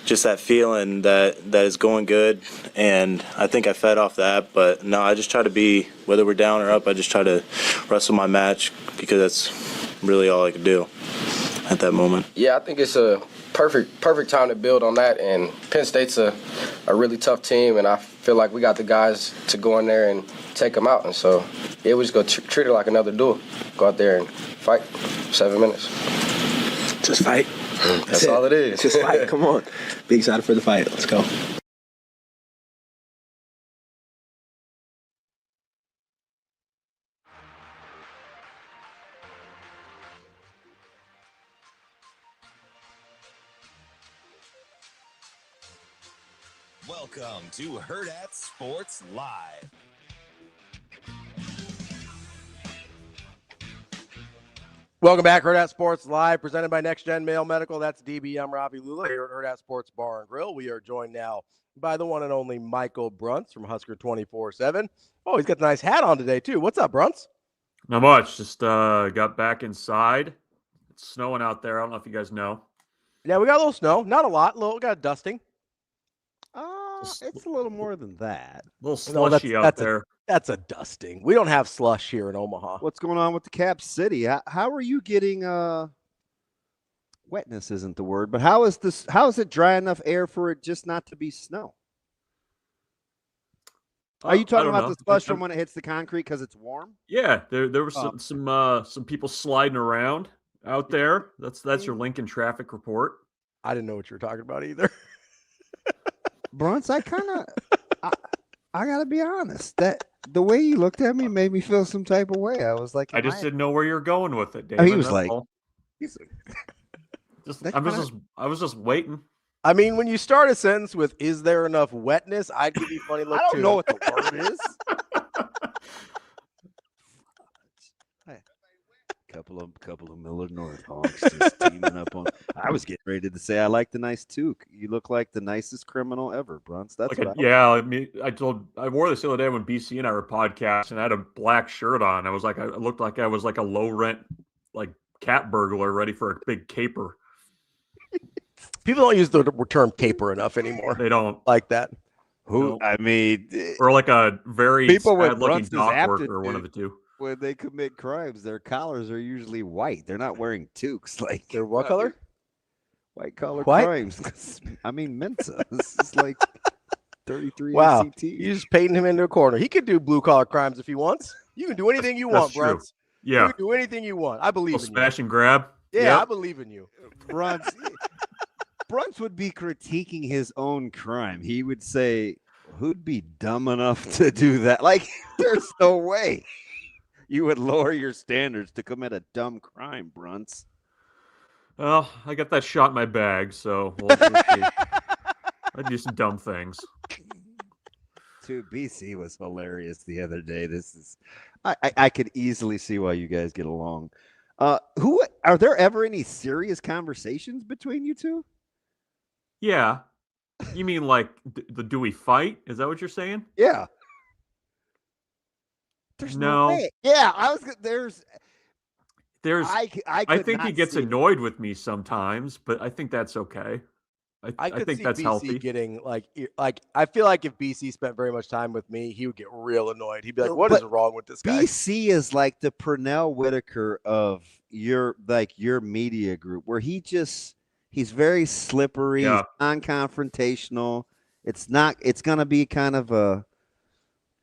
just that feeling that is going good. And I think I fed off that, but no, I just try to be, whether we're down or up, I just try to wrestle my match because that's really all I could do at that moment.
Yeah, I think it's a perfect time to build on that. And Penn State's a really tough team, and I feel like we got the guys to go in there and take them out. And so we just go treat it like another duel. Go out there and fight 7 minutes.
Just fight.
That's all it is.
Just fight. Come on. Be excited for the fight. Let's go.
Welcome to Hurrdat Sports Live.
Welcome back, Hurrdat Sports Live, presented by Next Gen Male Medical. That's DB. I'm Ravi Lulla here at Hurrdat Sports Bar and Grill. We are joined now by the one and only Michael BRUNTZ from Husker 24/7. Oh, he's got a nice hat on today, too. What's up, BRUNTZ?
Not much. Just got back inside. It's snowing out there. I don't know if you guys know.
Yeah, we got a little snow. Not a lot. We got a dusting.
It's a little more than that.
A little slushy out there.
That's a dusting. We don't have slush here in Omaha.
What's going on with the Cap City? How are you getting wetness isn't the word, but how is it dry enough air for it just not to be snow? Are you talking about the slush from when it hits the concrete because it's warm?
Yeah, there were some people sliding around out there. That's your Lincoln traffic report.
I didn't know what you were talking about either.
BRUNTZ, I gotta be honest. That the way you looked at me made me feel some type of way. I was like,
I just didn't know where you're going with it, Damon.
He was like,
I was just waiting.
When you start a sentence with "Is there enough wetness?" I'd give you a funny look.
I don't know what the word is. Couple of Miller North honks just teaming up on. I was getting ready to say I like the nice toque. You look like the nicest criminal ever, BRUNTZ. That's what
I mean, I wore this the other day when BC and I were podcasting. I had a black shirt on. I looked like I was like a low rent, like cat burglar ready for a big caper.
People don't use the term caper enough anymore.
They don't
like that.
Who? I mean,
or like a very
people with
bad-looking
BRUNTZ's
dock
aptitude,
worker, one of the two.
when they commit crimes, their collars are usually white. They're not wearing toques. Like
they're what color?
White collar
What?
crimes. I mean, Mensa. This is like 33
Wow,
ACT.
you just painting him into a corner. He could do blue collar crimes if he wants. You can do anything you want,
That's true.
BRUNTZ.
Yeah.
You can do anything you want. I believe in you.
Smash and grab.
Yeah,
Yep.
I believe in you.
BRUNTZ would be critiquing his own crime. He would say, who'd be dumb enough to do that? Like, there's no way you would lower your standards to commit a dumb crime, BRUNTZ.
Well, I got that shot in my bag, so we'll see. I do some dumb things.
Dude, BC was hilarious the other day. This is, I could easily see why you guys get along. Who are there ever any serious conversations between you two?
Yeah. You mean like the do we fight? Is that what you're saying?
Yeah. There's no way. Yeah, there's I
think he gets annoyed with me sometimes, but I think that's okay. I
could
think
see
that's
BC
healthy.
getting like I feel like if BC spent very much time with me, he would get real annoyed. He'd be like, "What is wrong with this guy?"
BC is like the Pernell Whitaker of your media group, where he's very slippery,
Yeah.
he's non-confrontational. It's gonna be kind of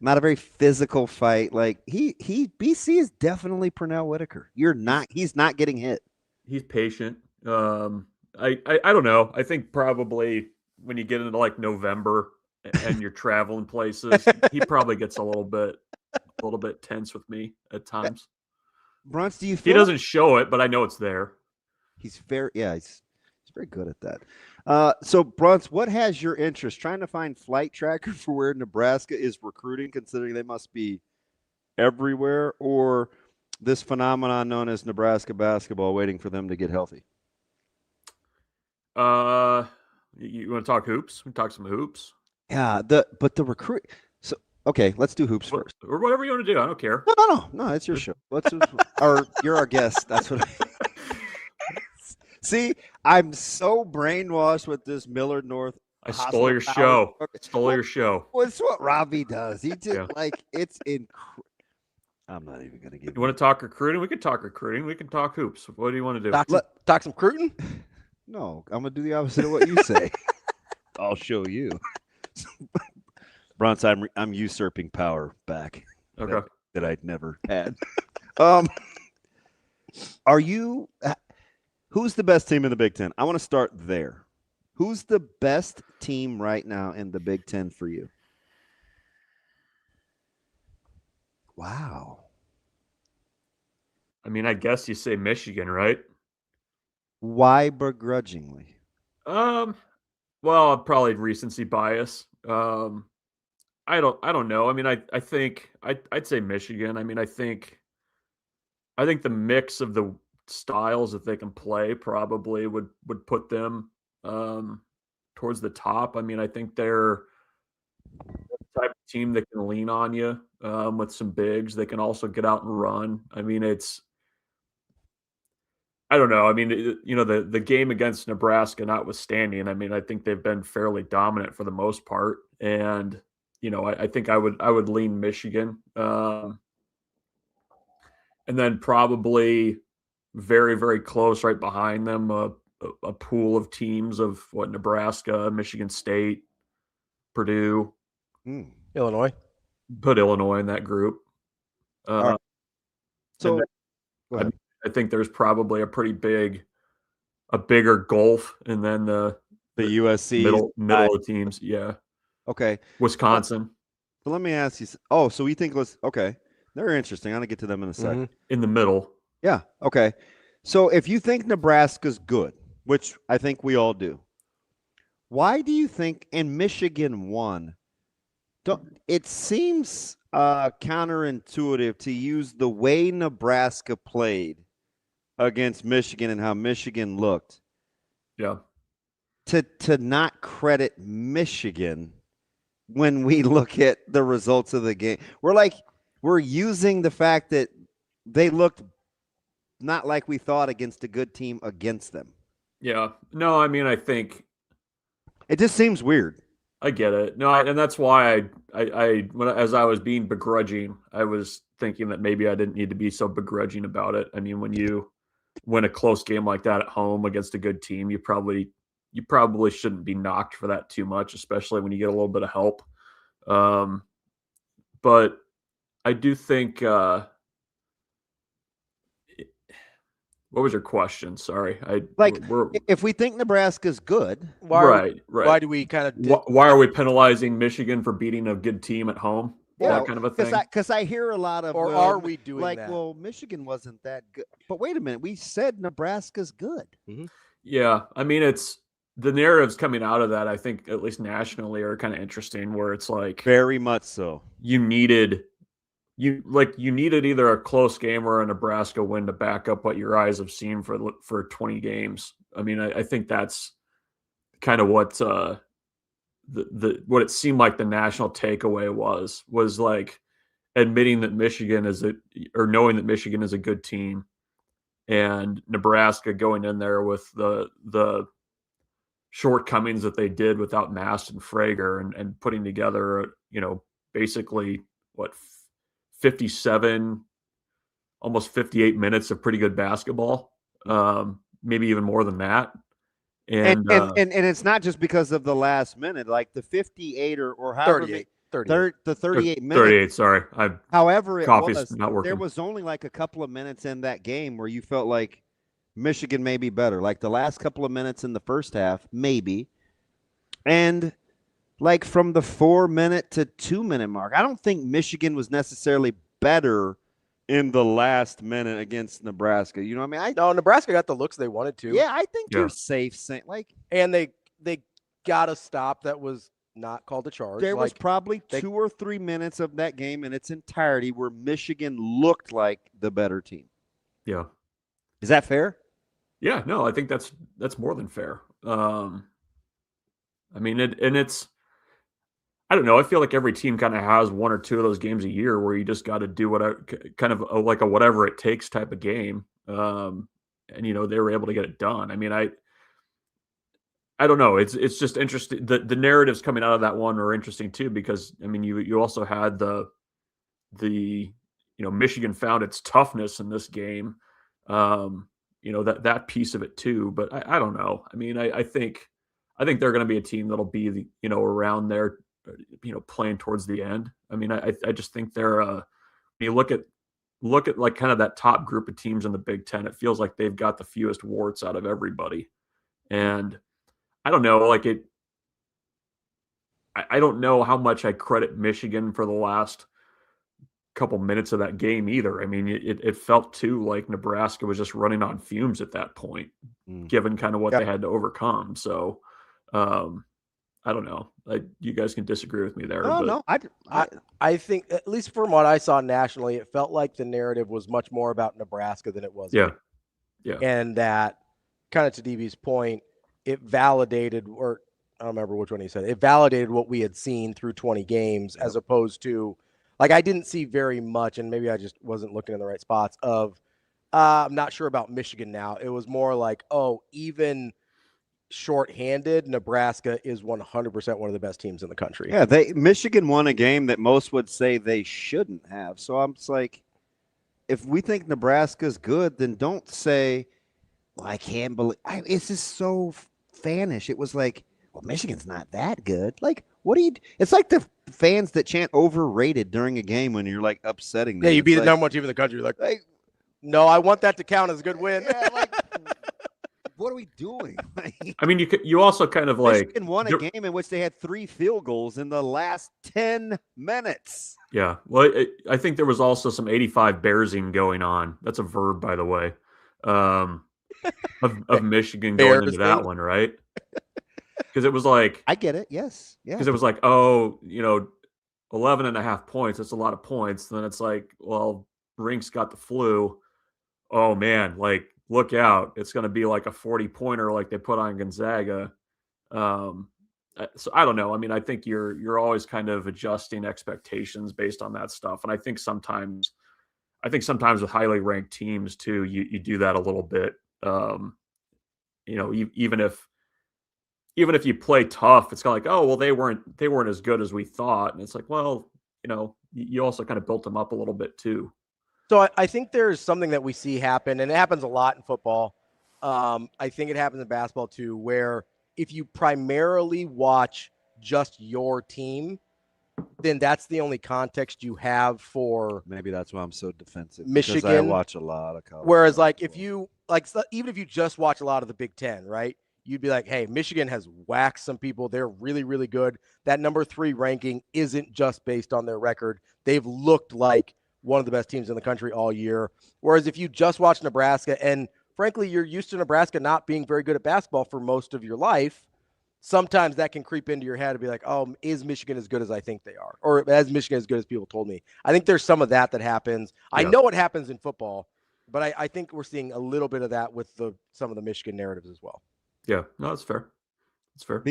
not a very physical fight. Like BC is definitely Pernell Whitaker. He's not getting hit.
He's patient. I don't know. I think probably when you get into like November and you're traveling places, he probably gets a little bit tense with me at times.
BRUNTZ, do you feel
He doesn't show it, but I know it's there.
He's very good at that. So BRUNTZ, what has your interest? Trying to find flight tracker for where Nebraska is recruiting, considering they must be everywhere, or this phenomenon known as Nebraska basketball, waiting for them to get healthy?
You want to talk hoops? We talk some hoops.
Yeah, the recruit. So okay, let's do hoops first,
or whatever you want to do. I don't care.
No, it's your show. You're our guest. That's what. See, I'm so brainwashed with this Miller North.
I stole your show. Stole your show.
Well, it's what Ravi does. He just it's incredible. I'm not even going to give
you. Want to talk recruiting? We can talk recruiting. We can talk hoops. What do you want to do?
Talk some recruiting?
No, I'm going to do the opposite of what you say. I'll show you. BRUNTZ, I'm usurping power back.
Okay.
That I'd never had. Who's the best team in the Big Ten? I want to start there. Who's the best team right now in the Big Ten for you? Wow.
I mean, I guess you say Michigan, right?
Why begrudgingly?
Well, probably recency bias. I don't know. I mean, I think I'd say Michigan. I mean, I think the mix of the styles that they can play probably would put them towards the top. I mean, I think they're the type of team that can lean on you with some bigs. They can also get out and run. I mean, I don't know. I mean, the game against Nebraska notwithstanding, I mean, I think they've been fairly dominant for the most part. And, I think I would lean Michigan. And then probably very, very close right behind them, a pool of teams of Nebraska, Michigan State, Purdue,
Illinois.
Put Illinois in that group.
Right. So
I think there's probably a bigger gulf, and then the
USC
middle of teams. Yeah.
Okay.
Wisconsin.
So let me ask you. Oh, so we think okay. They're interesting. I'm gonna get to them in a second.
Mm-hmm. In the middle.
Yeah. Okay. So if you think Nebraska's good, which I think we all do, why do you think in Michigan won? It seems counterintuitive to use the way Nebraska played against Michigan and how Michigan looked.
Yeah.
To not credit Michigan when we look at the results of the game. We're using the fact that they looked not like we thought against a good team against them.
Yeah. No, I mean, I think
it just seems weird.
I get it. No, and that's why as I was being begrudging, I was thinking that maybe I didn't need to be so begrudging about it. I mean, when you win a close game like that at home against a good team, you probably shouldn't be knocked for that too much, especially when you get a little bit of help. But I do think. What was your question? Sorry,
if we think Nebraska's good,
right.
Why do we kind of?
Why are we penalizing Michigan for beating a good team at home?
Yeah,
that kind of a thing.
Because I hear a lot of,
or are we doing that?
Well, Michigan wasn't that good. But wait a minute, we said Nebraska's good.
Mm-hmm.
Yeah, I mean, it's the narratives coming out of that. I think at least nationally are kind of interesting, where it's like
very much so.
You needed either a close game or a Nebraska win to back up what your eyes have seen for 20 games. I mean, I think that's kind of what what it seemed like the national takeaway was like admitting that Michigan knowing that Michigan is a good team, and Nebraska going in there with the shortcomings that they did without Mast and Frager and putting together, basically what 57, almost 58 minutes of pretty good basketball, maybe even more than that. And
it's not just because of the last minute, like the 58 or however
38.
The 38 minutes.
38, sorry.
However,
coffee's not working.
There was only like a couple of minutes in that game where you felt like Michigan may be better. Like the last couple of minutes in the first half, maybe. And like from the 4-minute to 2-minute mark, I don't think Michigan was necessarily better in the last minute against Nebraska. You know what I mean?
No, Nebraska got the looks they wanted to.
Yeah, I think you're safe saying
and they got a stop that was not called a charge.
There was probably 2 or 3 minutes of that game in its entirety where Michigan looked like the better team.
Yeah.
Is that fair?
Yeah, no, I think that's more than fair. I mean, it's I don't know. I feel like every team kind of has 1 or 2 of those games a year where you just got to do whatever, kind of like a whatever it takes type of game. And they were able to get it done. I mean, I don't know. It's just interesting. The narratives coming out of that one are interesting too, because I mean, you also had the Michigan found its toughness in this game. That piece of it too. But I don't know. I mean, I think they're going to be a team that'll be around there, playing towards the end. I mean, I just think they're when you look at like kind of that top group of teams in the Big Ten, it feels like they've got the fewest warts out of everybody. And I don't know, I don't know how much I credit Michigan for the last couple minutes of that game either. I mean, it felt too like Nebraska was just running on fumes at that point, given kind of what they had to overcome. So I don't know. You guys can disagree with me there.
No.
I think, at least from what I saw nationally, it felt like the narrative was much more about Nebraska than it was.
Yeah.
And that, kind of to DB's point, it validated, or I don't remember which one he said, it validated what we had seen through 20 games, as opposed to, like, I didn't see very much, and maybe I just wasn't looking in the right spots, of, I'm not sure about Michigan now. It was more like, even shorthanded, Nebraska is 100% one of the best teams in the country.
Yeah, Michigan won a game that most would say they shouldn't have. So I'm just like, if we think Nebraska's good, then don't say, well, I can't believe. It's just so fanish. It was like, well, Michigan's not that good. Like, what do you? It's like the fans that chant overrated during a game when you're like upsetting them.
Yeah, you beat
the
number one team in the country. You're like, no, I want that to count as a good win.
Yeah, like, what are we doing?
I mean, you also kind of like
Michigan won a game in which they had 3 field goals in the last 10 minutes.
Yeah, well, I think there was also some 85 Bearsing going on. That's a verb, by the way, of Michigan going into that one, right? Because it was like,
I get it. Yes. Yeah.
Because it was like, 11.5 points. That's a lot of points. Then it's like, well, Rinks got the flu. Oh man, like look out, it's going to be like a 40-pointer like they put on Gonzaga. So I don't know. I mean, I think you're always kind of adjusting expectations based on that stuff. And I think sometimes with highly ranked teams too, you do that a little bit. Even if you play tough, it's kind of like, oh, well, they weren't as good as we thought. And it's like, well, you also kind of built them up a little bit too.
So I think there's something that we see happen, and it happens a lot in football. I think it happens in basketball too, where if you primarily watch just your team, then that's the only context you have for.
Maybe that's why I'm so defensive.
Michigan.
Because I watch a lot of college.
Whereas, like, if you even if you just watch a lot of the Big Ten, right? You'd be like, hey, Michigan has whacked some people. They're really, really good. That number 3 ranking isn't just based on their record. They've looked like one of the best teams in the country all year. Whereas if you just watch Nebraska, and frankly, you're used to Nebraska not being very good at basketball for most of your life, sometimes that can creep into your head and be like, oh, is Michigan as good as I think they are? Or is Michigan as good as people told me? I think there's some of that happens. Yeah. I know it happens in football, but I think we're seeing a little bit of that with some of the Michigan narratives as well.
Yeah, no, that's fair. That's fair.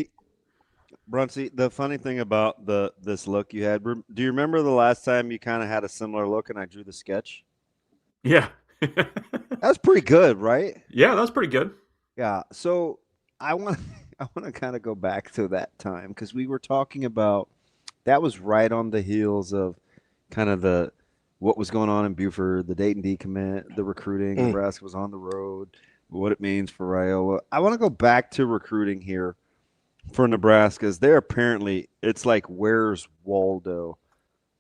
BRUNTZ, the funny thing about this look you had, do you remember the last time you kind of had a similar look and I drew the sketch?
Yeah.
That's pretty good, right?
Yeah, that's pretty good.
Yeah. So I want to kind of go back to that time because we were talking about that was right on the heels of kind of what was going on in Buford, the Dayton decommit, the recruiting. Nebraska was on the road, what it means for Raiola. I want to go back to recruiting here for Nebraska's. They're apparently, it's like where's Waldo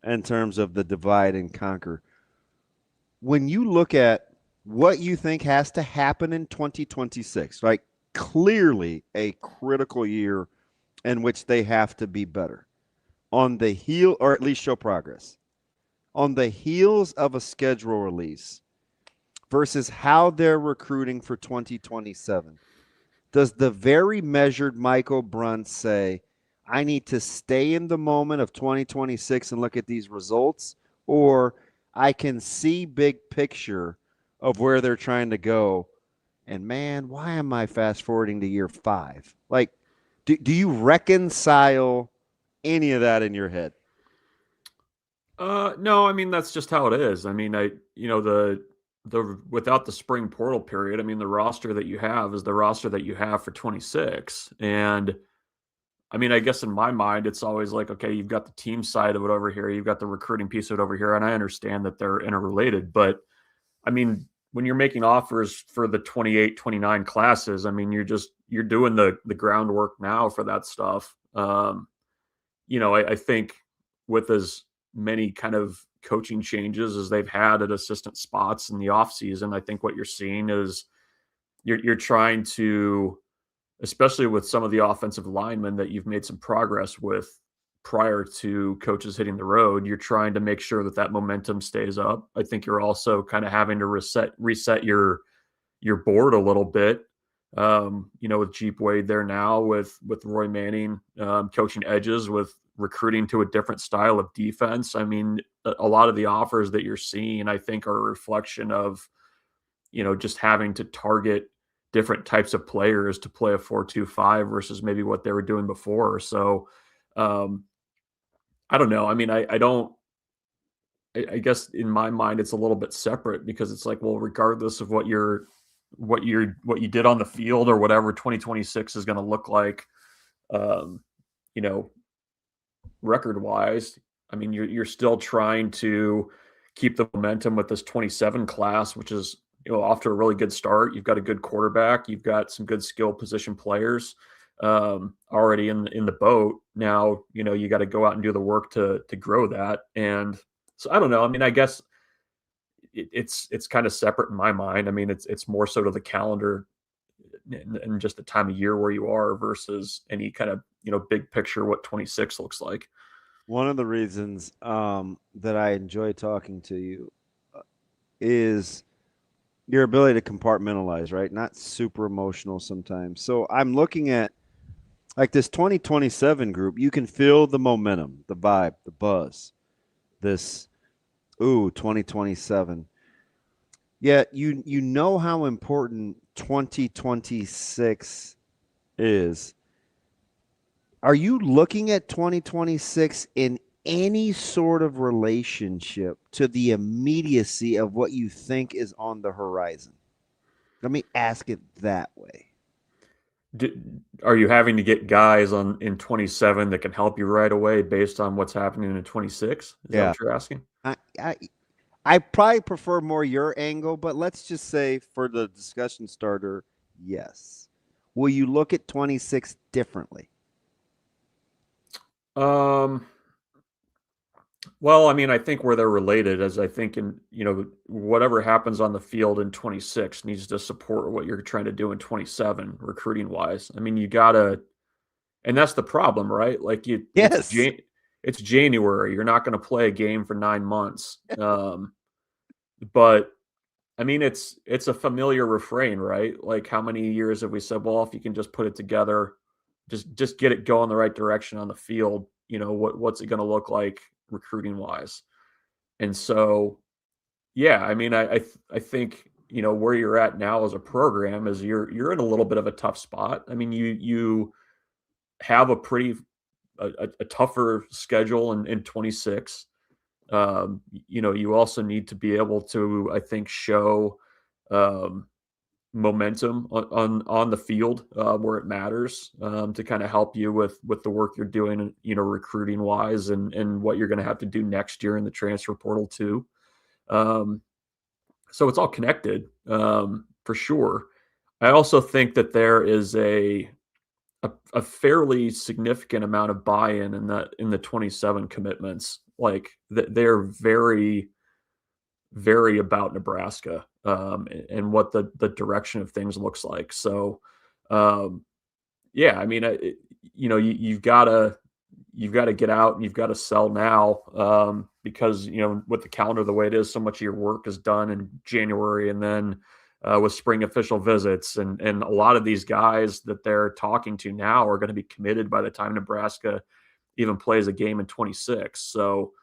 in terms of the divide and conquer. When you look at what you think has to happen in 2026, like clearly a critical year in which they have to be better on the heel, or at least show progress on the heels of a schedule release versus how they're recruiting for 2027. Does the very measured Michael BRUNTZ say, I need to stay in the moment of 2026 and look at these results, or I can see big picture of where they're trying to go? And man, why am I fast forwarding to year 5? Like, do you reconcile any of that in your head?
No, I mean, that's just how it is. I mean, the without the spring portal period, I mean, the roster that you have is the roster that you have for 26. And I mean, I guess in my mind, it's always like, okay, you've got the team side of it over here. You've got the recruiting piece of it over here. And I understand that they're interrelated, but I mean, when you're making offers for the 28, 29 classes, I mean, you're doing the groundwork now for that stuff. I think with as many kind of coaching changes as they've had at assistant spots in the offseason, I think what you're seeing is you're trying to, especially with some of the offensive linemen that you've made some progress with prior to coaches hitting the road, you're trying to make sure that momentum stays up. I think you're also kind of having to reset your board a little bit. With Jeep Wade there now, with Roy Manning coaching edges, with recruiting to a different style of defense. I mean, a lot of the offers that you're seeing, I think, are a reflection of, just having to target different types of players to play a 4-2-5 versus maybe what they were doing before. So, I don't know. I mean, I guess in my mind, it's a little bit separate because it's like, well, regardless of what you did on the field or whatever 2026 is going to look like, record wise, I mean, you're still trying to keep the momentum with this 27 class, which is, off to a really good start. You've got a good quarterback. You've got some good skill position players already in the boat. Now, you got to go out and do the work to grow that. And so I don't know. I mean, I guess it's kind of separate in my mind. I mean, it's more so to the calendar and just the time of year where you are versus any kind of, big picture, what 26 looks like.
One of the reasons that I enjoy talking to you is your ability to compartmentalize, right? Not super emotional sometimes. So I'm looking at like this 2027 group. You can feel the momentum, the vibe, the buzz, this, 2027. Yeah, you know how important 2026 is. Are you looking at 2026 in any sort of relationship to the immediacy of what you think is on the horizon? Let me ask it that way.
Are you having to get guys in 27 that can help you right away based on what's happening in 26? Is that
Yeah.
what you're asking?
I probably prefer more your angle, but let's just say for the discussion starter, yes. Will you look at 26 differently?
Well, I mean, I think where they're related is I think whatever happens on the field in 26 needs to support what you're trying to do in 27 recruiting wise. I mean, you gotta, and that's the problem, right? Like
Yes.
it's January. You're not going to play a game for 9 months. But I mean, it's a familiar refrain, right? Like how many years have we said, well, if you can just put it together, just get it going the right direction on the field, what's it going to look like recruiting wise? And so, yeah, I mean, I think, where you're at now as a program is you're in a little bit of a tough spot. I mean, you have a tougher schedule in 26. You also need to be able to, I think, show momentum on the field where it matters to kind of help you with the work you're doing, recruiting wise and what you're going to have to do next year in the transfer portal too. So it's all connected for sure. I also think that there is a fairly significant amount of buy-in in the 27 commitments. Like they're very, very about Nebraska and what the direction of things looks like. So, yeah, I mean, you've got to get out and you've got to sell now because with the calendar the way it is, so much of your work is done in January and then with spring official visits and a lot of these guys that they're talking to now are going to be committed by the time Nebraska even plays a game in 26. So,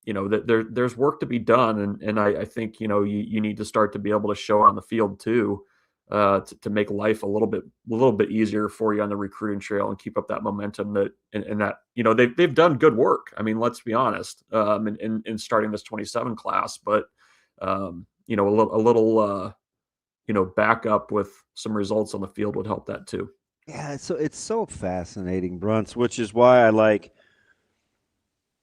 there's work to be done. And I think, you need to start to be able to show on the field too, to make life a little bit easier for you on the recruiting trail and keep up that momentum that they've done good work. I mean, let's be honest, in starting this 27 class, but, a little backup with some results on the field would help that too.
Yeah, so it's so fascinating, BRUNTZ, which is why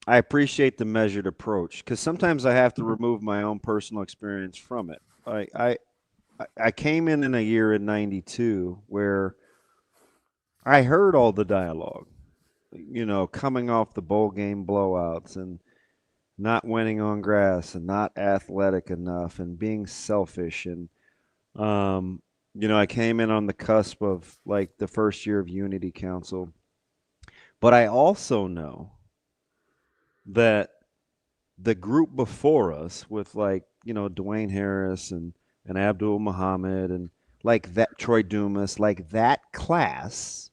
I appreciate the measured approach because sometimes I have to remove my own personal experience from it. I came in a year in 92 where I heard all the dialogue, coming off the bowl game blowouts and not winning on grass and not athletic enough and being selfish. And, I came in on the cusp of like the first year of Unity Council. But I also know that the group before us with Dwayne Harris and Abdul Muhammad and like that Troy Dumas, like that class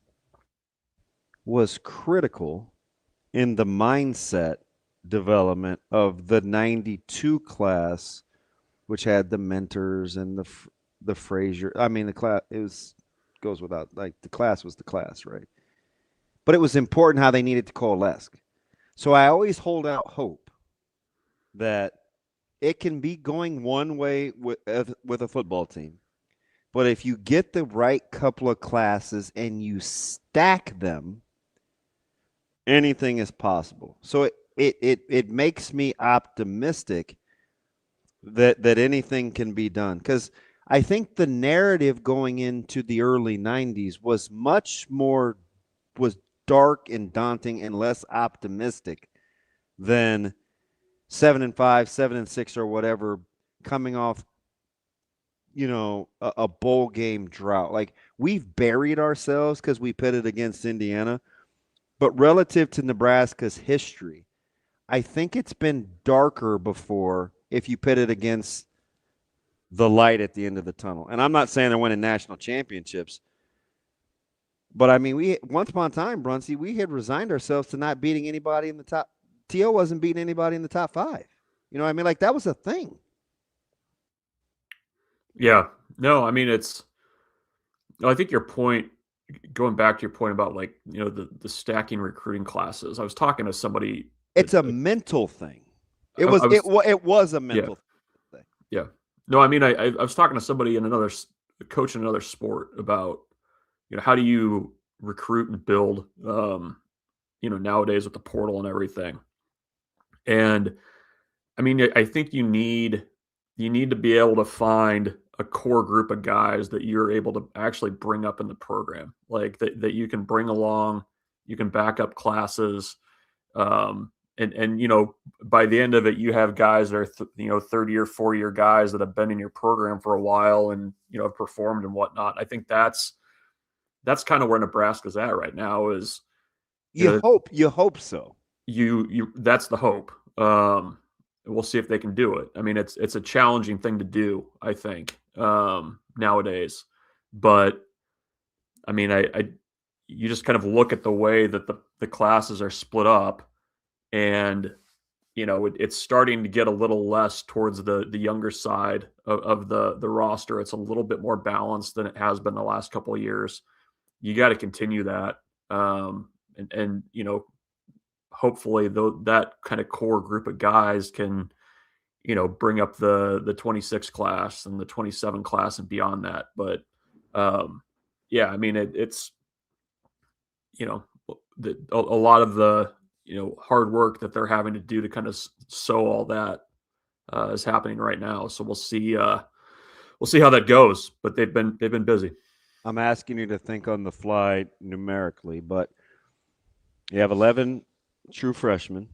was critical in the mindset development of the 92 class, which had the mentors and the Frazier. I mean, the class goes without, like, the class was the class, right? But it was important how they needed to coalesce. So I always hold out hope that it can be going one way with a football team. But if you get the right couple of classes and you stack them, anything is possible. So it makes me optimistic that anything can be done. Because I think the narrative going into the early 90s was was dark and daunting and less optimistic than 7-5, 7-6, or whatever, coming off, a bowl game drought. Like, we've buried ourselves because we pitted against Indiana. But relative to Nebraska's history, I think it's been darker before if you pit it against the light at the end of the tunnel. And I'm not saying they're winning national championships, but I mean, once upon a time, BRUNTZ, we had resigned ourselves to not beating anybody in the top. T.O. wasn't beating anybody in the top 5. You know what I mean? Like, that was a thing.
Yeah. No, I mean, I think your point, going back to your point about like, the stacking recruiting classes, I was talking to somebody.
It's a mental thing. It
I
was a
yeah.
mental thing.
Yeah. No, I mean, I was talking to somebody a coach in another sport about, how do you recruit and build, nowadays with the portal and everything. And I mean, I think you need to be able to find a core group of guys that you're able to actually bring up in the program, like that you can bring along, you can back up classes. And by the end of it, you have guys that are third year, 4-year guys that have been in your program for a while and have performed and whatnot. I think that's kind of where Nebraska's at right now. Is
you hope so.
That's the hope. We'll see if they can do it. I mean, it's a challenging thing to do, I think, nowadays. But I mean, you just kind of look at the way that the classes are split up, and it's starting to get a little less towards the younger side of the roster. It's a little bit more balanced than it has been the last couple of years. You got to continue that, and hopefully that kind of core group of guys can bring up the 26 class and the 27 class and beyond that. But yeah, I mean, it's a lot of the hard work that they're having to do to kind of sew all that is happening right now. So we'll see how that goes, but they've been busy.
I'm asking you to think on the fly numerically, but you have 11 true freshmen.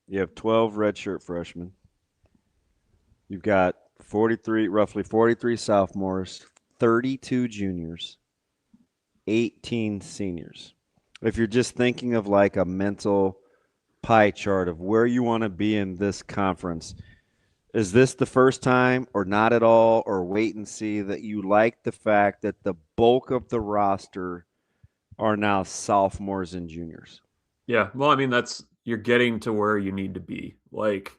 You have 12 redshirt freshmen. You've got roughly 43 sophomores, 32 juniors, 18 seniors. If you're just thinking of like a mental pie chart of where you want to be in this conference, is this the first time or not at all, or wait and see that you like the fact that the bulk of the roster are now sophomores and juniors?
Yeah. Well, I mean, you're getting to where you need to be. Like,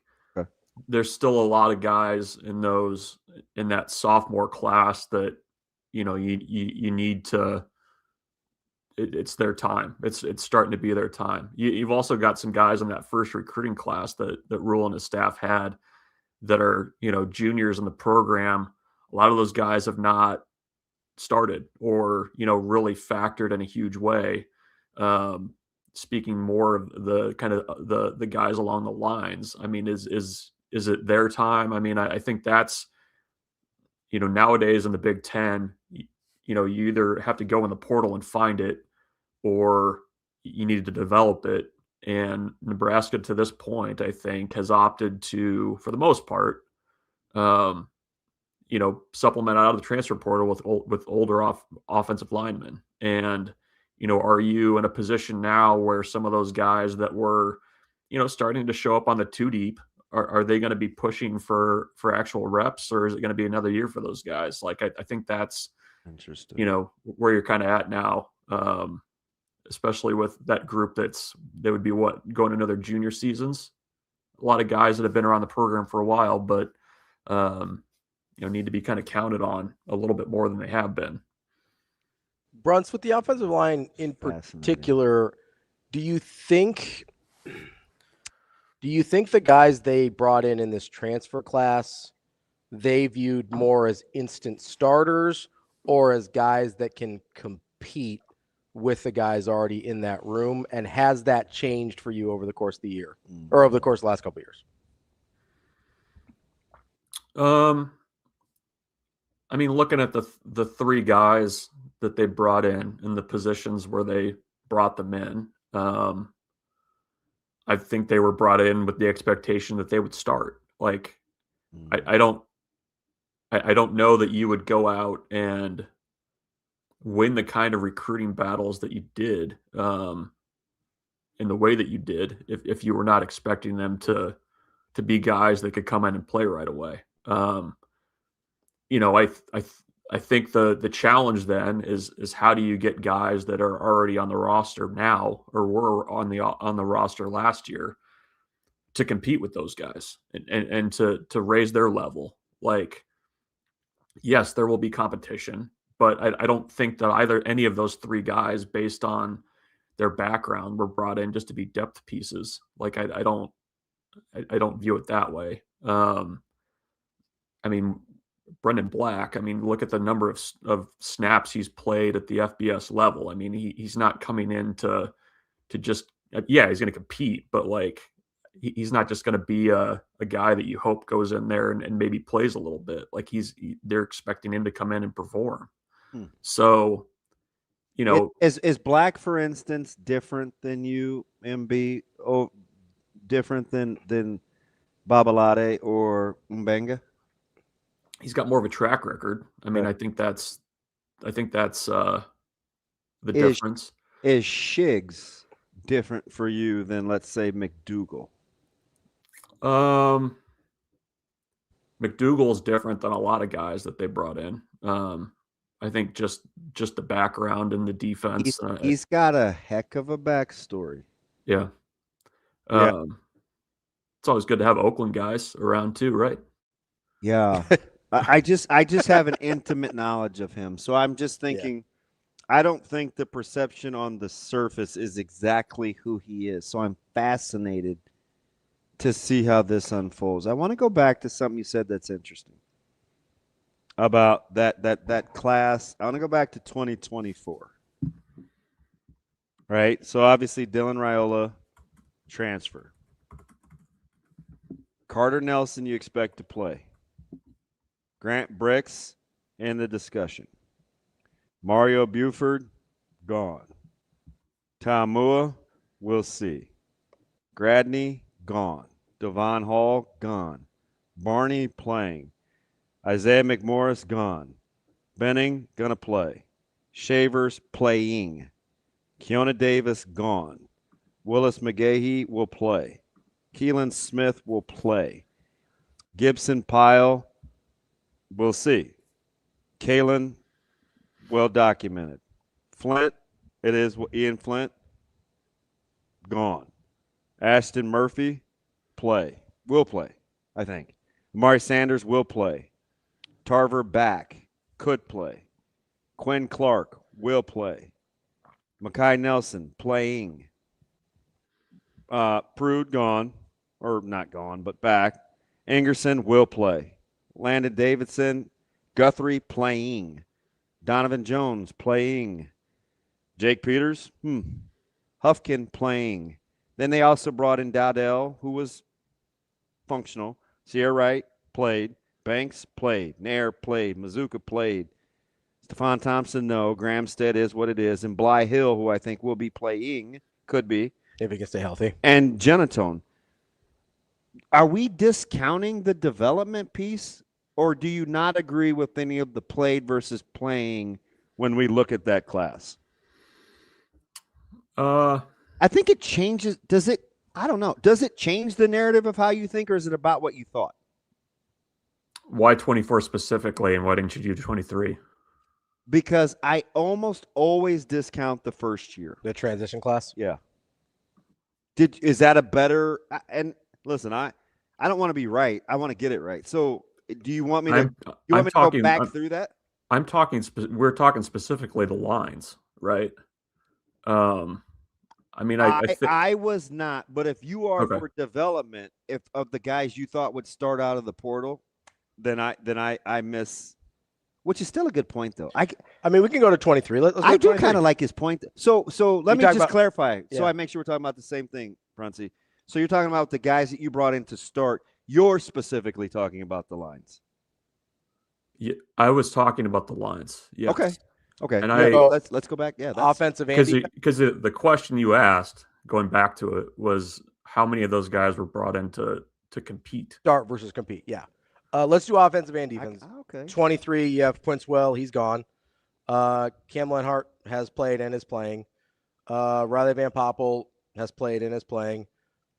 there's still a lot of guys in that sophomore class that, you need to, it's their time. It's starting to be their time. You've also got some guys in that first recruiting class that Rhule and his staff had that are, juniors in the program. A lot of those guys have not started or, really factored in a huge way. Speaking more of the kind of the guys along the lines, I mean, is it their time? I mean, I think that's, nowadays in the Big Ten, you either have to go in the portal and find it, or you need to develop it. And Nebraska, to this point, I think, has opted to, for the most part, supplement out of the transfer portal with older offensive linemen. And, are you in a position now where some of those guys that were, starting to show up on the two deep, are they going to be pushing for actual reps, or is it going to be another year for those guys? Like, I think that's
interesting,
where you're kind of at now, especially with that group they would be going into their junior seasons. A lot of guys that have been around the program for a while, but, need to be kind of counted on a little bit more than they have been.
BRUNTZ, with the offensive line in particular, do you think the guys they brought in this transfer class, they viewed more as instant starters or as guys that can compete with the guys already in that room? And has that changed for you over the course of the year or over the course of the last couple of years?
I mean, looking at the three guys that they brought in the positions where they brought them in, I think they were brought in with the expectation that they would start. Like, I don't know that you would go out and win the kind of recruiting battles that you did, in the way that you did, if you were not expecting them to be guys that could come in and play right away. I think the challenge then is how do you get guys that are already on the roster now or were on the roster last year to compete with those guys and to raise their level. Like, yes, there will be competition, but I don't think that any of those three guys, based on their background, were brought in just to be depth pieces. Like I don't view it that way. I mean, Brendan Black, I mean, look at the number of snaps he's played at the FBS level. I mean, he's not coming in to just, yeah, he's going to compete, but like, he's not just going to be a guy that you hope goes in there and maybe plays a little bit. Like they're expecting him to come in and perform. So, you know,
is Black, for instance, different than you, MB? Oh, different than Babalade or Mbenga?
He's got more of a track record. I mean, I think that's the difference.
Is Shiggs different for you than, let's say, McDougal?
McDougal is different than a lot of guys that they brought in. I think just the background and the defense.
He's got a heck of a backstory.
Yeah. It's always good to have Oakland guys around too, right?
Yeah. I just have an intimate knowledge of him. So I'm just thinking, I don't think the perception on the surface is exactly who he is. So I'm fascinated to see how this unfolds. I want to go back to something you said that's interesting about that class. I want to go back to 2024. Right? So obviously Dylan Raiola transfer. Carter Nelson you expect to play. Grant Bricks in the discussion. Mario Buford, gone. Tamua, we'll see. Gradney, gone. Devon Hall, gone. Barney, playing. Isaiah McMorris, gone. Benning, gonna play. Shavers, playing. Keona Davis, gone. Willis McGahee will play. Keelan Smith will play. Gibson Pyle, we'll see. Kalen, well documented. Flint, it is Ian Flint, gone. Ashton Murphy, will play, I think. Amari Sanders will play. Tarver back, could play. Quinn Clark will play. Makai Nelson playing. Prude gone, or not gone, but back. Ingerson will play. Landon Davidson, Guthrie playing. Donovan Jones playing. Jake Peters, Huffkin playing. Then they also brought in Dowdell, who was functional. Sierra Wright played. Banks played. Nair played. Mazuka played. Stephon Thompson, no. Gramstead is what it is. And Bly Hill, who I think will be playing, could be.
If he can stay healthy.
And Genatone. Are we discounting the development piece, or do you not agree with any of the played versus playing when we look at that class? I think it changes. Does it? I don't know. Does it change the narrative of how you think, or is it about what you thought?
Why 24 specifically, and why didn't you do 23?
Because I almost always discount the first year.
The transition class?
Yeah. Is that a better – and listen, I don't want to be right. I want to get it right. So do you want me to go back through that?
I'm talking we're talking specifically the lines, right? I mean,
I was not, but if you are for development, if of the guys you thought would start out of the portal, then I miss, which is still a good point though.
I mean, we can go to 23. Let's go
I do
23.
kind of like his point. So let me just clarify, so
yeah.
I make sure we're talking about the same thing, BRUNTZ. So you're talking about the guys that you brought in to start. You're specifically talking about the lines.
Yeah, I was talking about the lines. Yeah.
Okay.
And
let's go back. Yeah,
offensive
because the question you asked, going back to it, was how many of those guys were brought in to compete?
Start versus compete. Yeah. Let's do offensive and defense.
Okay.
23. You have Quintswell. He's gone. Cam Lenhart has played and is playing. Riley Van Poppel has played and is playing.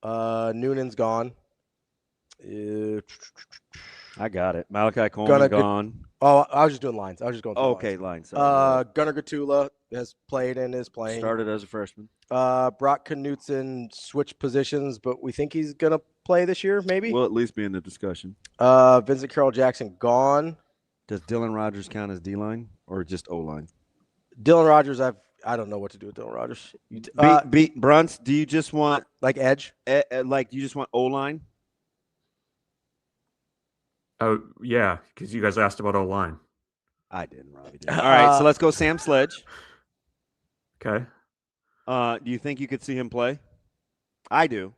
Noonan's gone.
I got it. Malachi Coleman gone.
Oh, I was just doing lines. I was just going through
lines.
Gunnar Gatula has played and is playing.
Started as a freshman.
Brock Knutson switched positions, but we think he's going to play this year, maybe?
Will at least be in the discussion.
Vincent Carroll Jackson gone.
Does Dylan Rogers count as D-line or just O-line?
Dylan Rogers, I don't know what to do with Dylan Rogers.
BRUNTZ, do you just want
like edge?
Like you just want O-line?
Oh yeah, because you guys asked about O-line.
I didn't, Ravi did. All right, so let's go Sam Sledge.
Okay.
Do you think you could see him play? I do.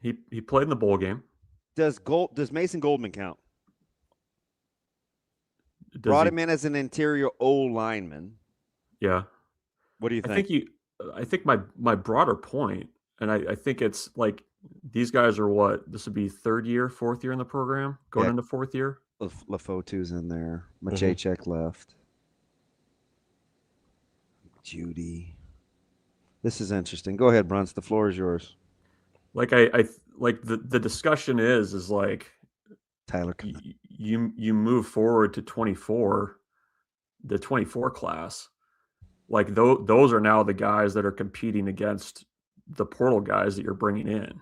He played in the bowl game.
Does Mason Goldman count? Brought him in as an interior O lineman.
Yeah.
What do you think?
I think my broader point, and I think it's like these guys are what, this would be fourth year in the program, going into fourth year.
Lafotu's in there. Maciejczak left. Judy. This is interesting. Go ahead, BRUNTZ. The floor is yours.
Like I like the discussion is like
Tyler.
You move forward to 24, the 24 class. Like those are now the guys that are competing against the portal guys that you're bringing in.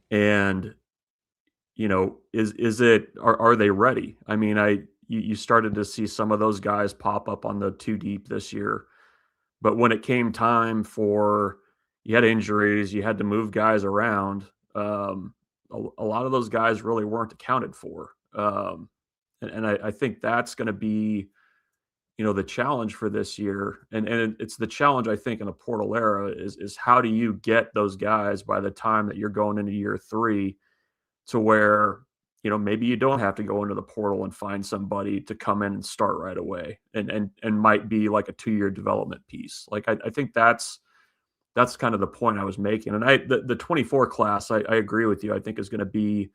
And are they ready? I mean, you started to see some of those guys pop up on the 2 deep this year, but when it came time for, you had injuries, you had to move guys around. A lot of those guys really weren't accounted for. And I think that's going to be, the challenge for this year. And it's the challenge, I think, in the portal era is how do you get those guys by the time that you're going into year 3 to where, maybe you don't have to go into the portal and find somebody to come in and start right away and might be like a 2-year development piece. Like, I think that's kind of the point I was making. And the 24 class, I agree with you. I think is going to be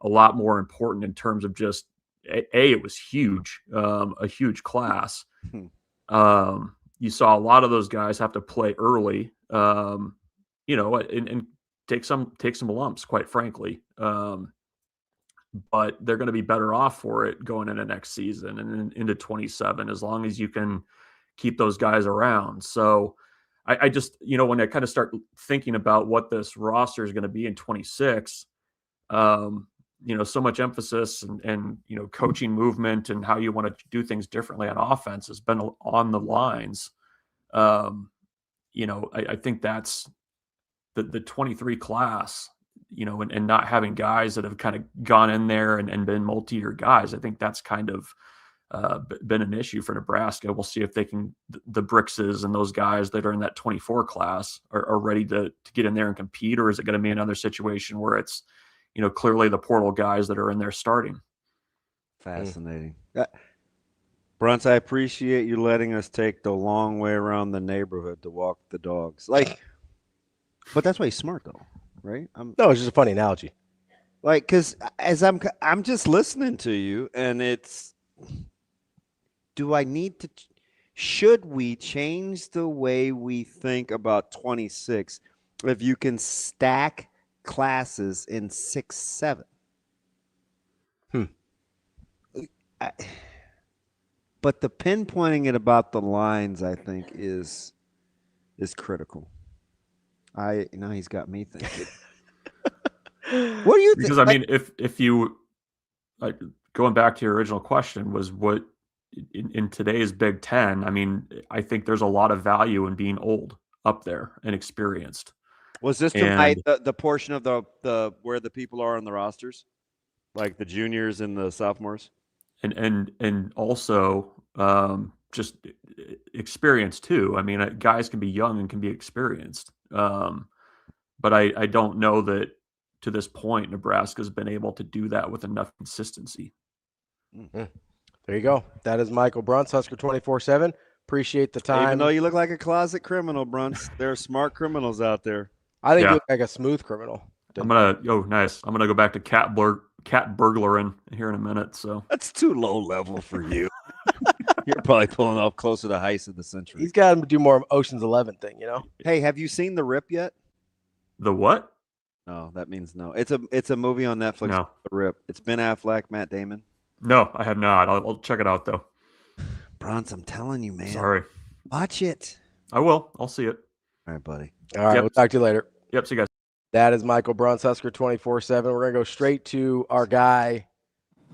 a lot more important in terms of just, it was huge, a huge class. You saw a lot of those guys have to play early, and take some lumps, quite frankly. But they're going to be better off for it going into next season and into 27, as long as you can keep those guys around. So I just, when I kind of start thinking about what this roster is going to be in 26, so much emphasis and coaching movement and how you want to do things differently on offense has been on the lines. I think that's the 23 class, and not having guys that have kind of gone in there and been multi-year guys. I think that's kind of been an issue for Nebraska. We'll see if they can, the Brickses and those guys that are in that 24 class are ready to get in there and compete, or is it going to be another situation where it's, clearly the portal guys that are in there starting?
Fascinating. BRUNTZ, I appreciate you letting us take the long way around the neighborhood to walk the dogs. But that's why he's smart, though, right?
No, it's just a funny analogy.
Because as I'm just listening to you, and it's, should we change the way we think about 26 if you can stack classes in 6-7? But the pinpointing it about the lines, I think, is critical. Now he's got me thinking. What do you think?
Because I mean, if you going back to your original question, was what in today's Big Ten, I mean, I think there's a lot of value in being old up there and experienced.
Was this tonight the portion of the where the people are on the rosters, like the juniors and the sophomores,
and also just experience too. I mean, guys can be young and can be experienced, but I don't know that to this point Nebraska's been able to do that with enough consistency.
There you go. That is Michael BRUNTZ, Husker 24/7. Appreciate the time.
Even though you look like a closet criminal, BRUNTZ, there are smart criminals out there.
I think you look like a smooth criminal.
Nice. I'm gonna go back to cat burglaring here in a minute. So
that's too low level for you. You're probably pulling off closer to Heist of the Century.
He's got to do more Ocean's 11 thing,
Hey, have you seen The Rip yet?
The what?
No, that means no. It's a movie on Netflix.
No.
The Rip. It's Ben Affleck, Matt Damon.
No, I have not. I'll check it out though.
BRUNTZ, I'm telling you, man.
Sorry.
Watch it.
I will. I'll see it.
All right, buddy.
All right, we'll talk to you later.
Yep, see you guys.
That is Michael BRUNTZ, Husker 24/7. We're going to go straight to our guy,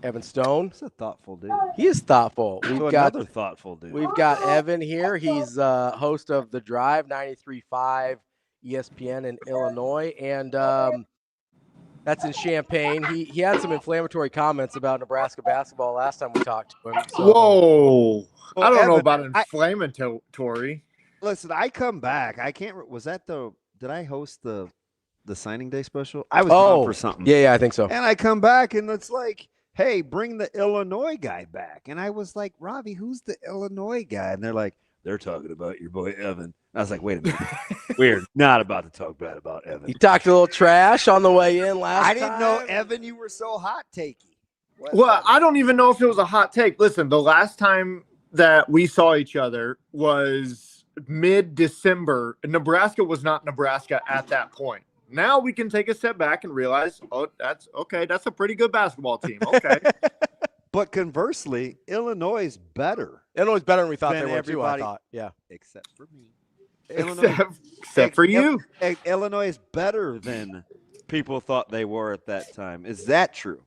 Evan Stone.
He's a thoughtful dude.
He is thoughtful.
So another thoughtful dude.
We've got Evan here. He's host of The Drive, 93.5 ESPN in Illinois, and that's in Champaign. He had some inflammatory comments about Nebraska basketball last time we talked to him. So.
Whoa.
Well,
I don't know
Evan,
about inflammatory.
Listen, I come back. I can't. Was that did I host the signing day special? I was gone for something.
Yeah, I think so.
And I come back, and it's like, hey, bring the Illinois guy back. And I was like, Ravi, who's the Illinois guy? And they're like, they're talking about your boy Evan. And I was like, wait a minute. We're not about to talk bad about Evan.
You talked a little trash on the way in last time.
I didn't know, Evan, you were so hot takey.
Well, I don't even know if it was a hot take. Listen, the last time that we saw each other was mid-December. Nebraska was not Nebraska at that point. Now we can take a step back and realize, oh, that's okay. That's a pretty good basketball team. Okay.
But conversely, Illinois is better.
Illinois is better than we thought
than
they were too, I
everybody.
thought. Yeah.
Except for me.
Except for you.
Illinois is better than people thought they were at that time. Is that true?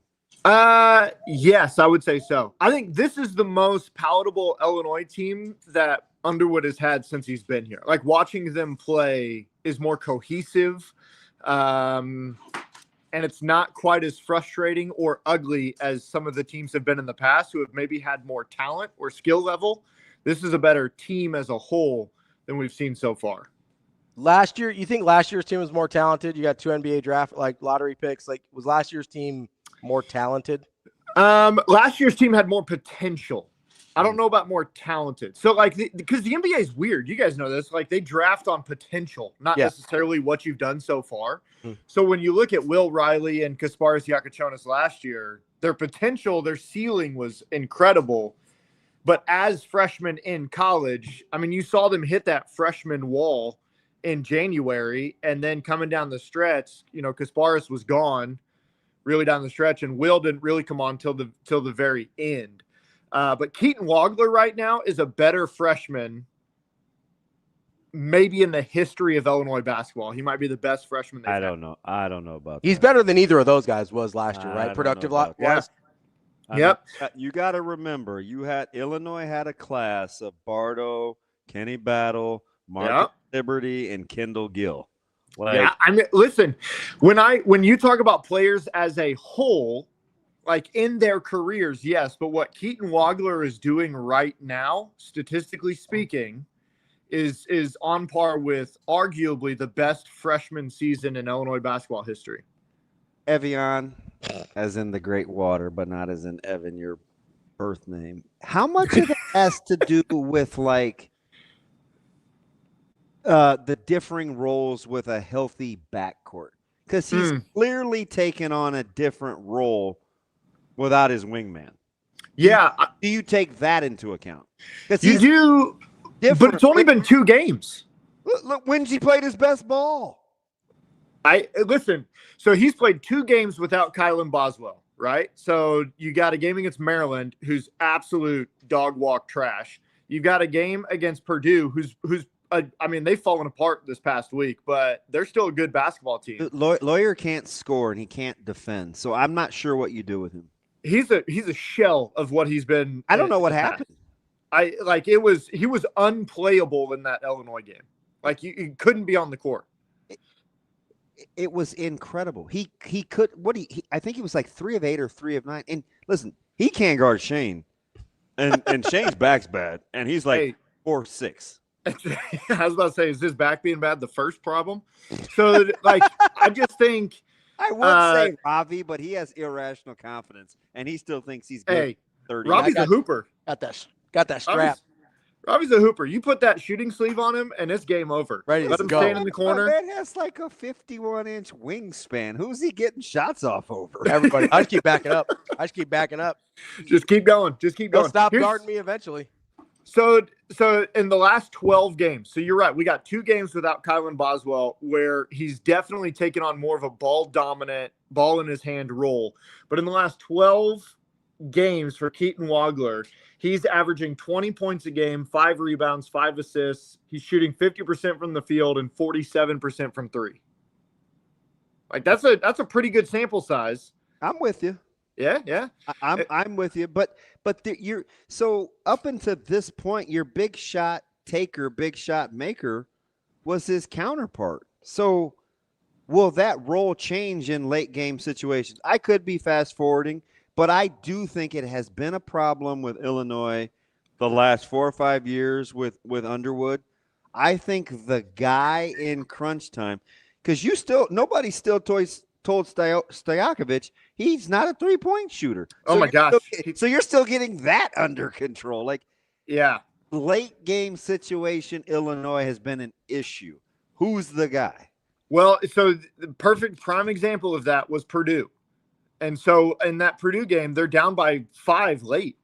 Yes, I would say so. I think this is the most palatable Illinois team that Underwood has had since he's been here. Like, watching them play is more cohesive. And it's not quite as frustrating or ugly as some of the teams have been in the past who have maybe had more talent or skill level. This is a better team as a whole than we've seen so far.
Last year, you think last year's team was more talented? You got 2 NBA draft, like lottery picks. Like, was last year's team more talented?
Last year's team had more potential. I don't know about more talented. So, like, because the NBA is weird. You guys know this. Like, they draft on potential, not necessarily what you've done so far. So when you look at Will Riley and Kasparis Yakuchonis last year, their potential, their ceiling was incredible. But as freshmen in college, I mean, you saw them hit that freshman wall in January, and then coming down the stretch, you know, Kasparis was gone really down the stretch, and Will didn't really come on till the very end. But Keaton Wagler right now is a better freshman maybe in the history of Illinois basketball. He might be the best freshman.
I don't know about
He's better than either of those guys was last year, right? Productive lot.
Yeah. Yep.
You got to remember, Illinois had a class of Bardo, Kenny Battle, Mark Liberty, and Kendall Gill.
Yeah, I mean, listen, when you talk about players as a whole, like in their careers, yes, but what Keaton Wagler is doing right now, statistically speaking, is on par with arguably the best freshman season in Illinois basketball history.
Evian, as in the great water, but not as in Evan, your birth name. How much of it has to do with like the differing roles with a healthy backcourt? Because he's clearly taken on a different role without his wingman.
Yeah.
Do you take that into account?
You do, but it's only been 2 games.
Look, when's he played his best ball?
Listen, so he's played 2 games without Kylan Boswell, right? So you got a game against Maryland, who's absolute dog walk trash. You've got a game against Purdue, who's I mean, they've fallen apart this past week, but they're still a good basketball team.
Lawyer can't score and he can't defend, so I'm not sure what you do with him.
He's a shell of what he's been.
I don't know what happened.
He was unplayable in that Illinois game. Like he couldn't be on the court.
It was incredible. He could I think he was like 3 of 8 or 3 of 9. And listen, he can't guard Shane, and Shane's back's bad, and he's like 4'6".
I was about to say, is his back being bad the first problem? So like I just think
I would say Ravi, but he has irrational confidence, and he still thinks he's good.
Hey,
30.
Ravi's a hooper.
Got that strap.
Ravi's a hooper. You put that shooting sleeve on him, and it's game over.
Ready
Let
to
him
go.
stand in the corner.
That has like a 51-inch wingspan. Who's he getting shots off over?
Everybody. I just keep backing up.
Just keep going.
They'll stop guarding me eventually.
So in the last 12 games, so you're right, we got 2 games without Kylan Boswell where he's definitely taken on more of a ball-dominant, ball-in-his-hand role. But in the last 12 games for Keaton Wagler, he's averaging 20 points a game, 5 rebounds, 5 assists. He's shooting 50% from the field and 47% from 3. Like that's a pretty good sample size.
I'm with you.
Yeah.
I'm with you, but you're so up until this point, your big shot taker, big shot maker was his counterpart. So will that role change in late game situations? I could be fast forwarding, but I do think it has been a problem with Illinois the last 4 or 5 years with Underwood. I think the guy in crunch time, because nobody still told Stojakovic he's not a 3-point shooter.
Oh my gosh!
So you're still getting that under control. Like,
yeah,
late game situation, Illinois has been an issue. Who's the guy?
Well, so the perfect prime example of that was Purdue. And so in that Purdue game, they're down by 5 late.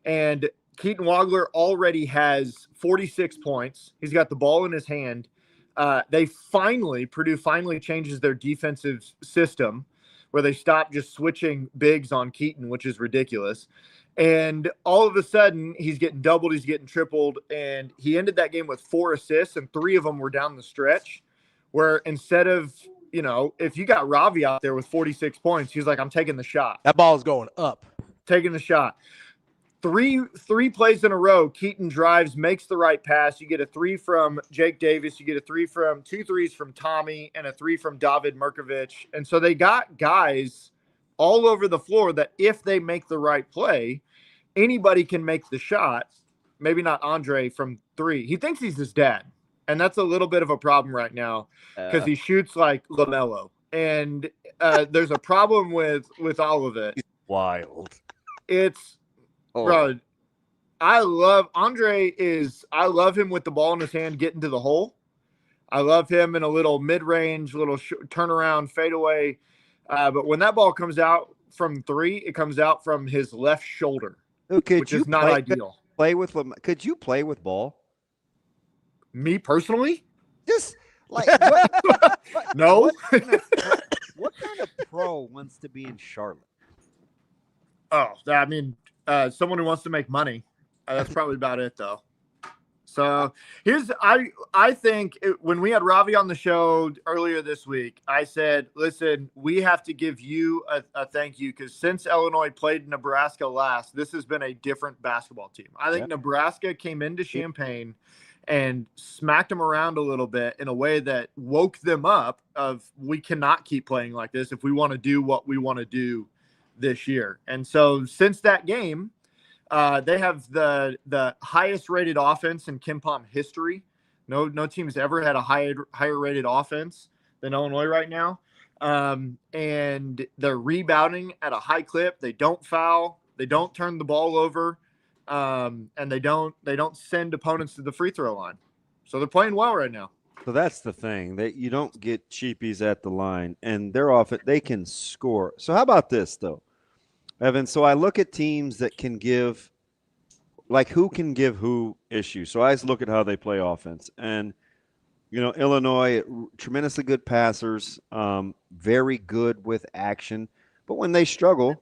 And Keaton Wagler already has 46 points. He's got the ball in his hand. Purdue finally changes their defensive system where they stop just switching bigs on Keaton, which is ridiculous. And all of a sudden, he's getting doubled, he's getting tripled, and he ended that game with 4 assists, and 3 of them were down the stretch, where instead of, if you got Ravi out there with 46 points, he's like, I'm taking the shot.
That ball's going up.
Taking the shot. Three plays in a row, Keaton drives, makes the right pass. You get a 3 from Jake Davis. You get a 2 threes from Tommy and a 3 from David Mirkovic. And so they got guys all over the floor that if they make the right play, anybody can make the shot. Maybe not Andre from 3. He thinks he's his dad. And that's a little bit of a problem right now because he shoots like LaMelo. And there's a problem with all of it.
Wild.
It's bro. I love Andre. I love him with the ball in his hand, getting to the hole. I love him in a little mid-range, little turnaround fadeaway. But when that ball comes out from 3, it comes out from his left shoulder, which is not ideal.
Could you play with ball?
Me personally?
Just like
no.
What kind of pro wants to be in Charlotte?
Oh, I mean, someone who wants to make money. That's probably about it, though. So I think when we had Ravi on the show earlier this week, I said, listen, we have to give you a thank you because since Illinois played Nebraska last, this has been a different basketball team. I think Nebraska came into Champaign and smacked them around a little bit in a way that woke them up of we cannot keep playing like this if we want to do what we want to do this year. And so since that game, they have the highest rated offense in KenPom history. No team's ever had a higher rated offense than Illinois right now. And they're rebounding at a high clip. They don't foul. They don't turn the ball over. And they don't send opponents to the free throw line. So they're playing well right now.
So that's the thing, that you don't get cheapies at the line, and they can score. So how about this though, Evan? So I look at teams that can give, like who can give who issues. So I just look at how they play offense, and Illinois, tremendously good passers, very good with action, but when they struggle,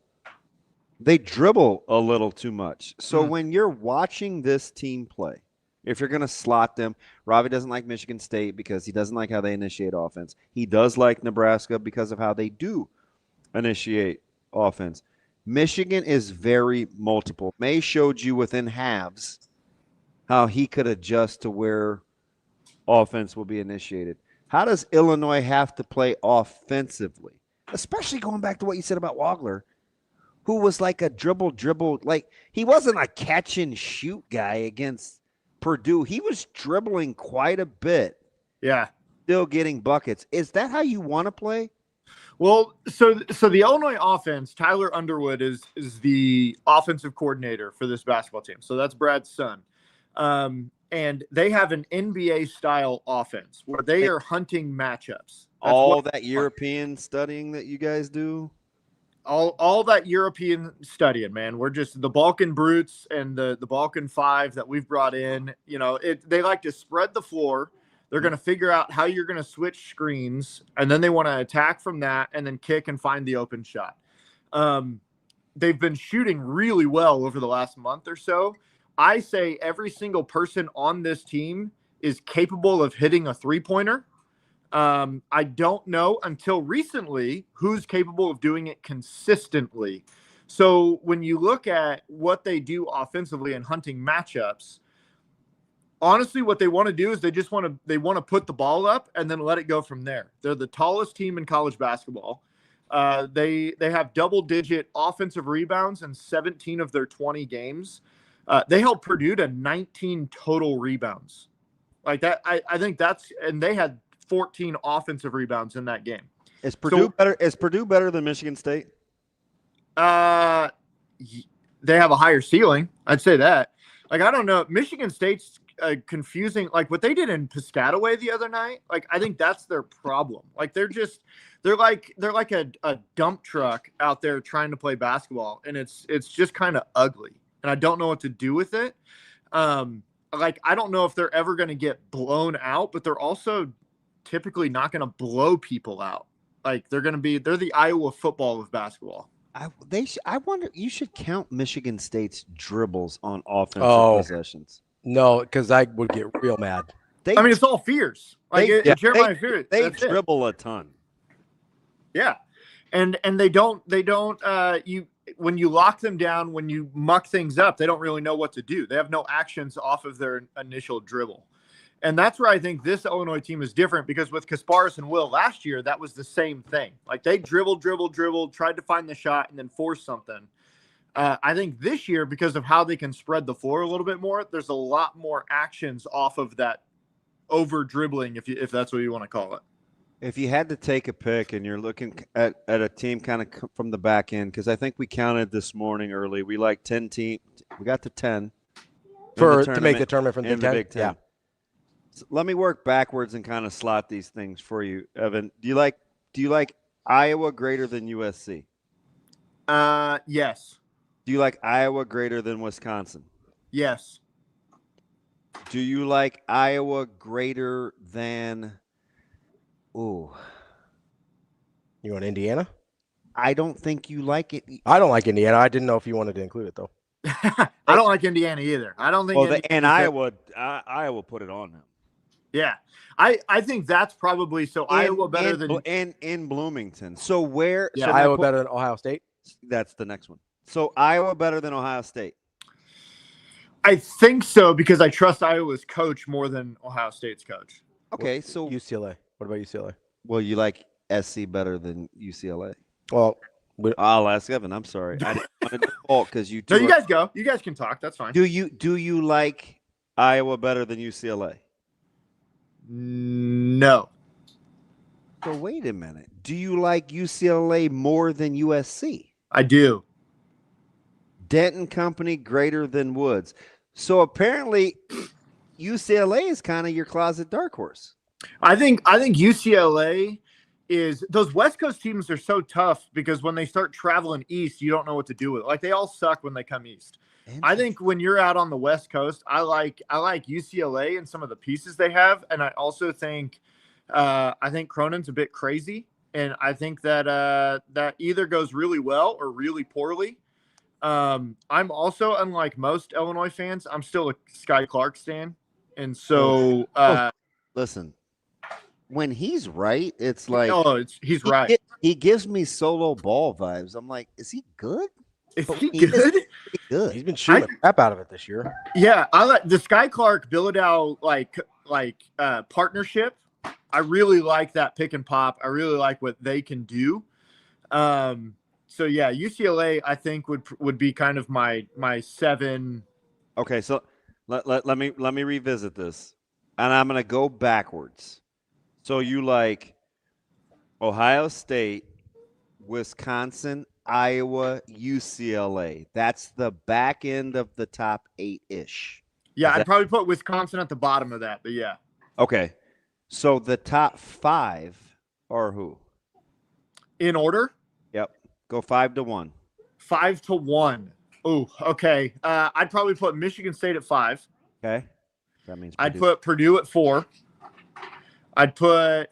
they dribble a little too much. So when you're watching this team play, if you're going to slot them, Ravi doesn't like Michigan State because he doesn't like how they initiate offense. He does like Nebraska because of how they do initiate offense. Michigan is very multiple. May showed you within halves how he could adjust to where offense will be initiated. How does Illinois have to play offensively? Especially going back to what you said about Wagler, who was like a dribble, like he wasn't a catch and shoot guy against Purdue. He was dribbling quite a bit.
Yeah.
Still getting buckets. Is that how you want to play?
Well, so the Illinois offense, Tyler Underwood is the offensive coordinator for this basketball team. So that's Brad's son. And they have an NBA style offense where they are hunting matchups.
All that European studying that you guys do?
All that European studying, man. We're just the Balkan brutes and the Balkan 5 that we've brought in. They like to spread the floor. They're going to figure out how you're going to switch screens, and then they want to attack from that and then kick and find the open shot. They've been shooting really well over the last month or so. I say every single person on this team is capable of hitting a three-pointer. I don't know until recently who's capable of doing it consistently. So when you look at what they do offensively and hunting matchups, honestly, what they want to do is they want to put the ball up and then let it go from there. They're the tallest team in college basketball. They have double-digit offensive rebounds in 17 of their 20 games. They held Purdue to 19 total rebounds. Like that, I think that's, and they had 14 offensive rebounds in that game.
Is Purdue better? Is Purdue better than Michigan State?
They have a higher ceiling. I'd say that. Like, I don't know. Michigan State's confusing. Like what they did in Piscataway the other night. Like, I think that's their problem. Like they're like a dump truck out there trying to play basketball, and it's just kind of ugly. And I don't know what to do with it. Like, I don't know if they're ever going to get blown out, but they're also typically not going to blow people out. Like they're the Iowa football of basketball.
I wonder, you should count Michigan State's dribbles on offensive possessions.
No, because I would get real mad.
It's all fears. Like Jeremiah Fears.
They dribble a ton.
Yeah. And they don't when you lock them down, when you muck things up, they don't really know what to do. They have no actions off of their initial dribble. And that's where I think this Illinois team is different, because with Kasparis and Will last year, that was the same thing. Like they dribbled, tried to find the shot and then force something. I think this year, because of how they can spread the floor a little bit more, there's a lot more actions off of that over dribbling, if that's what you want to call it.
If you had to take a pick and you're looking at a team kind of from the back end, because I think we counted this morning early, we like 10 teams. We got to 10
to make the tournament from the Big Ten.
Yeah. So let me work backwards and kind of slot these things for you, Evan. Do you like Iowa greater than USC?
Yes.
Do you like Iowa greater than Wisconsin?
Yes.
Do you like Iowa greater than? Ooh.
You want Indiana?
I don't think you like it.
I don't like Indiana. I didn't know if you wanted to include it, though.
I don't like Indiana either. I don't think.
Iowa put it on them.
Yeah, I think that's probably Iowa better than
in Bloomington. So where?
Yeah, Iowa better than Ohio State.
That's the next one. So Iowa better than Ohio State.
I think so, because I trust Iowa's coach more than Ohio State's coach.
Okay, so
UCLA. What about UCLA?
Well, you like SC better than UCLA.
Well,
I'll ask Evan. I'm sorry. I didn't want to default because you.
No, you guys go. You guys can talk. That's fine.
Do you like Iowa better than UCLA?
No.
So wait a minute. Do you like UCLA more than USC?
I do.
Denton Company greater than Woods. So apparently, UCLA is kind of your closet dark horse.
I think UCLA is, those West Coast teams are so tough because when they start traveling east, you don't know what to do with it. Like they all suck when they come east. I think when you're out on the West Coast, I like UCLA and some of the pieces they have, and I also think Cronin's a bit crazy, and I think that that either goes really well or really poorly. I'm also, unlike most Illinois fans, I'm still a Sky Clark stan, and so
listen. When he's right, it's like
he's right.
He gives me solo ball vibes. I'm like, is he good?
Is he good?
Good.
He's been shooting the crap out of it this year.
Yeah, I like the Sky Clark Bilodeau partnership. I really like that pick and pop. I really like what they can do. So yeah, UCLA I think would be kind of my 7.
Okay, so let me revisit this, and I'm gonna go backwards. So you like Ohio State, Wisconsin, Iowa, UCLA. That's the back end of the top 8-ish.
Yeah, I'd probably put Wisconsin at the bottom of that, but yeah.
Okay. So the top 5 are who?
In order?
Yep. Go 5 to 1.
5 to 1. Oh, okay. I'd probably put Michigan State at 5.
Okay. That means
I'd put Purdue at 4. I'd put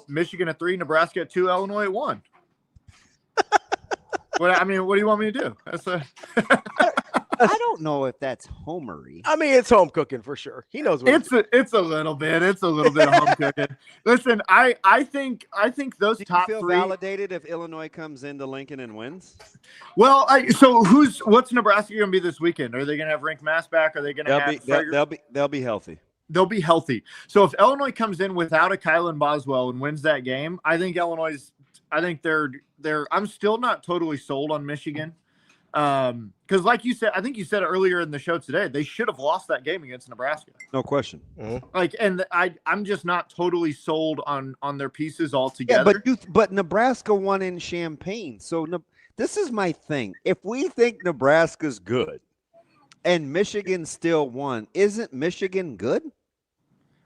Michigan at 3, Nebraska at 2, Illinois at 1. What do you want me to do?
I don't know if that's homery.
I mean, it's home cooking for sure. He knows what
It's a little bit. It's a little bit of home cooking. Listen, I think those
Do you
top
feel
three.
validated if Illinois comes into Lincoln and wins?
Well, so what's Nebraska going to be this weekend? Are they going to have Rink Mass back? Are they going to have?
They'll be healthy.
They'll be healthy. So if Illinois comes in without a Kylan Boswell and wins that game, I think I'm still not totally sold on Michigan. Because like you said, I think you said it earlier in the show today, they should have lost that game against Nebraska.
No question.
I'm just not totally sold on their pieces altogether.
Yeah, but Nebraska won in Champaign. So this is my thing. If we think Nebraska's good and Michigan still won, isn't Michigan good?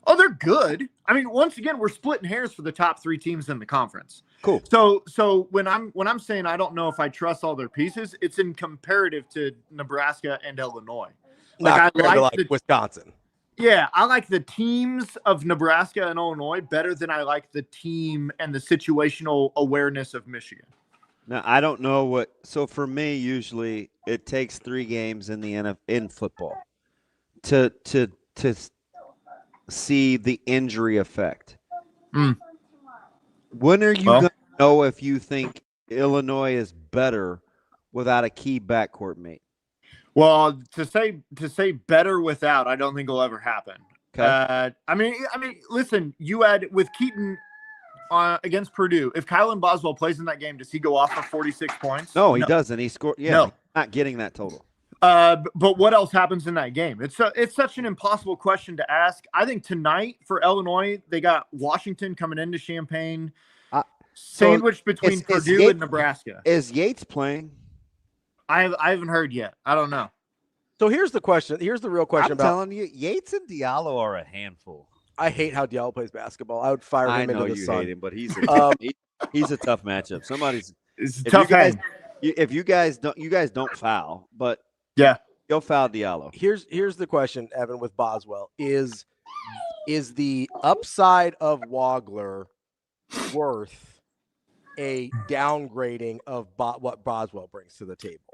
Oh, they're good. I mean, once again, we're splitting hairs for the top three teams in the conference.
Cool.
So when I'm saying I don't know if I trust all their pieces, it's in comparative to Nebraska and Illinois.
Not like Wisconsin.
Yeah, I like the teams of Nebraska and Illinois better than I like the team and the situational awareness of Michigan.
Now, I don't know what. So for me, usually it takes 3 games in football to see the injury effect. When are you going to know if you think Illinois is better without a key backcourt mate?
Well, to say better without, I don't think will ever happen.
Okay.
I mean, listen, you had with Keaton against Purdue. If Kylan Boswell plays in that game, does he go off for 46 points?
No, he doesn't. He scored. Yeah,
No.
he's not getting that total.
But what else happens in that game? It's such an impossible question to ask. I think tonight for Illinois, they got Washington coming into Champaign, sandwiched between Purdue and Nebraska.
Is Yates playing?
I haven't heard yet. I don't know.
So here's the question. Here's the real question.
I'm telling you, Yates and Diallo are a handful.
I hate how Diallo plays basketball. I would fire him into the sun.
I know you hate him, but he's a tough matchup.
It's a tough game.
If you guys don't foul, but
yeah,
you'll foul Diallo.
Here's the question, Evan, with Boswell is the upside of Wagler worth a downgrading of what Boswell brings to the table?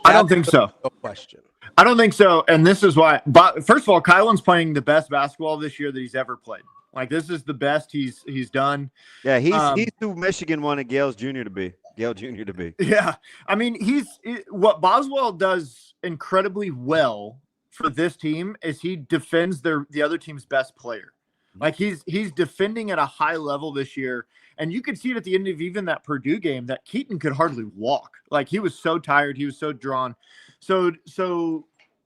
I don't think so.
No question.
I don't think so. And this is why. First of all, Kylan's playing the best basketball this year that he's ever played. Like, this is the best he's done.
Yeah, he's who Michigan wanted Gale Jr. to be.
Yeah. I mean, what Boswell does incredibly well for this team is he defends the other team's best player. Like, he's defending at a high level this year. And you could see it at the end of even that Purdue game that Keaton could hardly walk. Like, he was so tired. He was so drawn. So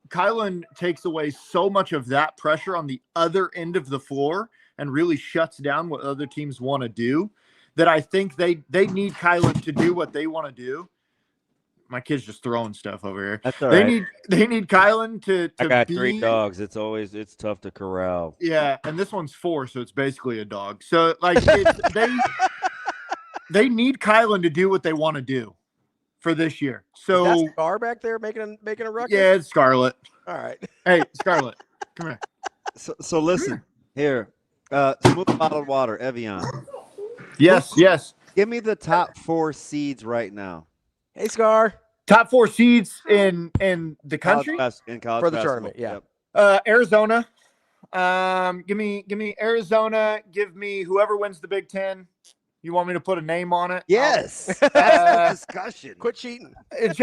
Kylan takes away so much of that pressure on the other end of the floor and really shuts down what other teams want to do, that I think they need Kylan to do what they want to do. My kid's just throwing stuff over here.
That's all right.
They need Kylan to
I got
be,
3 dogs. It's tough to corral.
Yeah, and this one's 4, so it's basically a dog. So like they need Kylan to do what they want to do for this year. So
is that Scar back there making a ruckus?
Yeah, it's Scarlett.
All right.
Hey, Scarlett, come here.
So listen here. Smooth bottled water, Evian.
Yes.
Give me the top 4 seeds right now.
Hey, Scar.
Top 4 seeds in the country
in college
for the
basketball.
tournament. Yeah.
Yep.
Arizona. Give me Arizona. Give me whoever wins the Big Ten. You want me to put a name on it?
Yes. That's the discussion.
Quit cheating.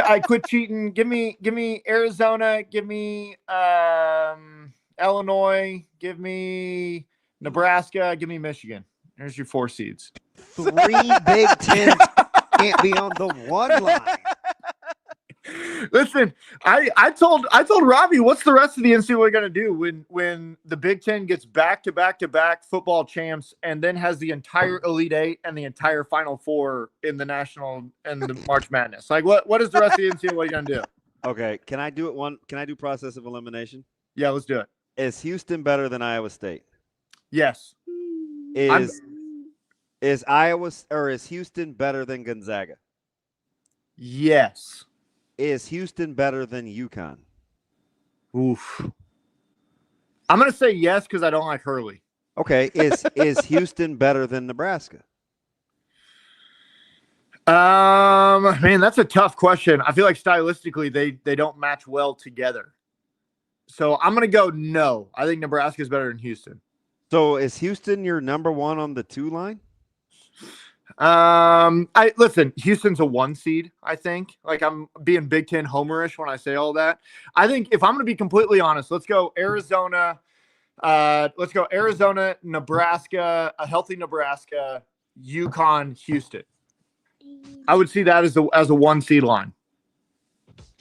I quit cheating. Give me Arizona. Give me Illinois. Give me Nebraska. Give me Michigan. There's your 4 seeds.
3 Big Ten can't be on the 1 line.
Listen, I told Ravi, what's the rest of the NCAA going to do when the Big Ten gets back to back football champs and then has the entire Elite 8 and the entire Final 4 in the national and the March Madness? Like, what is the rest of the NCAA going to do?
Okay, can I do process of elimination?
Yeah, let's do it.
Is Houston better than Iowa State?
Yes.
Is Iowa or is Houston better than Gonzaga?
Yes.
Is Houston better than UConn?
Oof. I'm going to say yes because I don't like Hurley.
Okay. Is Houston better than Nebraska?
Man, that's a tough question. I feel like stylistically they don't match well together. So I'm gonna go no. I think Nebraska is better than Houston.
So is Houston your number one on the 2 line?
Listen, Houston's a 1 seed, I think. Like, I'm being Big Ten homerish when I say all that. I think if I'm gonna be completely honest, let's go Arizona, Nebraska, a healthy Nebraska, UConn, Houston. I would see that as a 1 seed line.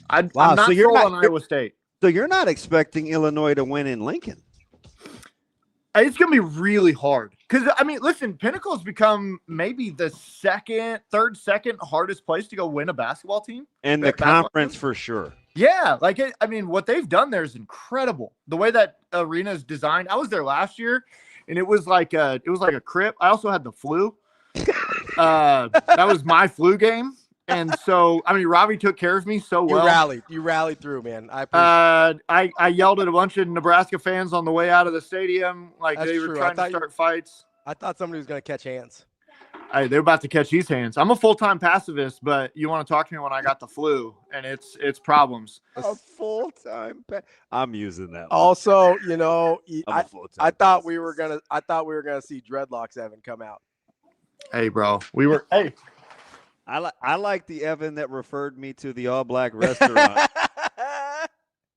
I'm not sold on Iowa State.
So you're not expecting Illinois to win in Lincoln?
It's going to be really hard because, I mean, listen, Pinnacle has become maybe the second hardest place to go win a basketball team.
And the conference for sure.
Yeah. Like, I mean, what they've done there is incredible. The way that arena is designed. I was there last year and it was like a crypt. I also had the flu. That was my flu game. And so, I mean, Ravi took care of me so well.
You rallied through, man. I appreciate
I yelled at a bunch of Nebraska fans on the way out of the stadium. Like,
That's
they were
true.
trying to start fights.
I thought somebody was going to catch hands.
Hey, they're about to catch these hands. I'm a full-time pacifist, but you want to talk to me when I got the flu, and it's problems.
A full-time I'm using that one.
Also, you know, I thought we were gonna see dreadlocks Evan come out.
Hey, bro, hey.
I like the Evan that referred me to the All Black restaurant.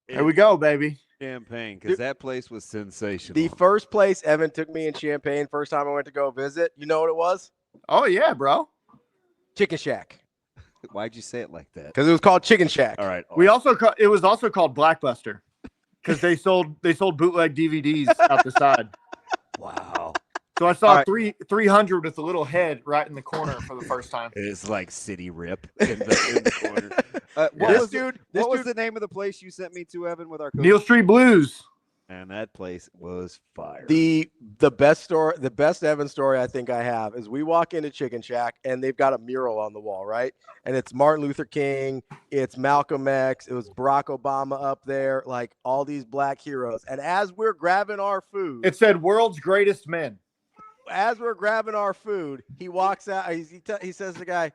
Here we go, baby.
Champaign, because that place was sensational.
The first place Evan took me in Champaign, first time I went to go visit, you know what it was?
Oh, yeah, bro.
Chicken Shack.
Why'd you say it like that?
Because it was called Chicken Shack.
All right.
It was also called Blackbuster because they sold bootleg DVDs out the side.
Wow.
So I saw 300 with a little head right in the corner for the first time.
It's like City Rip in the corner. What was the name of the place you sent me to, Evan, with our coach?
Neal Street Blues.
And that place was fire.
The best Evan story I think I have is we walk into Chicken Shack and they've got a mural on the wall, right? And it's Martin Luther King, it's Malcolm X, it was Barack Obama up there, like all these black heroes. And as we're grabbing our food,
it said "World's Greatest Men."
As we're grabbing our food, he walks out. He says to the guy,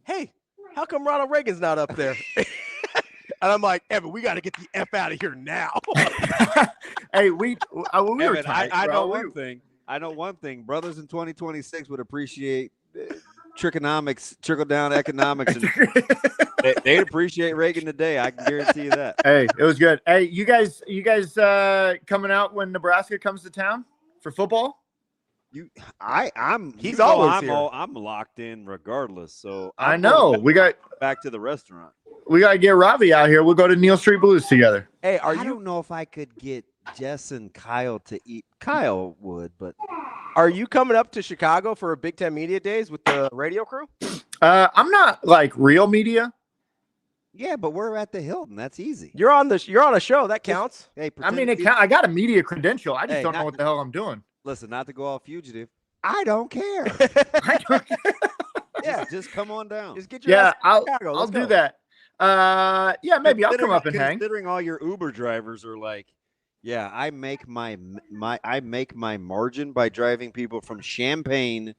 "Hey, how come Ronald Reagan's not up there?" And I'm like, "Evan, we got to get the F out of here now."
Hey, we
Evan,
were tight,
I know
bro.
one thing. I know one thing. Brothers in 2026 would appreciate trickle-down economics. And they'd appreciate Reagan today. I can guarantee you that.
Hey, it was good. Hey, you guys coming out when Nebraska comes to town for football?
I'm locked in regardless. So
I know we got
back to the restaurant.
We got to get Ravi out here. We'll go to Neal Street Blues together.
Hey,
I don't know if I could get Jess and Kyle to eat. Kyle would, but
are you coming up to Chicago for Big Ten Media Days with the radio crew?
I'm not like real media.
Yeah, but we're at the Hilton. That's easy.
You're on a show that counts.
Hey,
I mean, I got a media credential. I just don't know what the hell I'm doing.
Listen, not to go all fugitive. I don't care.
I don't care.
Yeah, just come on down.
Just get your ass to Chicago.
I'll do that. Yeah, maybe I'll come up and hang.
Considering all your Uber drivers are like, yeah, I make my margin by driving people from Champaign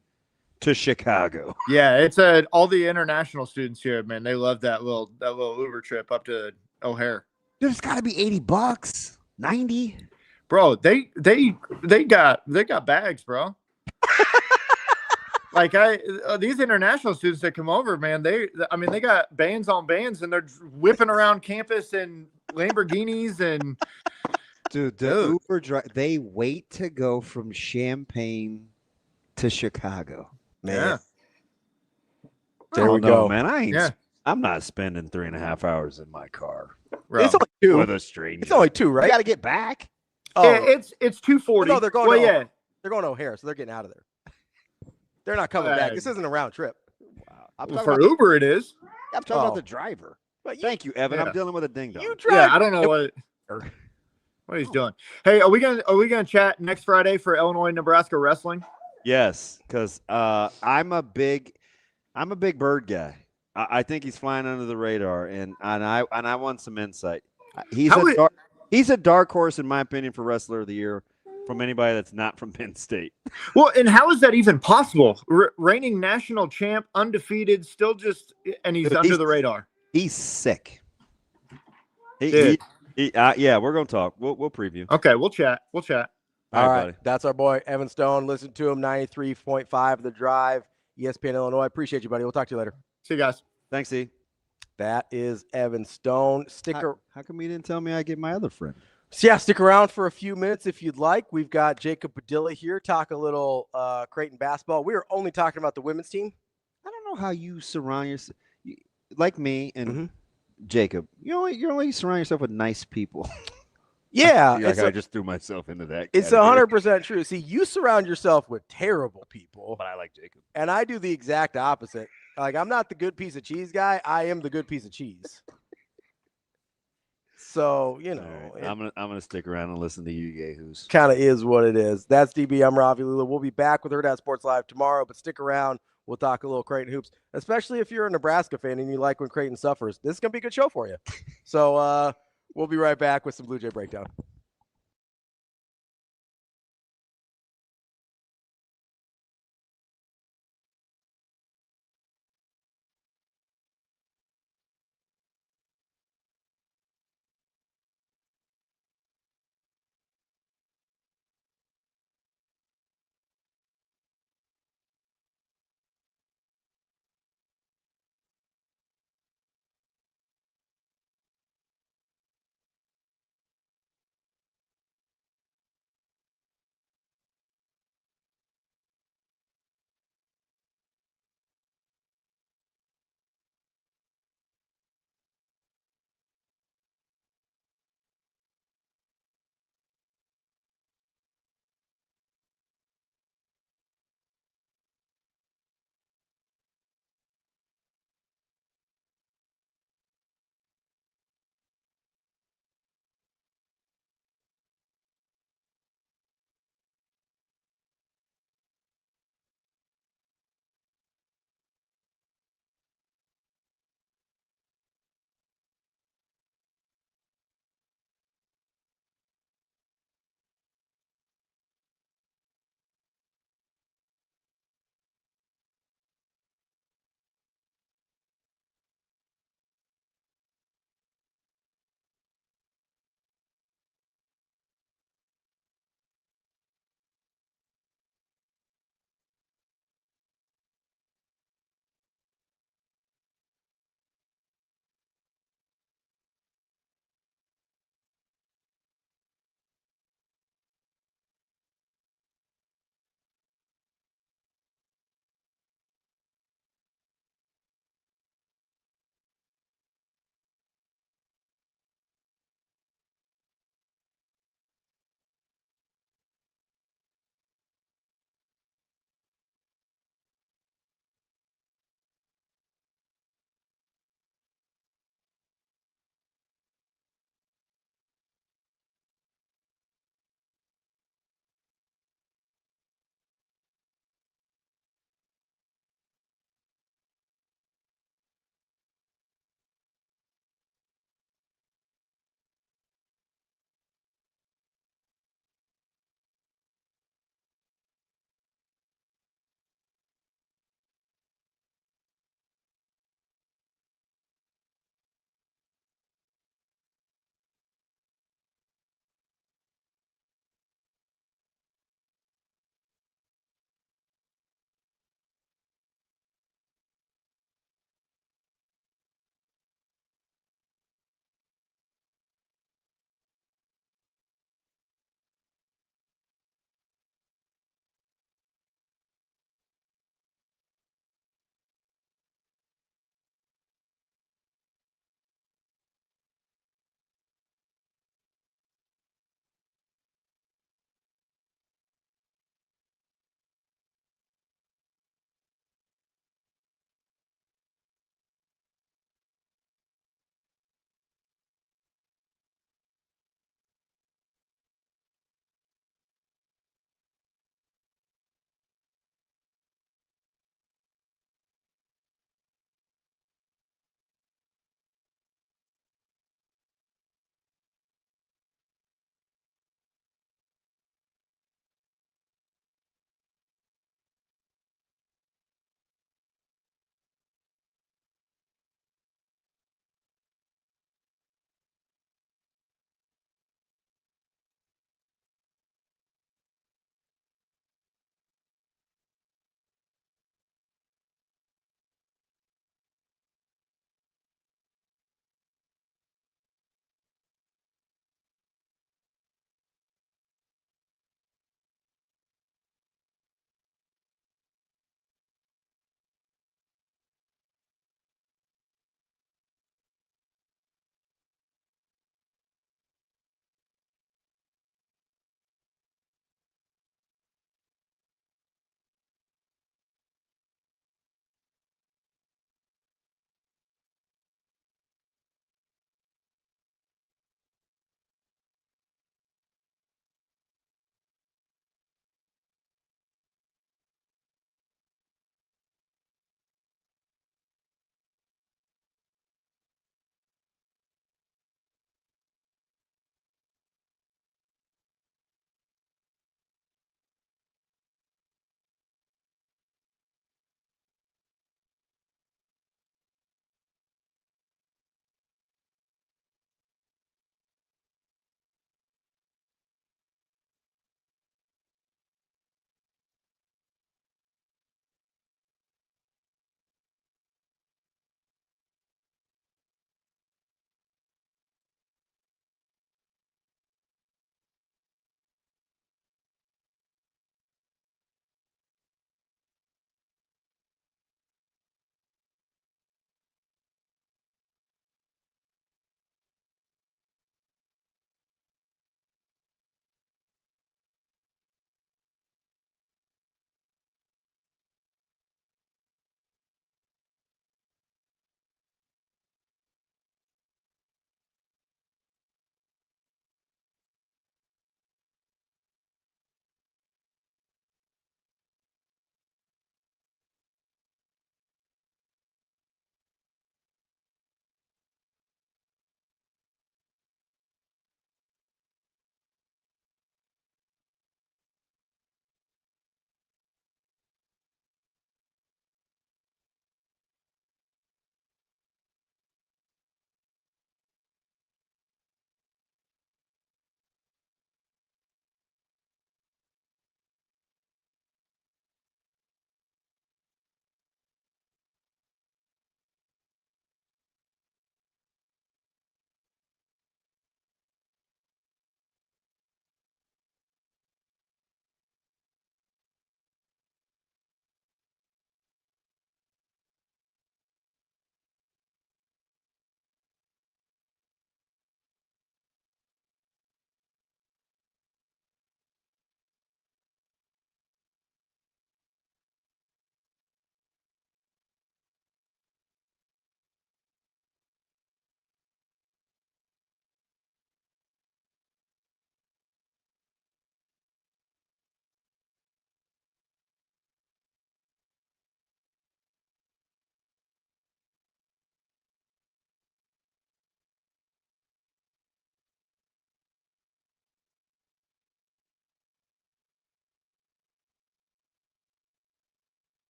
to Chicago.
Yeah, it's all the international students here, man. They love that little Uber trip up to O'Hare.
There's got to be $80, 90.
Bro, they got bags, bro. Like these international students that come over, man, they got bands on bands and they're whipping around campus in Lamborghinis and
dude, the Uber drive, they wait to go from Champaign to Chicago. Man.
Yeah.
There we go,
man. I'm not spending 3.5 hours in my car.
Bro.
It's only 2
with a stranger.
It's only 2, right?
You got to get back.
Oh, yeah, it's 240.
No, they're going.
They're
going to O'Hare, so they're getting out of there. They're not coming back. This isn't a round trip.
Wow.
For Uber, it is.
I'm talking about the driver. But thank you, Evan. I'm dealing with a ding dong.
You drive.
Yeah, I don't know what he's doing. Hey, are we gonna chat next Friday for Illinois Nebraska wrestling?
Yes, because I'm a big bird guy. I think he's flying under the radar, and I want some insight. He's a dark horse in my opinion for wrestler of the year.
from anybody that's not from Penn State.
Well, and how is that even possible? Reigning national champ, undefeated, still just, and he's under the radar.
He's sick.
Dude.
Yeah, we're gonna talk. We'll preview.
Okay, we'll chat.
All right, buddy. That's our boy Evan Stone. Listen to him, 93.5 The Drive, ESPN Illinois. Appreciate you, buddy. We'll talk to you later.
See you guys.
Thanks, E.
That is Evan Stone.
How come you didn't tell me I get my other friend?
So yeah, stick around for a few minutes if you'd like. We've got Jacob Padilla here, talk a little Creighton basketball. We are only talking about the women's team.
I don't know how you surround yourself, like me and Jacob. You only surround yourself with nice people.
Yeah,
I just threw myself into that.
It's 100% true. See, you surround yourself with terrible people,
but I like Jacob,
and I do the exact opposite. Like, I'm not the good piece of cheese guy. I am the good piece of cheese. So, you know,
right. I'm gonna stick around and listen to you yahoos.
Kind of is what it is. That's DB. I'm Ravi Lulla. We'll be back with Hurrdat Sports Live tomorrow, but stick around. We'll talk a little Creighton hoops, especially if you're a Nebraska fan and you like when Creighton suffers. This is gonna be a good show for you. So we'll be right back with some Blue Jay breakdown.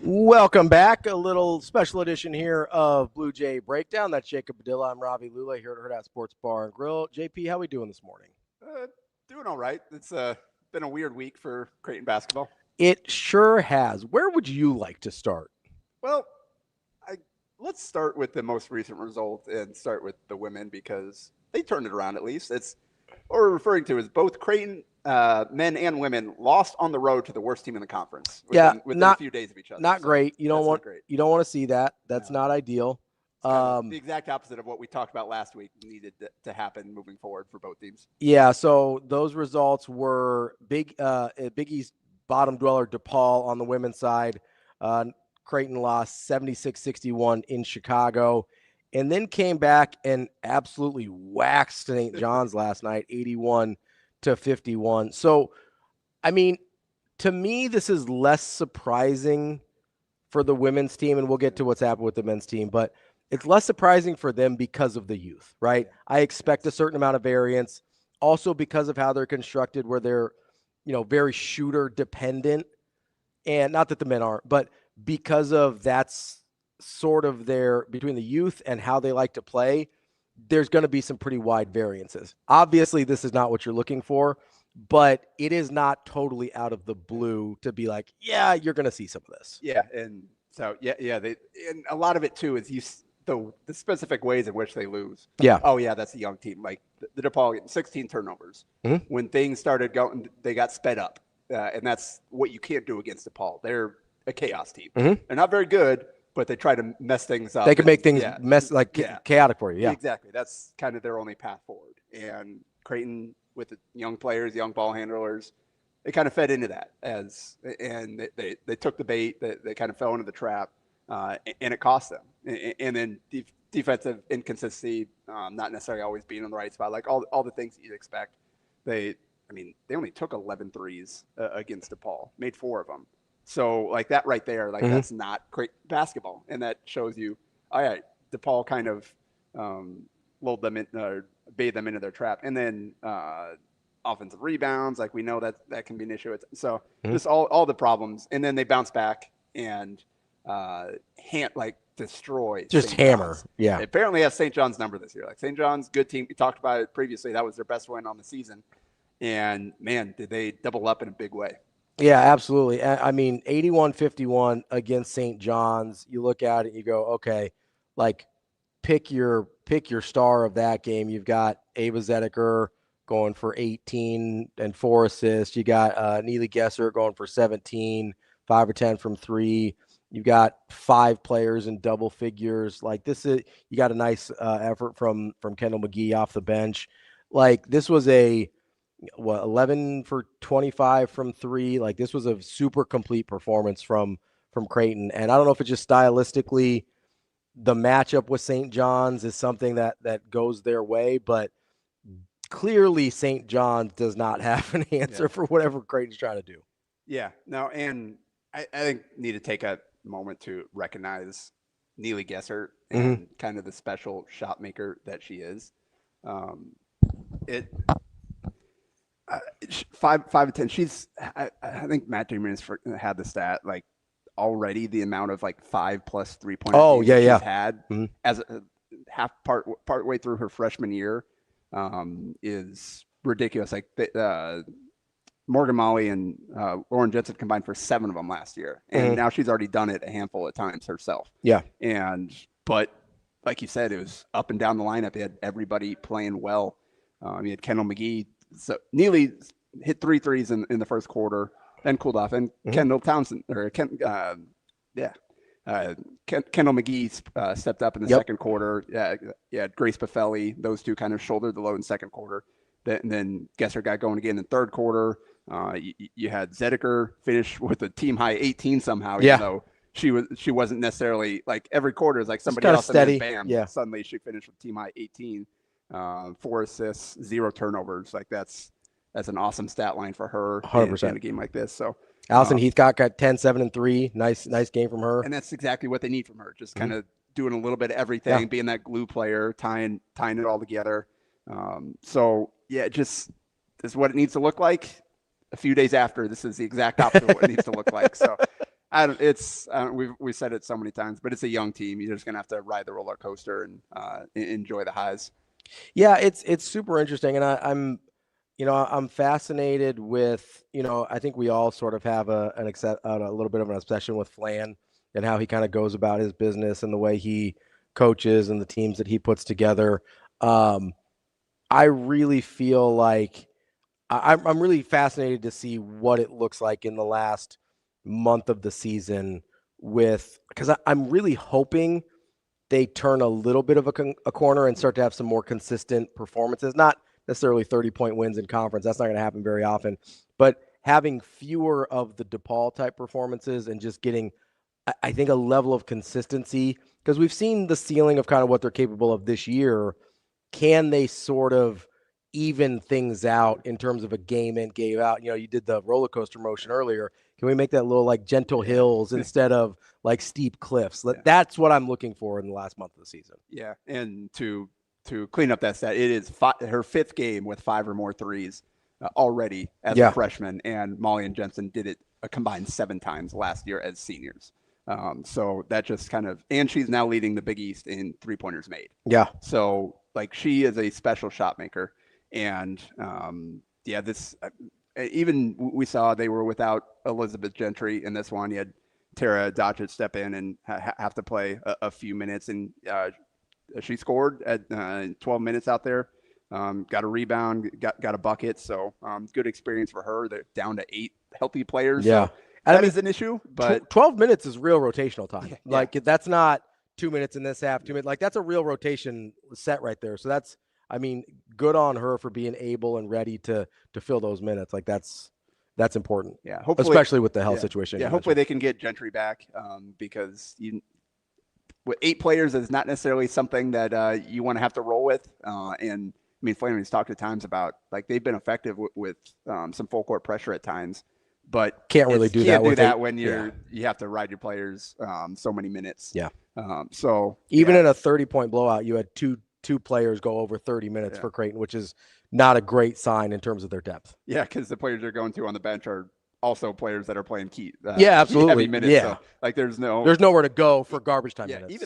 Welcome back. A little special edition here of Blue Jay Breakdown. That's Jacob Padilla. I'm Ravi Lulla here at Hurrdat Sports Bar and Grill. JP, how we doing this morning?
Doing all right. It's been a weird week for Creighton basketball.
It sure has. Where would you like to start?
Well, let's start with the most recent result and start with the women because they turned it around at least. It's what we're referring to is both Creighton men and women lost on the road to the worst team in the conference. Within a few days of each other.
Not great. You don't want to see that. That's not ideal.
The exact opposite of what we talked about last week needed to happen moving forward for both teams.
Yeah. So those results were Big East bottom dweller DePaul on the women's side. Creighton lost 76-61 in Chicago, and then came back and absolutely waxed St. John's last night, 81-51. So, I mean, to me, this is less surprising for the women's team, and we'll get to what's happened with the men's team, but it's less surprising for them because of the youth, right? I expect a certain amount of variance, also because of how they're constructed, where they're, very shooter dependent, and not that the men aren't, but because of that's sort of their between the youth and how they like to play, there's going to be some pretty wide variances. Obviously, this is not what you're looking for, but it is not totally out of the blue to be like, yeah, you're going to see some of this.
Yeah, and so and a lot of it too is the specific ways in which they lose.
Yeah.
Oh yeah, that's a young team. Like the DePaul getting 16 turnovers.
Mm-hmm.
When things started going, they got sped up, and that's what you can't do against DePaul. They're a chaos team.
Mm-hmm.
They're not very good, but they try to mess things up.
They can make things chaotic for you. Yeah,
exactly. That's kind of their only path forward. And Creighton, with the young players, young ball handlers, they kind of fed into that and they took the bait. They kind of fell into the trap, and it cost them. And then defensive inconsistency, not necessarily always being in the right spot, like all the things that you'd expect. They only took 11 threes against DePaul, made 4 of them. So like that right there, like that's not great basketball. And that shows you, all right, DePaul kind of lulled them in, bathed them into their trap. And then offensive rebounds, like we know that can be an issue. So just all the problems. And then they bounce back and destroy.
Just
St.
hammer.
John's.
Yeah.
They apparently has St. John's number this year. Like St. John's, good team. We talked about it previously. That was their best win on the season. And man, did they double up in a big way.
Yeah, absolutely. I mean, 81-51 against St. John's. You look at it, you go, okay, like pick your star of that game. You've got Ava Zediker going for 18 and 4 assists. You got Neleigh Gessert going for 17, 5 or 10 from 3. You've got 5 players in double figures. Like you got a nice effort from Kendall McGee off the bench. Like this was 11 for 25 from 3. Like this was a super complete performance from Creighton. And I don't know if it's just stylistically the matchup with St. John's is something that goes their way, but clearly St. John's does not have an answer for whatever Creighton's trying to do.
Yeah, no, and I think need to take a moment to recognize Neleigh Gessert and kind of the special shot maker that she is. 5 of 10. She's I think Matt Damon has had the stat like already the amount of like 5+ 3-point she's had as a part way through her freshman year is ridiculous. Like Morgan Molly and Lauren Jensen combined for 7 of them last year, and now she's already done it a handful of times herself.
Yeah,
but like you said, it was up and down the lineup. They had everybody playing well. You had Kendall McGee. So Neleigh hit 3 threes in the first quarter, then cooled off. And Kendall Townsend Kendall McGee stepped up in the second quarter. Yeah, Grace Buffelli. Those two kind of shouldered the load in second quarter. Then Gessert got going again in third quarter. You had Zediker finish with a team high 18 somehow. Even though she wasn't necessarily like every quarter is like somebody else
steady.
And then bam, suddenly she finished with team high 18. 4 assists, 0 turnovers. Like that's an awesome stat line for her
100%
in a game like this. So
Allison Heathcock got 10, 7, and 3. Nice game from her.
And that's exactly what they need from her. Just kind of doing a little bit of everything, being that glue player, tying it all together. So yeah, just this is what it needs to look like. A few days after, this is the exact opposite of what it needs to look like. So we've said it so many times, but it's a young team. You're just gonna have to ride the roller coaster and enjoy the highs.
Yeah, it's super interesting, and I'm fascinated with, I think we all sort of have a little bit of an obsession with Flan and how he kind of goes about his business and the way he coaches and the teams that he puts together. I really feel like I'm really fascinated to see what it looks like in the last month of the season because I'm really hoping they turn a little bit of a corner and start to have some more consistent performances, not necessarily 30-point wins in conference. That's not going to happen very often, but having fewer of the DePaul type performances and just getting, I think, a level of consistency, because we've seen the ceiling of kind of what they're capable of this year. Can they sort of even things out in terms of a game in, game out? You did the roller coaster motion earlier. Can we make that little like gentle hills instead of like steep cliffs? That's what I'm looking for in the last month of the season.
Yeah, and to clean up that stat, it is her 5th game with 5 or more threes already as a freshman, and Molly and Jensen did it a combined 7 times last year as seniors. So that just kind of, and she's now leading the Big East in 3-pointers made.
Yeah.
So like she is a special shot maker, and this even we saw they were without Elizabeth Gentry in this one. You had Tara Dodgett step in and have to play a few minutes, and she scored at 12 minutes out there. Got a rebound, got a bucket. So good experience for her. They're down to 8 healthy players.
Yeah.
So that is an issue, but
12 minutes is real rotational time. Yeah. Like that's not 2 minutes in this half, 2 minutes. Like that's a real rotation set right there. So that's, good on her for being able and ready to fill those minutes. Like that's important.
Yeah. Hopefully,
especially with the health situation.
Yeah. Hopefully they can get Gentry back because with 8 players is not necessarily something that you want to have to roll with. And Flannery's talked at times about like they've been effective with some full court pressure at times, but
can't really do that
when you have to ride your players so many minutes.
Yeah.
So
even in a 30-point blowout, you had two players go over 30 minutes for Creighton, which is not a great sign in terms of their depth.
Yeah, because the players they're going to on the bench are also players that are playing
absolutely
heavy minutes.
Yeah.
So, like there's
nowhere to go for garbage time minutes.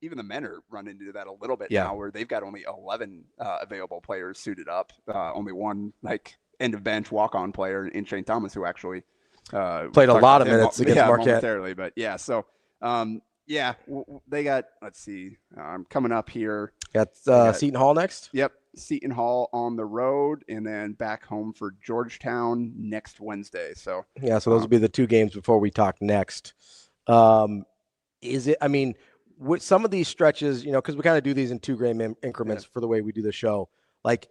Even the men are running into that a little bit now, where they've got only 11 available players suited up. Only one like end of bench walk-on player in Shane Thomas, who actually
played a lot of minutes against Marquette.
Momentarily, but so they got, let's see, coming up here.
Got Seton Hall next.
Yep, Seton Hall on the road, and then back home for Georgetown next Wednesday. So
so those will be the 2 games before we talk next. Is it? With some of these stretches, because we kind of do these in 2-game increments for the way we do the show. Like,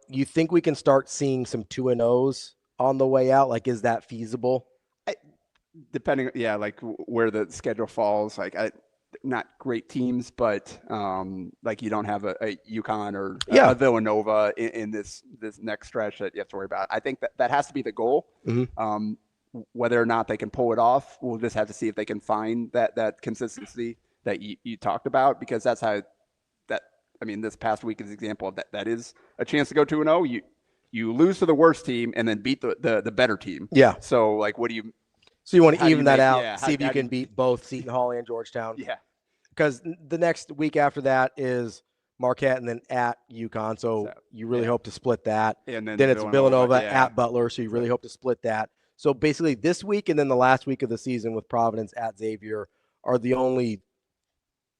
you think we can start seeing some 2-0s on the way out? Like, is that feasible?
Depending, like where the schedule falls. Like, not great teams, but like you don't have a UConn or a Villanova in this next stretch that you have to worry about. I think that has to be the goal.
Mm-hmm.
Whether or not they can pull it off, we'll just have to see if they can find that consistency that you talked about, because that's how this past week is an example of that. That is a chance to go 2-0. You lose to the worst team and then beat the better team.
Yeah.
So like, what do you?
So you want to even that out, see if you can beat both Seton Hall and Georgetown.
Yeah.
Because the next week after that is Marquette and then at UConn. So you really hope to split that.
And then
it's Villanova at Butler. So you really hope to split that. So basically this week and then the last week of the season with Providence at Xavier are the only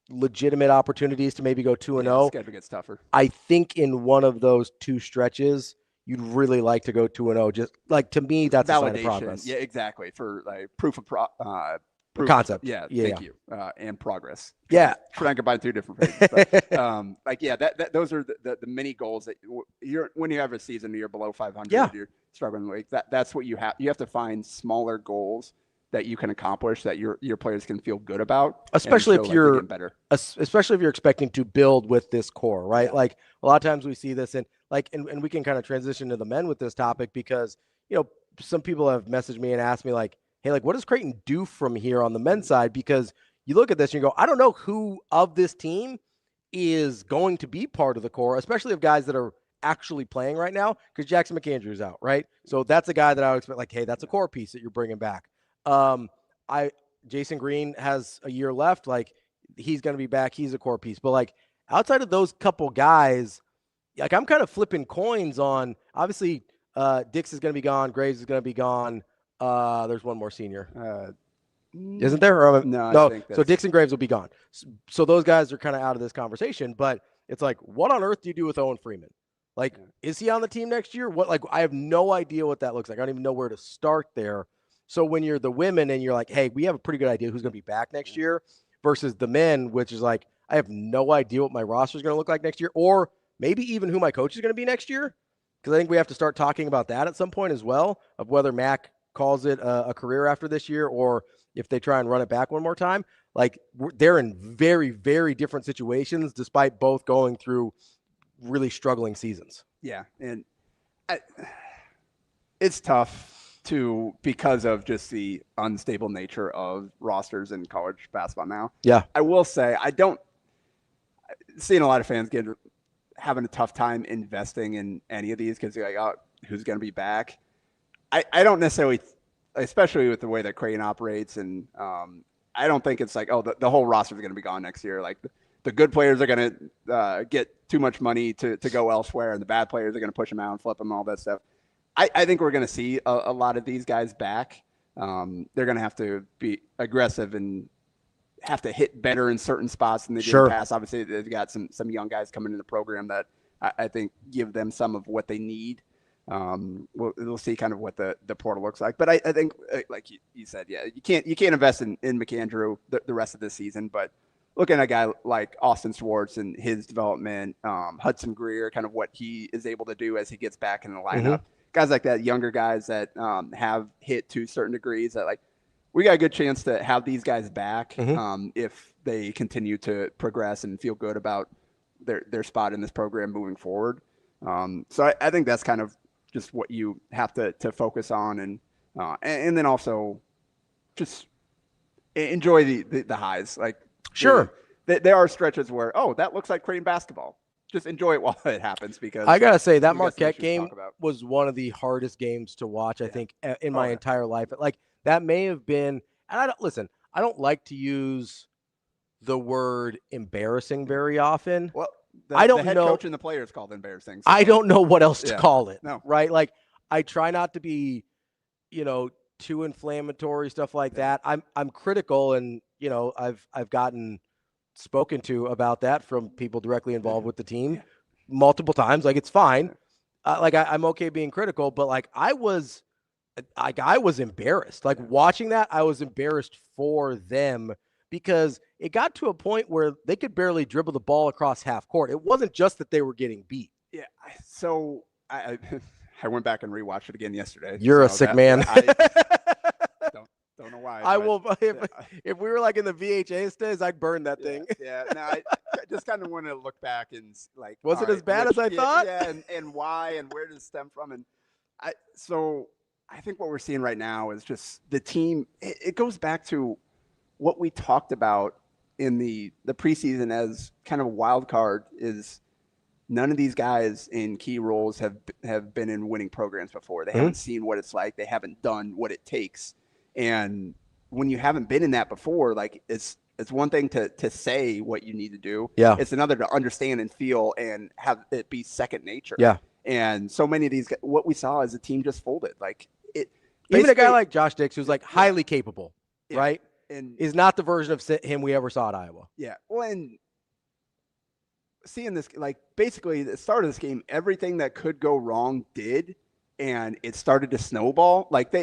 legitimate opportunities to maybe go 2-0.
Schedule gets tougher.
I think in one of those 2 stretches, you'd really like to go 2-0. Just like, to me, that's
validation.
A sign of progress.
Yeah, exactly. For like proof of
concept.
Yeah, thank you. And progress.
Yeah.
Trying to combine 2 different phrases. But, those are the mini goals that when you have a season you're below 500, you're struggling. Like that's what you have. You have to find smaller goals that you can accomplish that your players can feel good about.
Especially if you're
better.
Especially if you're expecting to build with this core, right? Yeah. Like a lot of times we see this and we can kind of transition to the men with this topic, because, some people have messaged me and asked me like, hey, like, what does Creighton do from here on the men's side? Because you look at this and you go, I don't know who of this team is going to be part of the core, especially of guys that are actually playing right now, because Jackson McAndrew's out, right? So that's a guy that I would expect, like, hey, that's a core piece that you're bringing back. Jason Green has a year left. Like, he's going to be back. He's a core piece. But, like, outside of those couple guys, like, I'm kind of flipping coins on, obviously, Dix is going to be gone. Graves is going to be gone. There's one more senior. Isn't there?
No. I think
so Dix and Graves will be gone. So those guys are kind of out of this conversation. But it's like, what on earth do you do with Owen Freeman? Like, is he on the team next year? What? Like, I have no idea what that looks like. I don't even know where to start there. So when you're the women and you're like, hey, we have a pretty good idea who's going to be back next year, versus the men, which is like, I have no idea what my roster is going to look like next year, or maybe even who my coach is going to be next year. Because I think we have to start talking about that at some point as well, of whether Mac calls it a career after this year, or if they try and run it back one more time. Like, they're in very, very different situations, despite both going through really struggling seasons.
Yeah. And it's tough because of just the unstable nature of rosters in college basketball now.
Yeah.
I will say, seeing a lot of fans having a tough time investing in any of these, because they're like, oh, who's going to be back? I don't necessarily, especially with the way that Creighton operates, and I don't think it's like, oh, the whole roster is going to be gone next year. Like, the good players are going to get too much money to go elsewhere, and the bad players are going to push them out and flip them, all that stuff. I think we're going to see a lot of these guys back. They're going to have to be aggressive and have to hit better in certain spots than they did in the past. Obviously, they've got some young guys coming in the program that I think give them some of what they need. We'll see kind of what the portal looks like. But I think, like you said, yeah, you can't invest in McAndrew the rest of this season, but looking at a guy like Austin Schwartz and his development, Hudson Greer, kind of what he is able to do as he gets back in the lineup. Guys like that, younger guys that have hit to certain degrees, that, like, we got a good chance to have these guys back if they continue to progress and feel good about their spot in this program moving forward. So I think that's kind of just what you have to focus on, and then also just enjoy the highs. Like,
sure,
there are stretches where, oh, that looks like Creighton basketball. Just enjoy it while it happens, because
I gotta say that Marquette game was one of the hardest games to watch, I think, in my entire life. Like, that may have been, and I don't like to use the word embarrassing very often.
Well,
I don't
the head
know.
coach and the players called it embarrassing. So.
I don't know what else to call it.
No.
Right? Like, I try not to be, too inflammatory, stuff like that. I'm critical, and I've gotten spoken to about that from people directly involved with the team multiple times. Like, it's fine. I'm okay being critical, but like, I was embarrassed. Like, watching that, I was embarrassed for them, because it got to a point where they could barely dribble the ball across half court. It wasn't just that they were getting beat.
Yeah. So I went back and rewatched it again yesterday.
You're a sick man.
Don't know why.
I will. If we were like in the VHS days, I'd burn that thing.
Yeah. No, I just kind of want to look back and like,
was it as bad as I thought?
Yeah, and why, and where does it stem from? And so I think what we're seeing right now is just the team. It goes back to what we talked about in the preseason as kind of a wild card. Is none of these guys in key roles have been in winning programs before. They haven't seen what it's like. They haven't done what it takes. And when you haven't been in that before, like, it's one thing to say what you need to do.
Yeah.
It's another to understand and feel and have it be second nature.
Yeah.
And so many of these, what we saw as a team just folded. Like,
even a guy like Josh Dix, who's like highly capable, right?
And
is not the version of him we ever saw at Iowa.
Yeah. Well, and seeing this, like, basically at the start of this game, everything that could go wrong did, and it started to snowball. Like,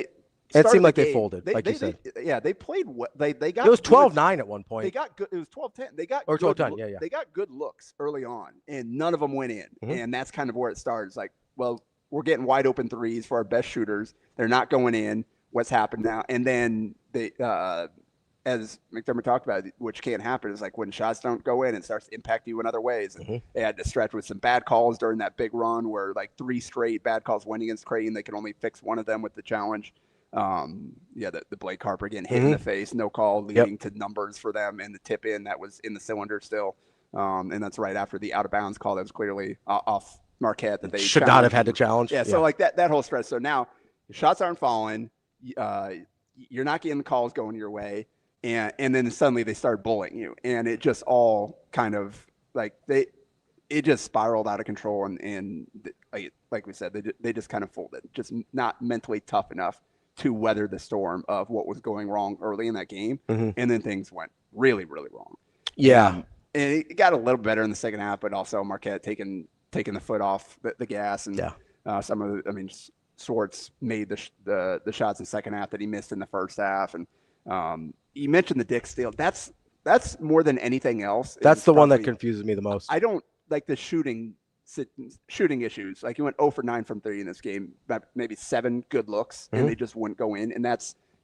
it seemed like they folded, like you said.
They played what they got.
It was 12-9 at one point.
They got good. It was 12-10. They got
12-10. Yeah.
They got good looks early on, and none of them went in. And that's kind of where it started. It's like, well, we're getting wide open threes for our best shooters. They're not going in. What's happened now? And then they, as McDermott talked about, which can't happen, is like when shots don't go in, it starts to impact you in other ways. And they had to stretch with some bad calls during that big run where like 3 straight bad calls went against Creighton. They could only fix one of them with the challenge. The Blake Harper getting hit in the face, no call, leading to numbers for them, and the tip in that was in the cylinder still. And that's right after the out of bounds call that was clearly off Marquette that they
should not have had to challenge.
Yeah, so like that whole stretch. So now the shots aren't falling. You're not getting the calls going your way. And then suddenly they start bullying you. And it just all kind of like it just spiraled out of control. And like we said, they just kind of folded, just not mentally tough enough to weather the storm of what was going wrong early in that game.
Mm-hmm.
And then things went really, really wrong.
Yeah.
And it got a little better in the second half, but also Marquette taking the foot off the gas. And some of Swartz made the shots in the second half that he missed in the first half. And you mentioned the Dick steal. That's more than anything else.
That's the one that confuses me the most.
I don't like the shooting issues. Like he went 0 for 9 from 3 in this game, maybe 7 good looks, and they just wouldn't go in. And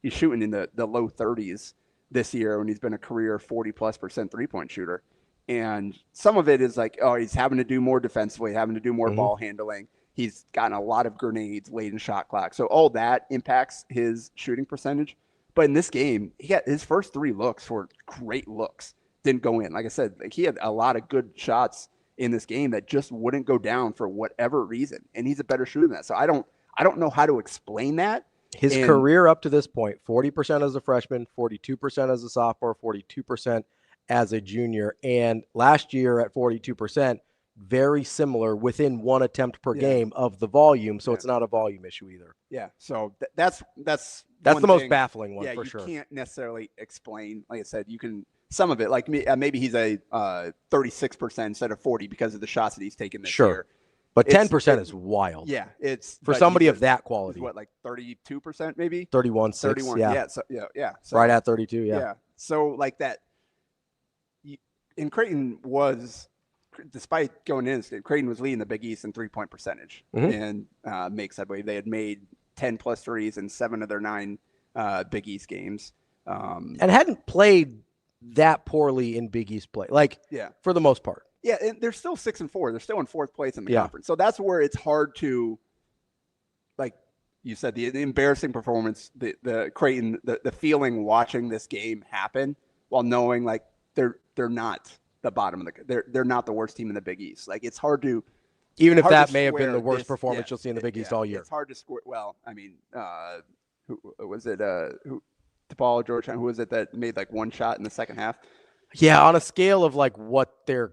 he's shooting in the low 30s this year when he's been a career 40+% 3-point shooter. And some of it is like, he's having to do more defensively, having to do more ball handling. He's gotten a lot of grenades late in shot clock. So all that impacts his shooting percentage. But in this game, he got his first 3 looks were great looks. Didn't go in. Like I said, he had a lot of good shots in this game that just wouldn't go down for whatever reason. And he's a better shooter than that. So I don't know how to explain that.
His career up to this point, 40% as a freshman, 42% as a sophomore, 42% as a junior. And last year at 42%, very similar within 1 attempt per game of the volume. So it's not a volume issue either.
Yeah. So that's
the most baffling one for sure.
You can't necessarily explain. Like I said, you can some of it. Like maybe he's a 36% instead of 40 because of the shots that he's taken this year.
But 10% is wild.
Yeah, it's
for somebody of that quality.
What, like 32% maybe?
31.6.
31.
Yeah.
So,
right at 32. Yeah.
So like that. And Creighton was, despite going in, Creighton was leading the Big East in 3-point percentage and makes. I believe they had made 10+ threes in 7 of their 9 Big East games,
and hadn't played that poorly in Big East play. For the most part.
Yeah, and they're still 6-4. They're still in 4th place in the conference. So that's where it's hard to, like you said, the embarrassing performance, the Creighton, the feeling watching this game happen while knowing like they're not the bottom of they're not the worst team in the Big East. Like it's hard to,
even if that may have been the worst performance you'll see in the Big East all year.
It's hard to score. Well, I mean, who was it? DePaul, Georgetown. Who was it that made like 1 shot in the second half?
Yeah, on a scale of like what they're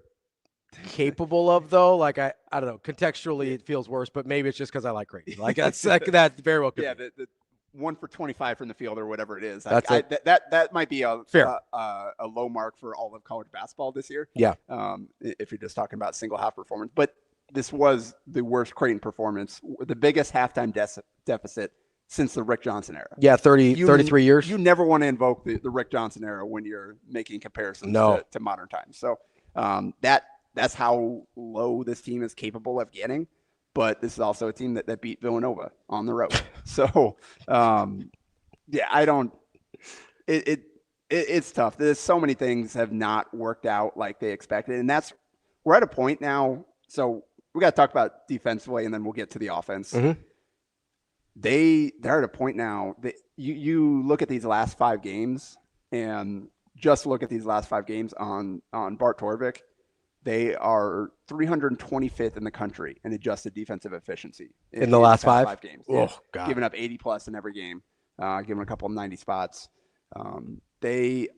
capable of, though, like I don't know. Contextually, it feels worse, but maybe it's just because I like Creighton. Like that very well could be.
The 1 for 25 from the field or whatever it is.
That's
that might be a low mark for all of college basketball this year.
Yeah.
If you're just talking about single half performance, but this was the worst Creighton performance, the biggest halftime deficit since the Rick Johnson era.
Yeah, 33 years.
You never want to invoke the Rick Johnson era when you're making comparisons to modern times. So that's how low this team is capable of getting. But this is also a team that beat Villanova on the road. So, it's tough. There's so many things have not worked out like they expected. And we're at a point now. So we got to talk about defensively and then we'll get to the offense.
Mm-hmm.
They're at a point now that you look at these last 5 games and just look at these last 5 games on Bart Torvik. They are 325th in the country in adjusted defensive efficiency
in the last 5
games.
Oh,
yeah.
God.
Giving up 80+ in every game, giving a couple of 90 spots. They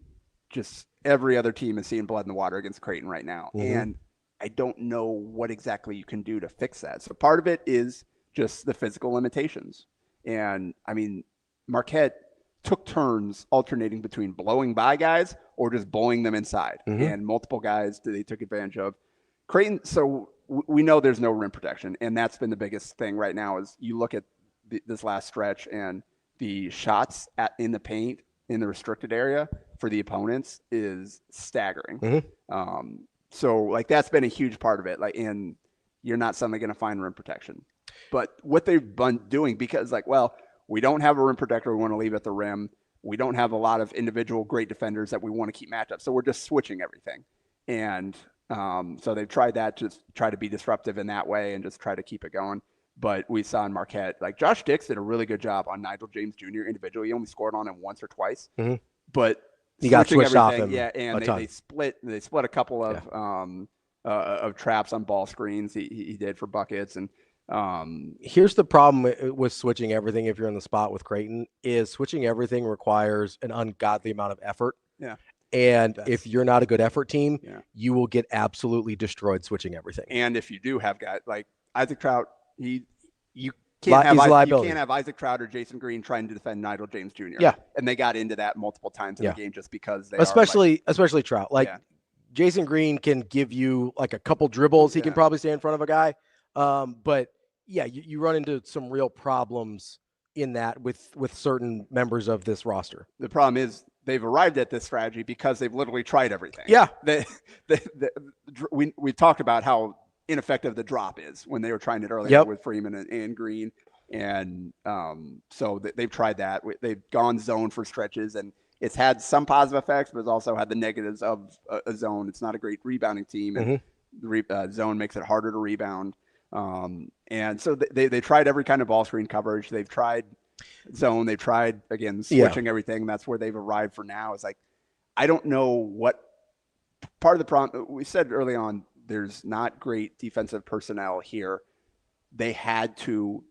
just every other team is seeing blood in the water against Creighton right now, and I don't know what exactly you can do to fix that. So part of it is just the physical limitations, and I mean Marquette took turns alternating between blowing by guys or just blowing them inside. And multiple guys they took advantage of. Creighton, so we know there's no rim protection, and that's been the biggest thing right now is you look at this last stretch and the shots in the paint in the restricted area for the opponents is staggering. So like that's been a huge part of it. Like, and you're not suddenly going to find rim protection. But what they've been doing, because like, well, we don't have a rim protector we want to leave at the rim. We don't have a lot of individual great defenders that we want to keep matchups. So we're just switching everything. And so they've tried that, just try to be disruptive in that way and just try to keep it going. But we saw in Marquette, like Josh Dix did a really good job on Nigel James Jr. individually. He only scored on him once or twice. But
He got
switching
switched off
everything.
him
Yeah, and they split a couple of traps on ball screens. He did for buckets. And
here's the problem with switching everything. If you're in the spot with Creighton, is switching everything requires an ungodly amount of effort.
Yeah.
And if you're not a good effort team, you will get absolutely destroyed switching everything.
And if you do have guys like Isaac Trout, you can't have Isaac Trout or Jason Green trying to defend Nigel James Jr.
Yeah.
And they got into that multiple times in the game just because they
especially Trout. Like Jason Green can give you like a couple dribbles. He can probably stay in front of a guy. But yeah, you run into some real problems in that with certain members of this roster.
The problem is they've arrived at this strategy because they've literally tried everything.
Yeah.
We talked about how ineffective the drop is when they were trying it earlier with Freeman and Green. And so they've tried that. They've gone zone for stretches, and it's had some positive effects, but it's also had the negatives of a zone. It's not a great rebounding team, and the zone makes it harder to rebound. And so they tried every kind of ball screen coverage. They've tried zone. They've tried, again, switching everything. That's where they've arrived for now. It's like, I don't know what part of the problem. We said early on, there's not great defensive personnel here. They had to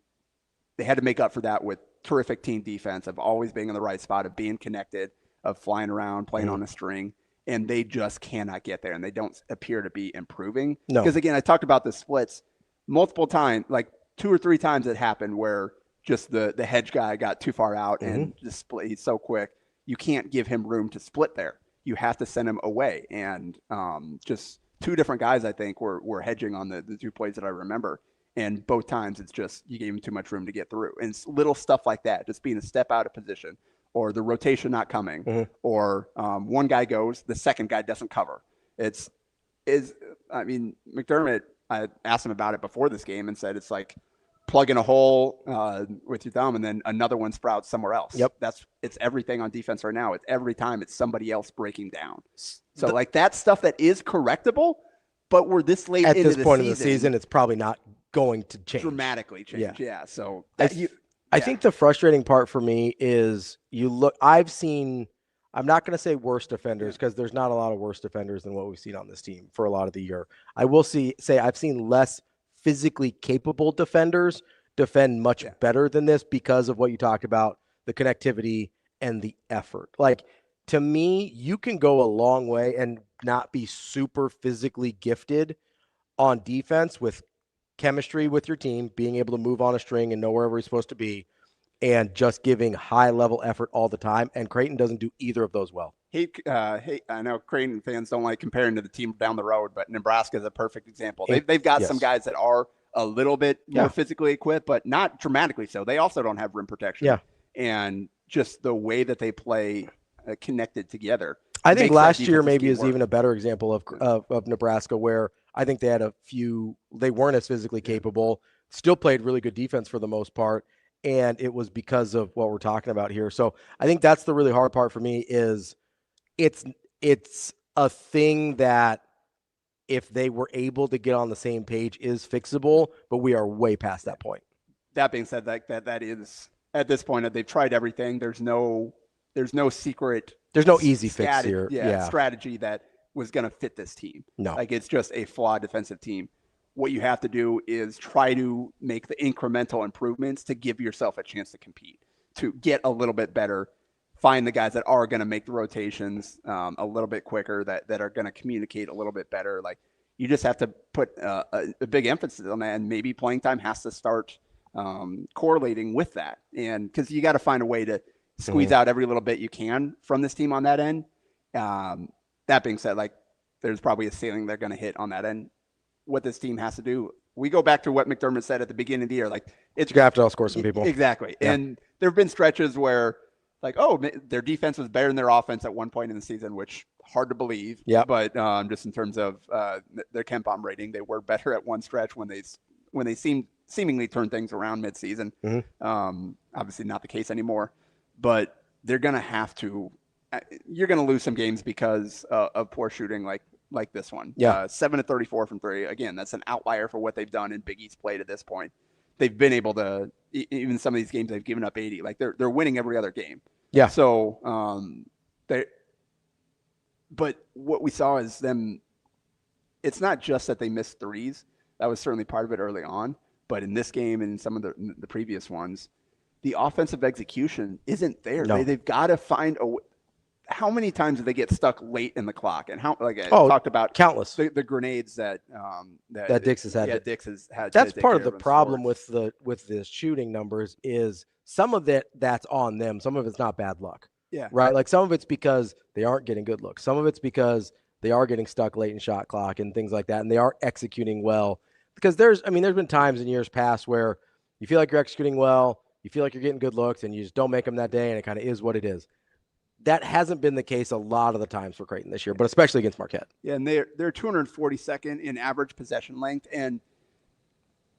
make up for that with terrific team defense, of always being in the right spot, of being connected, of flying around, playing on a string. And they just cannot get there, and they don't appear to be improving.
No.
Because, again, I talked about the splits multiple times, like 2 or 3 times it happened where just the hedge guy got too far out and just split. He's so quick. You can't give him room to split there. You have to send him away. And just 2 different guys, I think, were hedging on the 2 plays that I remember. And both times it's just you gave him too much room to get through. And it's little stuff like that, just being a step out of position, or the rotation not coming, or one guy goes, the second guy doesn't cover. McDermott, I asked him about it before this game and said it's like plugging a hole with your thumb and then another one sprouts somewhere else.
Yep.
It's everything on defense right now. It's every time it's somebody else breaking down. So like that's stuff that is correctable, but we're this late
at
into
this point in the season, it's probably not going to change.
Dramatically change. Yeah. So
I think the frustrating part for me is I'm not going to say worse defenders, because there's not a lot of worse defenders than what we've seen on this team for a lot of the year. I will say I've seen less physically capable defenders defend much better than this because of what you talked about, the connectivity and the effort. Like, to me, you can go a long way and not be super physically gifted on defense with chemistry with your team, being able to move on a string and know wherever he's supposed to be, and just giving high level effort all the time. And Creighton doesn't do either of those well.
Hey, I know Creighton fans don't like comparing to the team down the road, but Nebraska is a perfect example. They've got some guys that are a little bit more physically equipped, but not dramatically so. They also don't have rim protection.
Yeah.
And just the way that they play connected together.
I think last year maybe is even a better example of Nebraska, where I think they had they weren't as physically capable, still played really good defense for the most part. And it was because of what we're talking about here. So I think that's the really hard part for me, is it's a thing that if they were able to get on the same page is fixable, but we are way past that point.
That being said, that is at this point, they've tried everything. There's no secret.
There's no easy fix here.
Strategy that was going to fit this team.
No.
Like, it's just a flawed defensive team. What you have to do is try to make the incremental improvements to give yourself a chance to compete, to get a little bit better, find the guys that are going to make the rotations a little bit quicker, that are going to communicate a little bit better. Like, you just have to put a big emphasis on that, and maybe playing time has to start correlating with that. And because you got to find a way to squeeze out every little bit you can from this team on that end. That being said, like, there's probably a ceiling they're going to hit on that end. What this team has to do, we go back to what McDermott said at the beginning of the year. Like, it's
going to have to outscore some people.
Exactly.
Yeah.
And there have been stretches where, like, their defense was better than their offense at one point in the season, which hard to believe.
Yeah.
But just in terms of their KenPom rating, they were better at one stretch when they seemingly turned things around midseason. Obviously not the case anymore. But they're going to have to. You're going to lose some games because of poor shooting, like this one. 7 of 34 from 3. Again, that's an outlier for what they've done in Big East play to this point. They've been able to, even some of these games they've given up 80. Like, they're winning every other game.
Yeah.
So but what we saw is them. It's not just that they missed threes. That was certainly part of it early on. But in this game and in some of the previous ones, the offensive execution isn't there.
No.
They've got to find a. How many times do they get stuck late in the clock? And how, like I talked about,
countless
the grenades that
Dix has had.
Yeah, Dix has had.
That's
to take
part of
care
the
in
problem
sports.
with the shooting numbers is some of that's on them. Some of it's not bad luck.
Yeah.
Right. Like some of it's because they aren't getting good looks. Some of it's because they are getting stuck late in shot clock and things like that, and they are executing well. Because there's been times in years past where you feel like you're executing well, you feel like you're getting good looks, and you just don't make them that day, and it kind of is what it is. That hasn't been the case a lot of the times for Creighton this year, but especially against Marquette.
Yeah, and they're 242nd in average possession length, and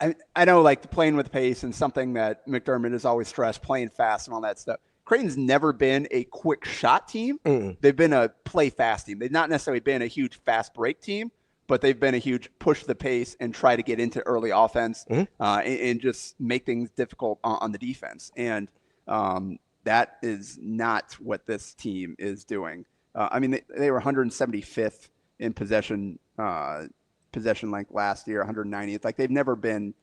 I know like playing with pace and something that McDermott has always stressed, playing fast and all that stuff. Creighton's never been a quick shot team. They've been a play fast team. They've not necessarily been a huge fast break team, but they've been a huge push the pace and try to get into early offense and just make things difficult on the defense. And that is not what this team is doing. I mean, they were 175th in possession length last year, 190th. Like they've never been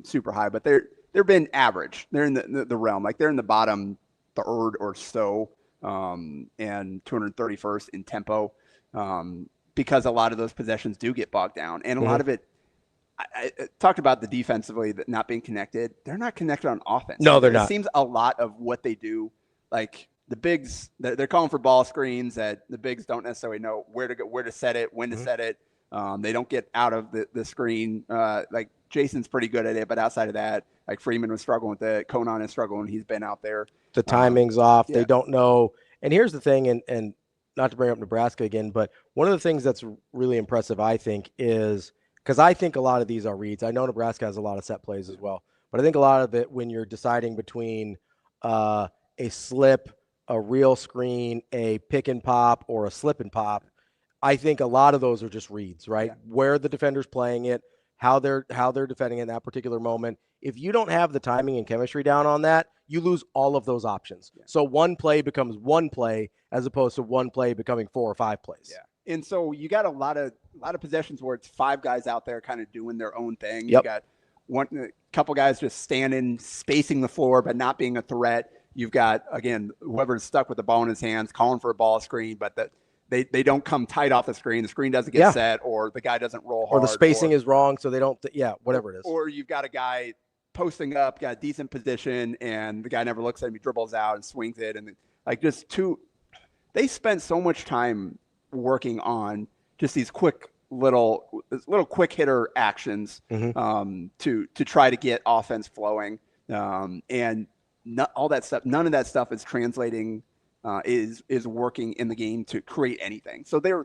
super high, but they've been average. They're in the realm. Like they're in the bottom third or so, and 231st in tempo. Because a lot of those possessions do get bogged down. And a lot of it, I talked about the defensively not being connected. They're not connected on offense.
No, they're not.
It seems a lot of what they do, like the bigs, they're calling for ball screens that the bigs don't necessarily know where to go, where to set it, when to set it. They don't get out of the screen. Like Jason's pretty good at it, but outside of that, like Freeman was struggling with it. Conan is struggling. He's been out there.
The timing's off.
Yeah.
They don't know. And here's the thing, and not to bring up Nebraska again, but one of the things that's really impressive, I think, is because I think a lot of these are reads. I know Nebraska has a lot of set plays as well, but I think a lot of it when you're deciding between a slip, a real screen, a pick and pop, or a slip and pop, I think a lot of those are just reads, right? Yeah. Where the defender's playing it, how they're defending in that particular moment. If you don't have the timing and chemistry down on that, you lose all of those options. Yeah. So one play becomes one play as opposed to one play becoming 4 or 5 plays.
Yeah. And so you got a lot of possessions where it's 5 guys out there kind of doing their own thing.
Yep.
You got a couple guys just standing, spacing the floor, but not being a threat. You've got, again, whoever's stuck with the ball in his hands, calling for a ball screen, but they don't come tight off the screen. The screen doesn't get set, or the guy doesn't roll hard.
Or the spacing is wrong, so they don't, whatever it is.
Or you've got a guy posting up, got a decent position, and the guy never looks at him. He dribbles out and swings it. And like just they spent so much time working on just these little quick hitter actions to try to get offense flowing. And all that stuff, none of that stuff is translating, is working in the game to create anything. So there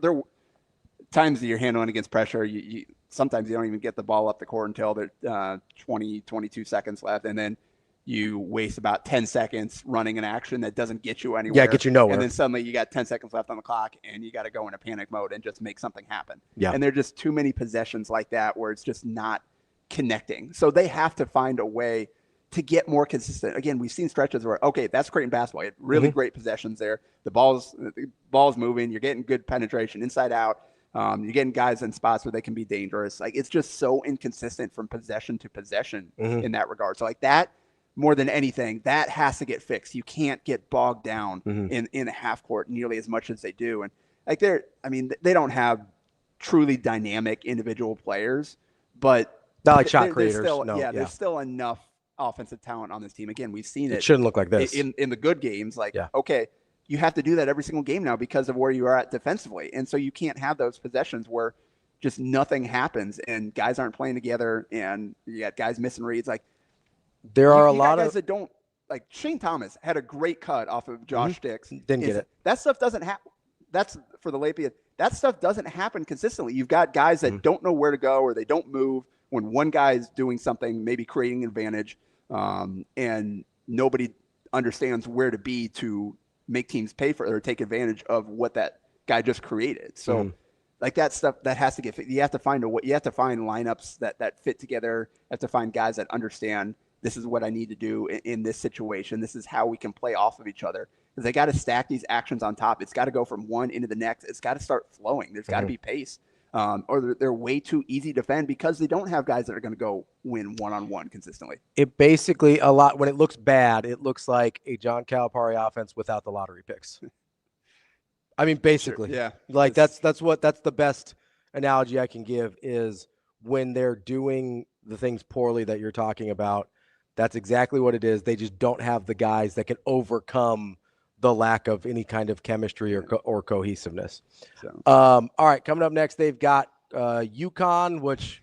times that you're handling against pressure, you sometimes you don't even get the ball up the court until there's 22 seconds left, and then you waste about 10 seconds running an action that doesn't get you anywhere.
Yeah, get you nowhere.
And then suddenly you got 10 seconds left on the clock, and you got to go into panic mode and just make something happen.
Yeah.
And there are just too many possessions like that where it's just not connecting. So they have to find a way to get more consistent. Again, we've seen stretches where, okay, that's Creighton basketball. You had really great possessions there. The ball's moving. You're getting good penetration inside out. You're getting guys in spots where they can be dangerous. Like, it's just so inconsistent from possession to possession in that regard. So like that, more than anything, that has to get fixed. You can't get bogged down in the half court nearly as much as they do. And like they don't have truly dynamic individual players, but
not like shot creators.
There's still enough offensive talent on this team. Again, we've seen it.
It shouldn't look like this
in the good games. Like, okay, you have to do that every single game now because of where you are at defensively. And so you can't have those possessions where just nothing happens and guys aren't playing together and you got guys missing reads. Like,
there are a lot of
guys that don't, like Shane Thomas had a great cut off of Josh Dix.
Didn't get it.
That stuff doesn't happen. That's for the Lapia. That stuff doesn't happen consistently. You've got guys that don't know where to go or they don't move when one guy is doing something, maybe creating an advantage, and nobody understands where to be to make teams pay for it or take advantage of what that guy just created. So like that stuff that has to get fit. You have to find lineups that fit together. You have to find guys that understand this is what I need to do in this situation. This is how we can play off of each other. is they got to stack these actions on top. It's got to go from one into the next. It's got to start flowing. There's got to be pace. Or they're way too easy to defend because they don't have guys that are going to go win one-on-one consistently.
It basically when it looks bad, it looks like a John Calipari offense without the lottery picks. I mean, basically,
yeah.
Like that's the best analogy I can give is when they're doing the things poorly that you're talking about. That's exactly what it is. They just don't have the guys that can overcome the lack of any kind of chemistry or cohesiveness.
So.
All right, coming up next, they've got UConn, which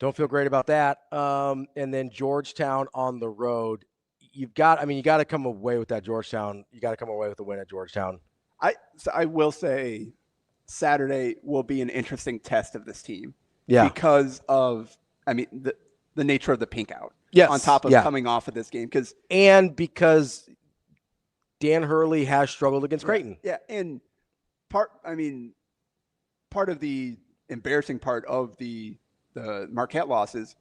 don't feel great about that, and then Georgetown on the road. You got to come away with that Georgetown. You got to come away with a win at Georgetown.
I will say Saturday will be an interesting test of this team.
Yeah.
Because of, the nature of the pink out.
Yes.
On top of coming off of this game. Because
Dan Hurley has struggled against Creighton.
Yeah. And part of the embarrassing part of the Marquette losses,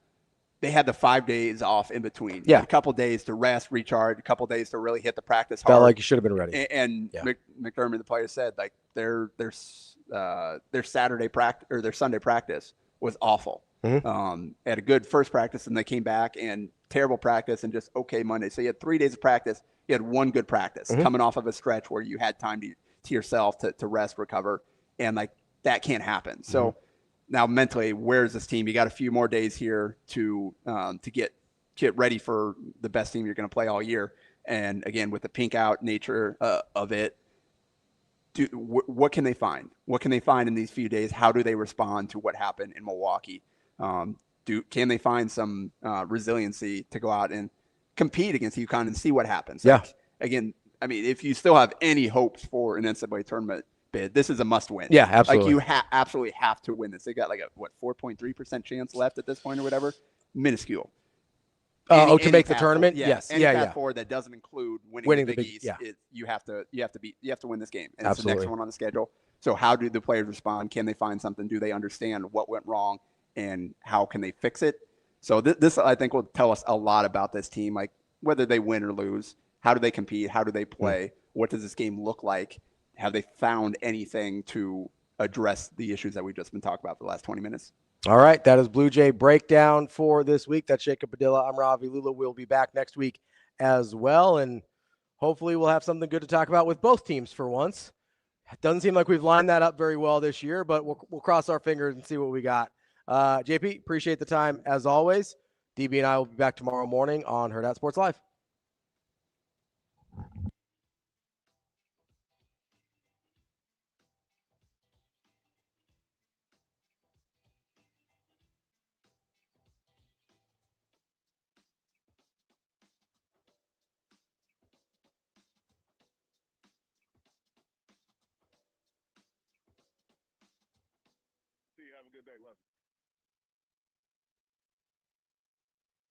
they had the 5 days off in between.
Yeah.
A couple days to rest, recharge, a couple days to really hit the practice hard.
Felt like you should have been ready.
And McDermott, the player, said like their Saturday practice or their Sunday practice was awful. Had a good first practice and they came back and terrible practice and just okay Monday. So you had 3 days of practice. You had one good practice coming off of a stretch where you had time to yourself to rest, recover, and like that can't happen. So now mentally, where's this team? You got a few more days here to get ready for the best team you're going to play all year. And again, with the pink out nature of it, what can they find? What can they find in these few days? How do they respond to what happened in Milwaukee? Can they find some resiliency to go out and compete against UConn and see what happens?
Yeah.
Like, again, if you still have any hopes for an NCAA tournament bid, this is a must win.
Yeah, absolutely.
Like you absolutely have to win this. They got like a 4.3% chance left at this point or whatever. Minuscule.
To make the
path
tournament?
forward,
Yes.
Any
Yeah,
path
yeah.
forward that doesn't include winning the Big East.
Yeah.
You have to win this game. And
Absolutely.
it's the next one on the schedule. So how do the players respond? Can they find something? Do they understand what went wrong and how can they fix it? So this I think will tell us a lot about this team, like whether they win or lose. How do they compete? How do they play? What does this game look like? Have they found anything to address the issues that we've just been talking about for the last 20 minutes?
All right, that is Blue Jay breakdown for this week. That's Jacob Padilla. I'm Ravi. Lulla will be back next week as well, and hopefully we'll have something good to talk about with both teams for once. It doesn't seem like we've lined that up very well this year, but we'll cross our fingers and see what we got. JP, appreciate the time as always. DB and I will be back tomorrow morning on Hurrdat Sports Live.
See you. Have a good day. Love you.